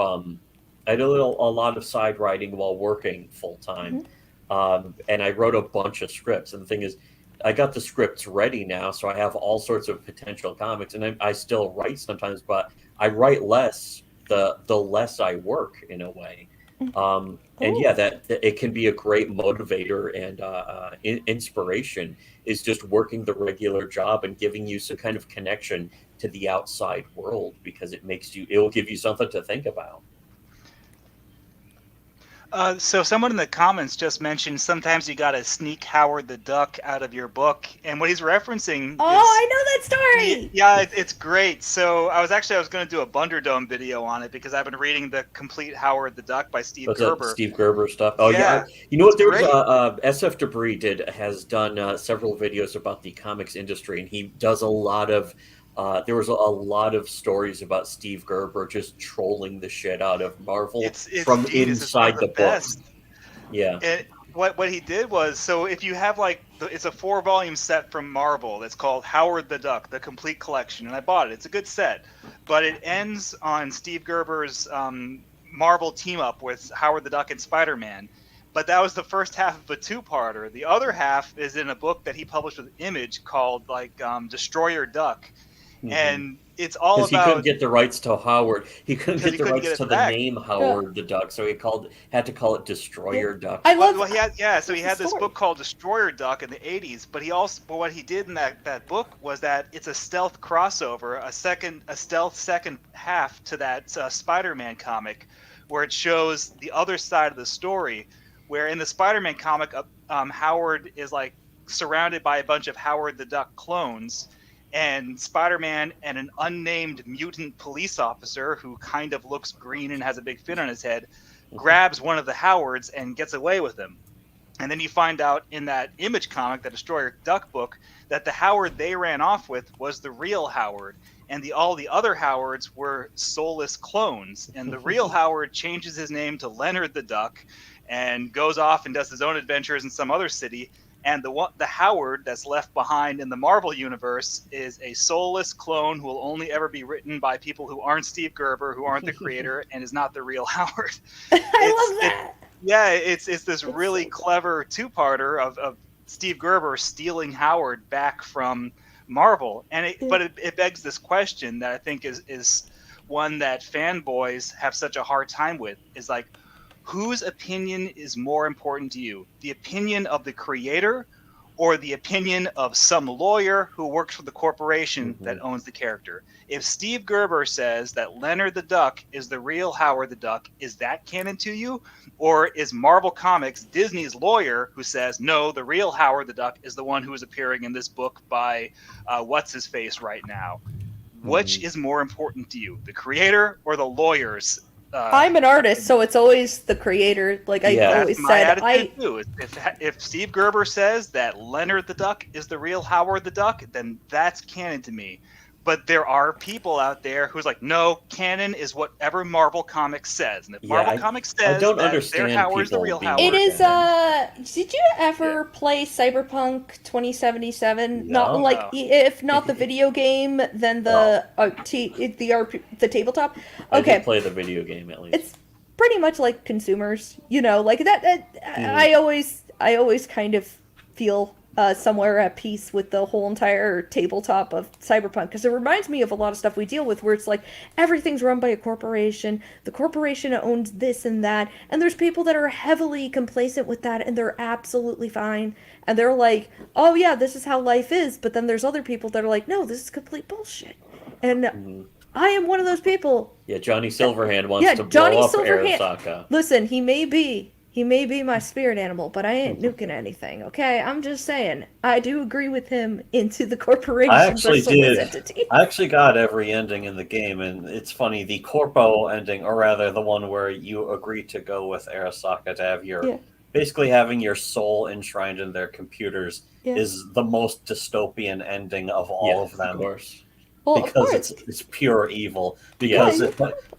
side writing while working full time. And I wrote a bunch of scripts. And the thing is, I got the scripts ready now, so I have all sorts of potential comics. And I still write sometimes, but I write less the less I work, in a way. And that it can be a great motivator and inspiration, is just working the regular job and giving you some kind of connection to the outside world, because it will give you something to think about. So someone in the comments just mentioned sometimes you got to sneak Howard the Duck out of your book. And what he's referencing I know that story! Yeah, it's great. So I was going to do a Bunderdome video on it, because I've been reading the complete Howard the Duck by Steve Gerber. Steve Gerber stuff. Oh, yeah. You know what? There's SF Debris has done several videos about the comics industry, and he does a lot of there was a lot of stories about Steve Gerber just trolling the shit out of Marvel from inside the book. Yeah. What he did was, so if you have it's a 4-volume set from Marvel that's called Howard the Duck, the complete collection, and I bought it. It's a good set, but it ends on Steve Gerber's Marvel team up with Howard the Duck and SpiderMan. But that was the first half of a 2-parter. The other half is in a book that he published with Image called Destroyer Duck. And it's all about, he couldn't get the rights to Howard. He couldn't get the rights to the name Howard the Duck, so he had to call it Destroyer Duck. He had this book called Destroyer Duck in the 80s, but what he did in that book was that it's a stealth crossover, a stealth second half to that Spider-Man comic, where it shows the other side of the story, where in the Spider-Man comic, Howard is like surrounded by a bunch of Howard the Duck clones, and Spider-Man and an unnamed mutant police officer who kind of looks green and has a big fin on his head grabs one of the Howards and gets away with him. And then you find out in that Image comic, the Destroyer Duck book, that the Howard they ran off with was the real Howard, and all the other Howards were soulless clones. And the real Howard changes his name to Leonard the Duck and goes off and does his own adventures in some other city. And the Howard that's left behind in the Marvel universe is a soulless clone who will only ever be written by people who aren't Steve Gerber, who aren't the creator, and is not the real Howard. I love that. It's this really clever two-parter of Steve Gerber stealing Howard back from Marvel, and it begs this question that I think is one that fanboys have such a hard time with, is like, whose opinion is more important to you? The opinion of the creator or the opinion of some lawyer who works for the corporation that owns the character? If Steve Gerber says that Leonard the Duck is the real Howard the Duck, is that canon to you? Or is Marvel Comics Disney's lawyer who says, no, the real Howard the Duck is the one who is appearing in this book by what's-his-face right now? Which is more important to you, the creator or the lawyers? I'm an artist, so it's always the creator. Like I always said, if Steve Gerber says that Leonard the Duck is the real Howard the Duck, then that's canon to me. But there are people out there who's like, no, canon is whatever Marvel Comics says, and if Marvel Comics says that their Howard is the real Howard, it is. Did you ever play Cyberpunk 2077? No. If not the video game, then the tabletop. Okay, I did play the video game at least. It's pretty much like consumers, like that. I always kind of feel somewhere at peace with the whole entire tabletop of Cyberpunk, because it reminds me of a lot of stuff we deal with where it's like everything's run by a corporation, the corporation owns this and that, and there's people that are heavily complacent with that and they're absolutely fine, and they're like, oh yeah, this is how life is, but then there's other people that are like, no, this is complete bullshit. And I am one of those people. Yeah, Johnny Silverhand wants to blow up Arasaka. Listen, he may be my spirit animal, but I ain't nuking anything, okay? I'm just saying, I do agree with him into the corporation. I actually did. I actually got every ending in the game, and it's funny, the Corpo ending, or rather the one where you agree to go with Arasaka to have your, basically having your soul enshrined in their computers, is the most dystopian ending of all of them. Of course. Well, because it's pure evil. Because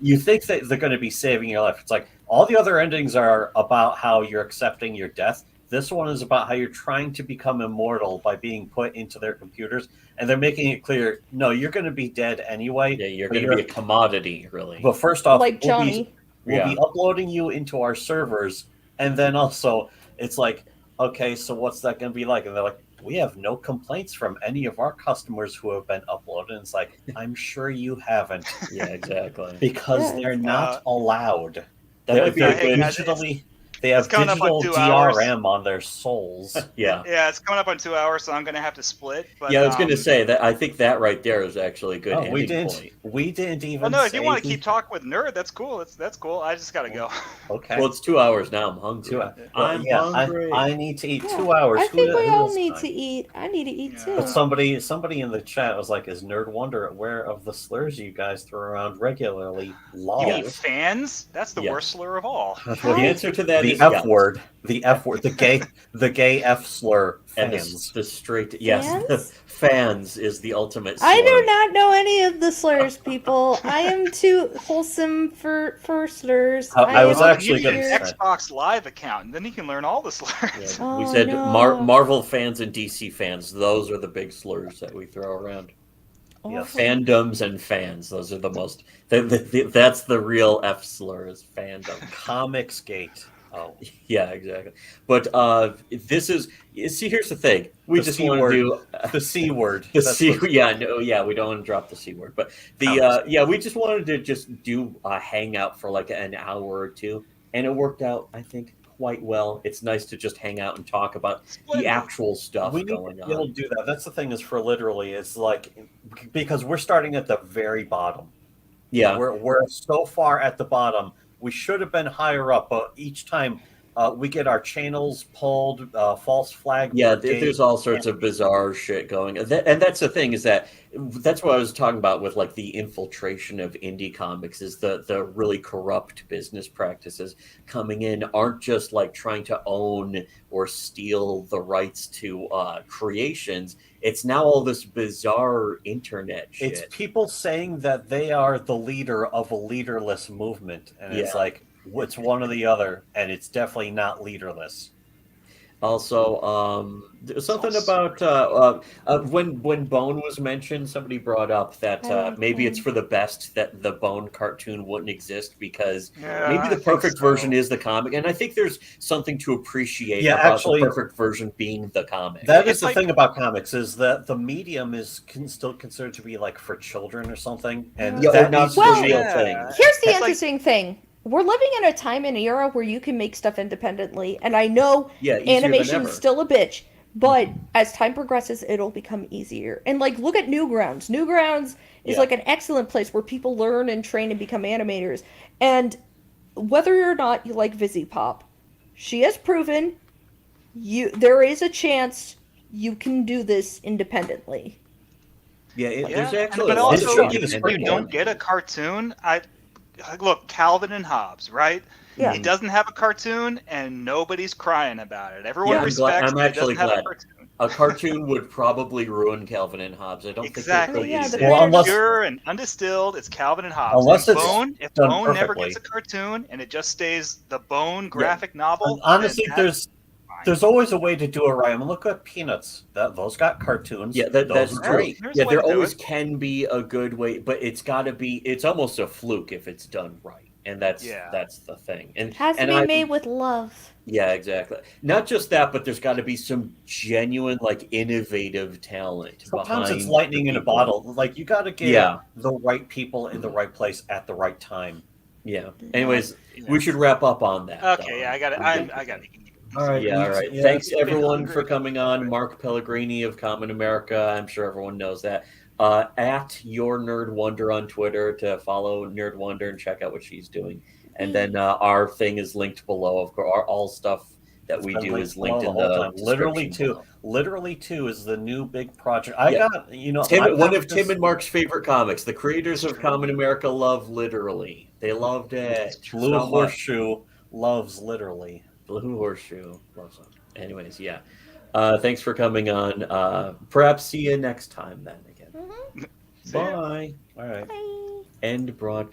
you think that they're going to be saving your life. It's like, all the other endings are about how you're accepting your death. This one is about how you're trying to become immortal by being put into their computers. And they're making it clear, no, you're going to be dead anyway. Yeah, you're going to be a commodity, really. But first off, like Johnny. We'll be uploading you into our servers. And then also, it's like, okay, so what's that going to be like? And they're like, we have no complaints from any of our customers who have been uploaded. And it's like, I'm sure you haven't. Yeah, exactly. Because they're not allowed. That might be they have digital DRM on their souls. Yeah, it's coming up on 2 hours, so I'm going to have to split. But, I was going to say that I think that right there is actually a good ending point. We didn't even. Well, no, if you want to keep talking with Nerd, that's cool. That's cool. I just got to go. Okay. Well, it's 2 hours now. I'm hungry. I'm hungry. I need to eat 2 hours. I think we all need to eat. I need to eat too. But somebody in the chat was like, "Is NerdWonder aware of the slurs you guys throw around regularly?" You mean fans? That's the worst slur of all. Well, the answer to that is the F word. The F word, the gay F slur, fans. And the straight, fans is the ultimate slur. I do not know any of the slurs, people. I am too wholesome for slurs. I was actually going to Xbox Live account, and then you can learn all the slurs. Yeah. We said Marvel fans and DC fans. Those are the big slurs that we throw around. Yeah, fandoms and fans. Those are the most. That's the real F slur is fandom. Comicsgate. Oh, yeah, exactly. But this is here's the thing. We just want to do the C word. The C. Yeah, no, yeah. We don't want to drop the C word, but we just wanted to just do a hangout for like an hour or two, and it worked out, I think, quite well. It's nice to just hang out and talk about the actual stuff going on. We'll do that. That's the thing. Is for literally, it's like because we're starting at the very bottom. Yeah, we're so far at the bottom. We should have been higher up, but each time We get our channels pulled, false flag. Yeah, there's all sorts of bizarre shit going. And that's the thing is that's what I was talking about with like the infiltration of indie comics is the really corrupt business practices coming in aren't just like trying to own or steal the rights to creations. It's now all this bizarre internet shit. It's people saying that they are the leader of a leaderless movement. And it's like, it's one or the other, and it's definitely not leaderless. Also, something about when Bone was mentioned, somebody brought up that maybe it's for the best that the Bone cartoon wouldn't exist because maybe the perfect version is the comic, and I think there's something to appreciate about the perfect version being the comic. That is the thing about comics is that the medium is still considered to be like for children or something, and that not the real thing. Here's the interesting thing. We're living in a time and era where you can make stuff independently, and I know animation's still a bitch, but as time progresses, it'll become easier. And like, look at Newgrounds. Newgrounds is like an excellent place where people learn and train and become animators. And whether or not you like Vizzy Pop, she has proven there is a chance you can do this independently. There's actually. But also, if you don't get a cartoon, look, Calvin and Hobbes, right? Yeah. He doesn't have a cartoon, and nobody's crying about it. Everyone respects. I'm actually glad. A cartoon would probably ruin Calvin and Hobbes. I don't think it's pure and undistilled. It's Calvin and Hobbes. Unless if Bone never gets a cartoon and it just stays the Bone graphic novel. And honestly, there's always a way to do it right. I mean, look at Peanuts. Those got cartoons. Yeah, that's great. Yeah, there always can be a good way, but it's got to be. It's almost a fluke if it's done right, and that's the thing. And it has to be made with love. Yeah, exactly. Not just that, but there's got to be some genuine, like, innovative talent. Sometimes it's lightning in a bottle. Like you got to get the right people in the right place at the right time. Yeah. Anyways, we should wrap up on that. Okay. Yeah, I got it. I got it. All right. Yeah. All right. Thanks everyone for coming on. Mark Pellegrini of Common America. I'm sure everyone knows that. At Your NerdWonder on Twitter to follow NerdWonder and check out what she's doing. And then our thing is linked below. Of course, all stuff that we do is linked in the Literally 2 is the new big project. I got one of Tim and Mark's favorite comics. The creators of Common America love Literally. They loved it. Blue Horseshoe loves Literally. Blue Horseshoe loves them. Anyways, yeah. Thanks for coming on. Perhaps see you next time then again. Mm-hmm. Bye. All right. Bye. End broadcast.